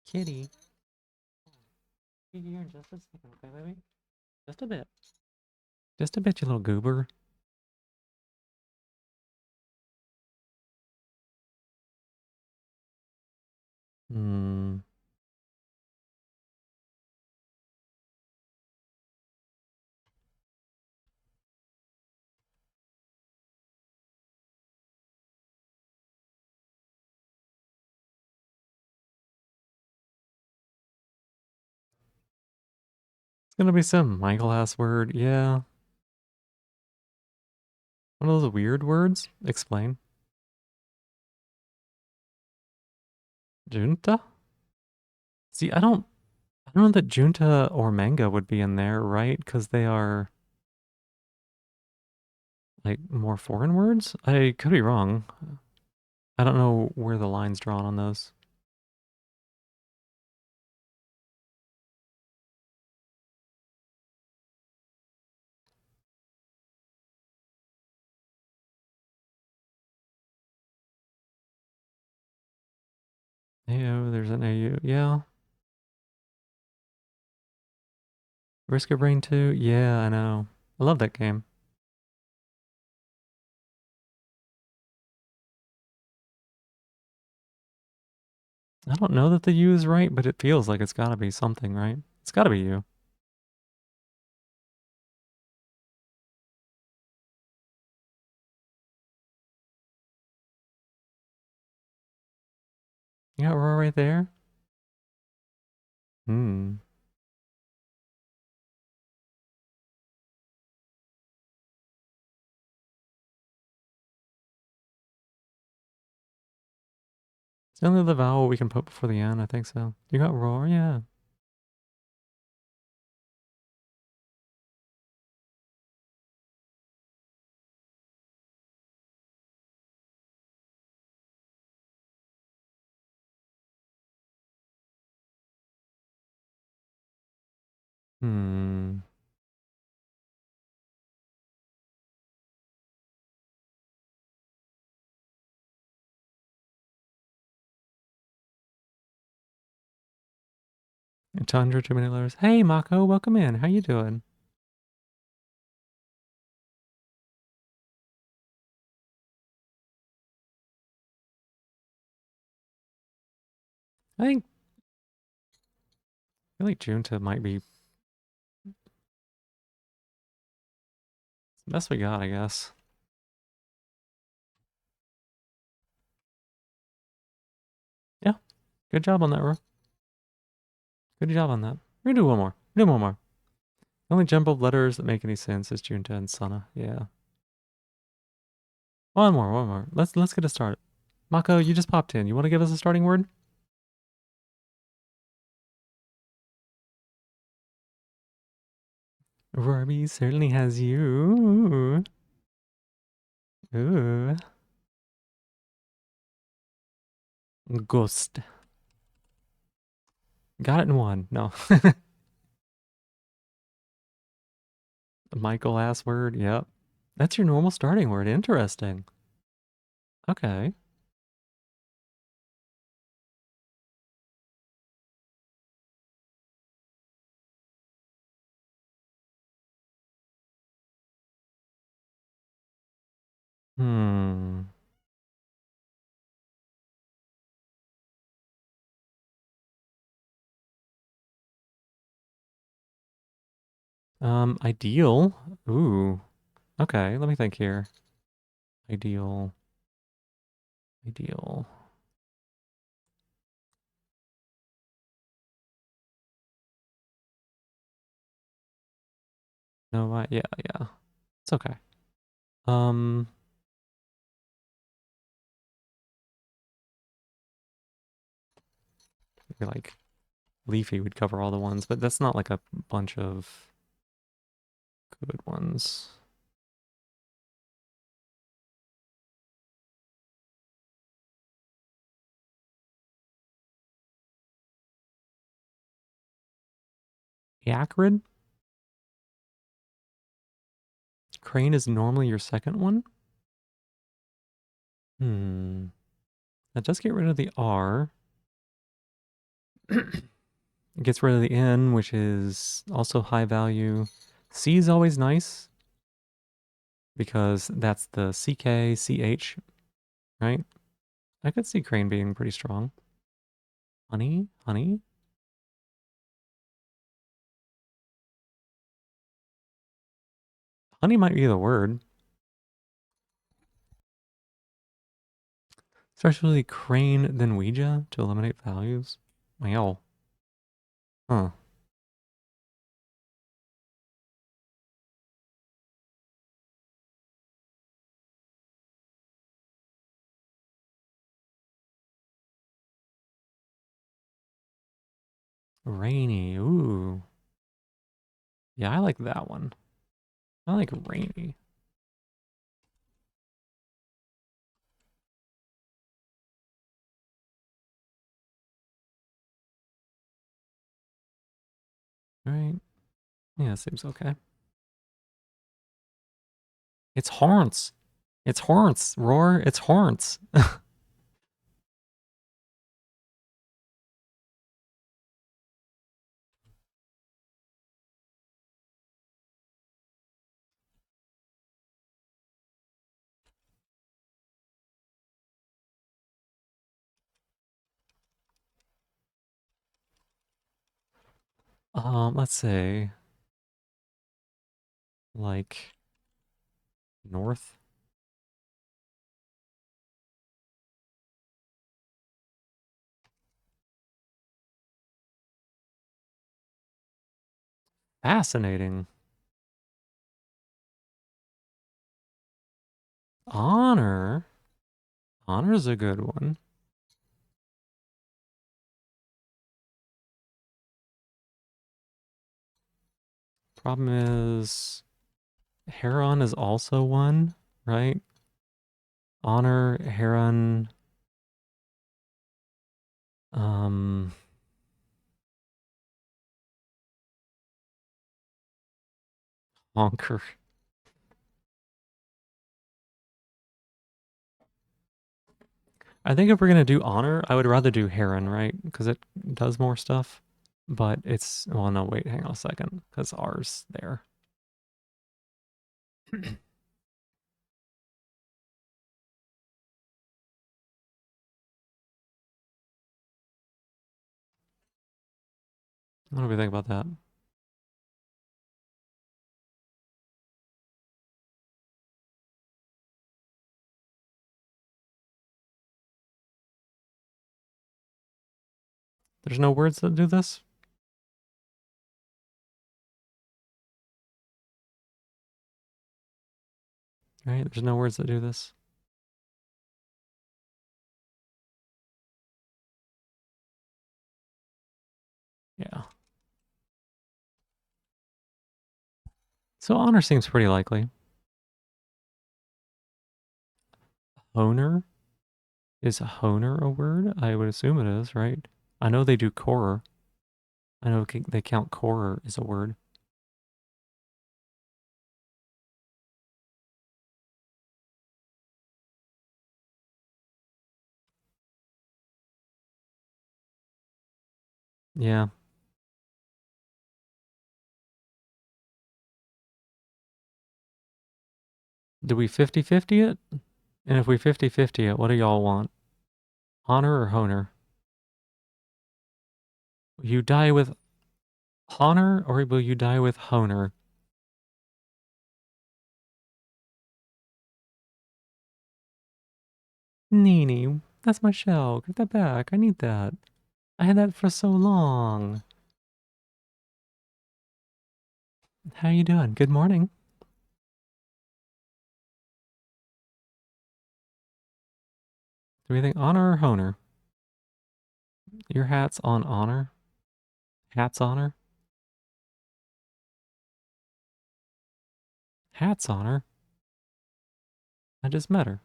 Kitty. Be here in just a second, okay, baby? Just a bit. Just a bit, you little goober. Hmm. It's gonna be some Michael ass word. Yeah. One of those weird words? Explain. Junta? See, I don't know that junta or manga would be in there, right? Because they are like more foreign words. I could be wrong. I don't know where the line's drawn on those. AO, there's an AU. Yeah. Risk of Rain 2? Yeah, I know. I love that game. I don't know that the U is right, but it feels like it's gotta be something, right? It's gotta be U. You got Roar right there? Hmm. It's only the vowel we can put before the N, I think so. You got Roar? Yeah. Hmm. Chandra, too many letters. Hey, Mako, welcome in. How you doing? I think I feel like Junta might be the best we got, I guess. Yeah. Good job on that, Roar. Good job on that. We're gonna do one more. Do one more. The only jumbled letters that make any sense is Junta and Sana. Yeah. One more, one more. Let's get it started. Mako, you just popped in. You want to give us a starting word? Rory certainly has you. Ooh. Ghost. Got it in one. No. Michael ass word. Yep. That's your normal starting word. Interesting. Okay. Hmm. Ideal. Ooh. Okay, let me think here. Ideal. Ideal. No, yeah, yeah. It's okay. Um, maybe like Leafy would cover all the ones, but that's not like a bunch of good ones. Acrid? Crane is normally your second one? Hmm. That does get rid of the R. It gets rid of the N, which is also high value. C is always nice because that's the CK, CH, right? I could see Crane being pretty strong. Honey? Honey? Honey might be the word. Especially Crane, then Ouija to eliminate values. Wow. Huh. Rainy. Ooh. Yeah, I like that one. I like rainy. Right? Yeah, seems okay. It's horns. It's horns. Roar. It's horns. Let's say like north. Fascinating. Honor. Honor's a good one. Problem is, Heron is also one, right? Honor, Heron, um, Honker. I think if we're gonna do honor, I would rather do Heron, right? Because it does more stuff. But it's, well, no, wait, hang on a second, because R's there. What do we think about that? There's no words that do this? Right? There's no words that do this. Yeah. So honor seems pretty likely. Honer? Is honer a word? I would assume it is, right? I know they do core. I know they count core as a word. Yeah. Do we 50-50 it? And if we 50-50 it, what do y'all want? Honor or honer? Will you die with honor or will you die with honer? Nini, that's my shell. Give that back. I need that. I had that for so long. How you doing? Good morning. Do we think honor or honer? Your hat's on honor? Hat's honor? Hat's honor? I just met her.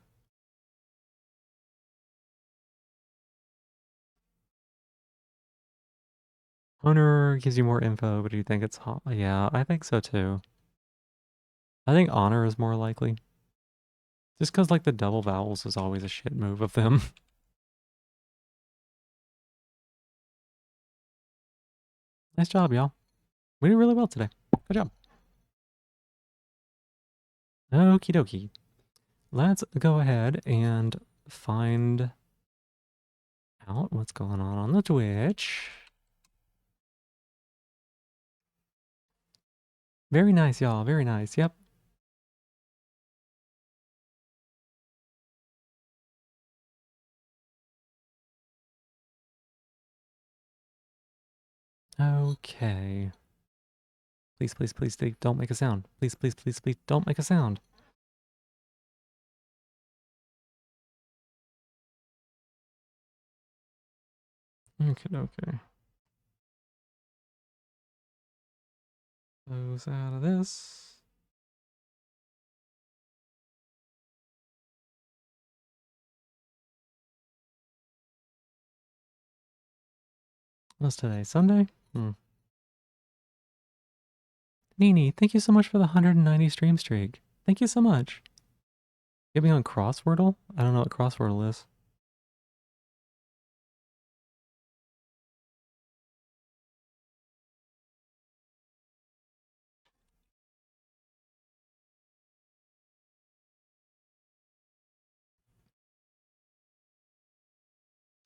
Honor gives you more info, but do you think it's hot? Yeah, I think so too. I think honor is more likely. Just because, like, the double vowels is always a shit move of them. Nice job, y'all. We did really well today. Good job. Okie dokie. Let's go ahead and find out what's going on the Twitch. Very nice, y'all. Very nice. Yep. Okay. Please, please, please, don't make a sound. Please, please, please, please, don't make a sound. Okay, okay. Close out of this. What's today? Sunday? Nini, thank you so much for the 190 stream streak. Thank you so much. Get me on Crosswordle? I don't know what Crosswordle is.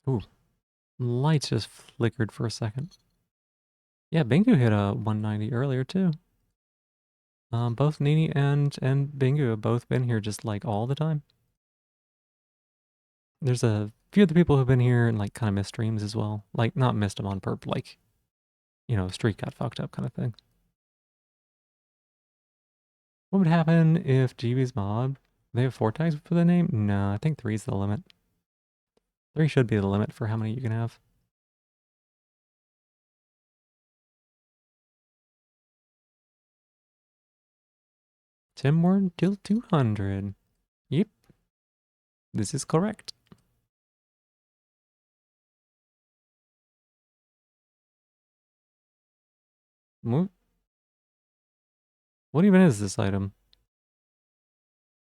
Ooh, lights just flickered for a second. Yeah, Bingu hit a 190 earlier too. Both Nini and Bingu have both been here just like all the time. There's a few of the people who've been here and like kind of missed streams as well. Like not missed them on purpose, like, you know, streak got fucked up kind of thing. What would happen if GB's mobbed? They have 4 tags for the name? No, I think 3's the limit. 3 should be the limit for how many you can have. Tim Ward till 200. Yep. This is correct. What even is this item?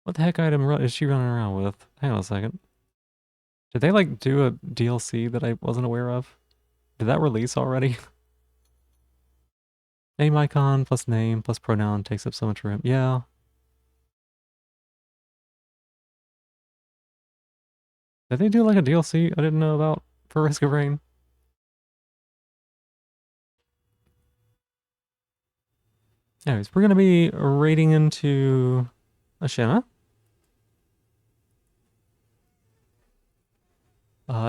What the heck item is she running around with? Hang on a second. Did they like do a DLC that I wasn't aware of? Did that release already? Name icon plus name plus pronoun takes up so much room. Yeah. Did they do like a DLC I didn't know about for Risk of Rain? Anyways, we're gonna be raiding into Ashima.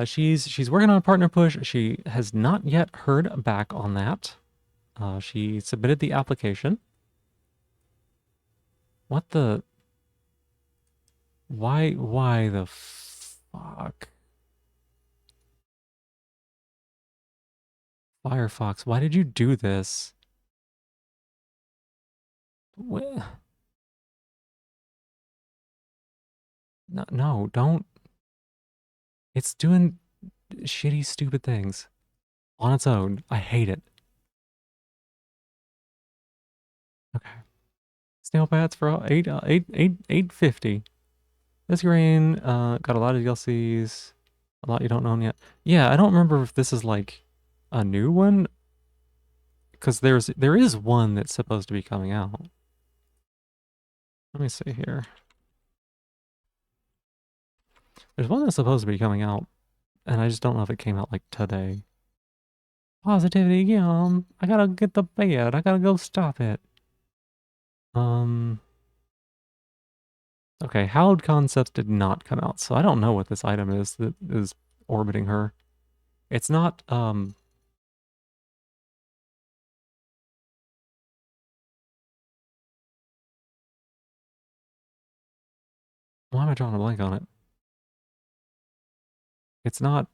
She's working on a partner push. She has not yet heard back on that. She submitted the application. What the? Why the fuck? Firefox, why did you do this? What? No, no, don't. It's doing shitty, stupid things on its own. I hate it. Okay. Snail pads for 850. This grain got a lot of DLCs, a lot you don't own yet. Yeah, I don't remember if this is like a new one, because there is one that's supposed to be coming out. Let me see here. There's one that's supposed to be coming out, and I just don't know if it came out like today. Positivity, yum. I gotta get the bed. I gotta go stop it. Okay, Hallowed Concepts did not come out, so I don't know what this item is that is orbiting her. It's not, why am I drawing a blank on it? It's not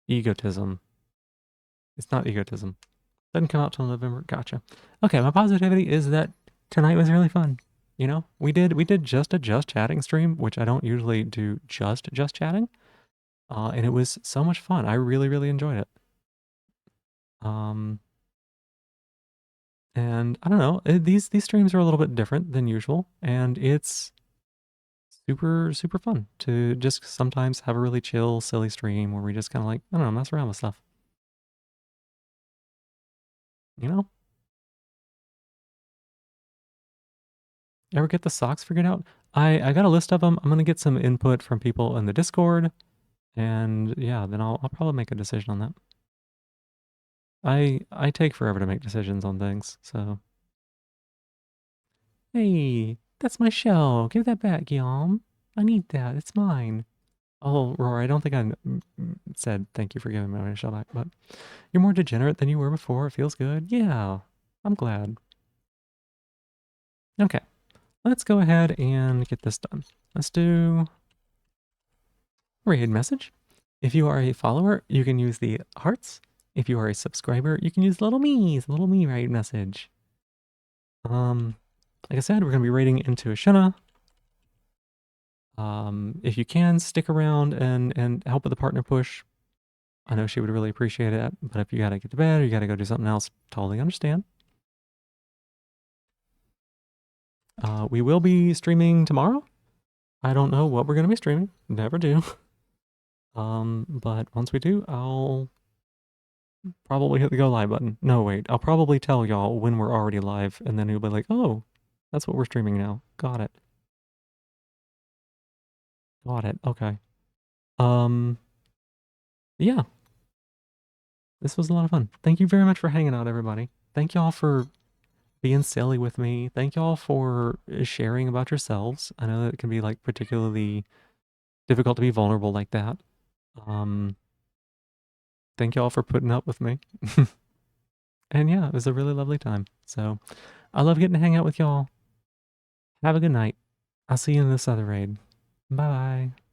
egotism. It's not egotism. Doesn't come out till November. Gotcha. Okay, my positivity is that tonight was really fun. You know, we did just a just chatting stream, which I don't usually do just chatting. And it was so much fun. I really enjoyed it. And I don't know, these streams are a little bit different than usual, and it's super fun to just sometimes have a really chill, silly stream where we just kind of like, I don't know, mess around with stuff. You know? Ever get the socks figured out? I got a list of them. I'm gonna get some input from people in the Discord, and yeah, then I'll probably make a decision on that. I take forever to make decisions on things, so. Hey, that's my shell. Give that back, Guillaume. I need that. It's mine. Oh, Rory, I don't think I said thank you for giving me my shell back, but you're more degenerate than you were before. It feels good. Yeah, I'm glad. Okay, let's go ahead and get this done. Let's do raid message. If you are a follower, you can use the hearts. If you are a subscriber, you can use little me raid message. Like I said, we're gonna be raiding into Ashina. If you can stick around and help with the partner push, I know she would really appreciate it. But if you gotta get to bed or you gotta go do something else, totally understand. We will be streaming tomorrow. I don't know what we're gonna be streaming. Never do. But once we do, I'll probably hit the go live button. No, wait. I'll probably tell y'all when we're already live, and then you'll be like, oh, that's what we're streaming now. Got it. Got it. Okay. Yeah. This was a lot of fun. Thank you very much for hanging out, everybody. Thank y'all for being silly with me. Thank y'all for sharing about yourselves. I know that it can be like particularly difficult to be vulnerable like that. Thank y'all for putting up with me. And yeah, it was a really lovely time. So I love getting to hang out with y'all. Have a good night. I'll see you in this other raid. Bye bye.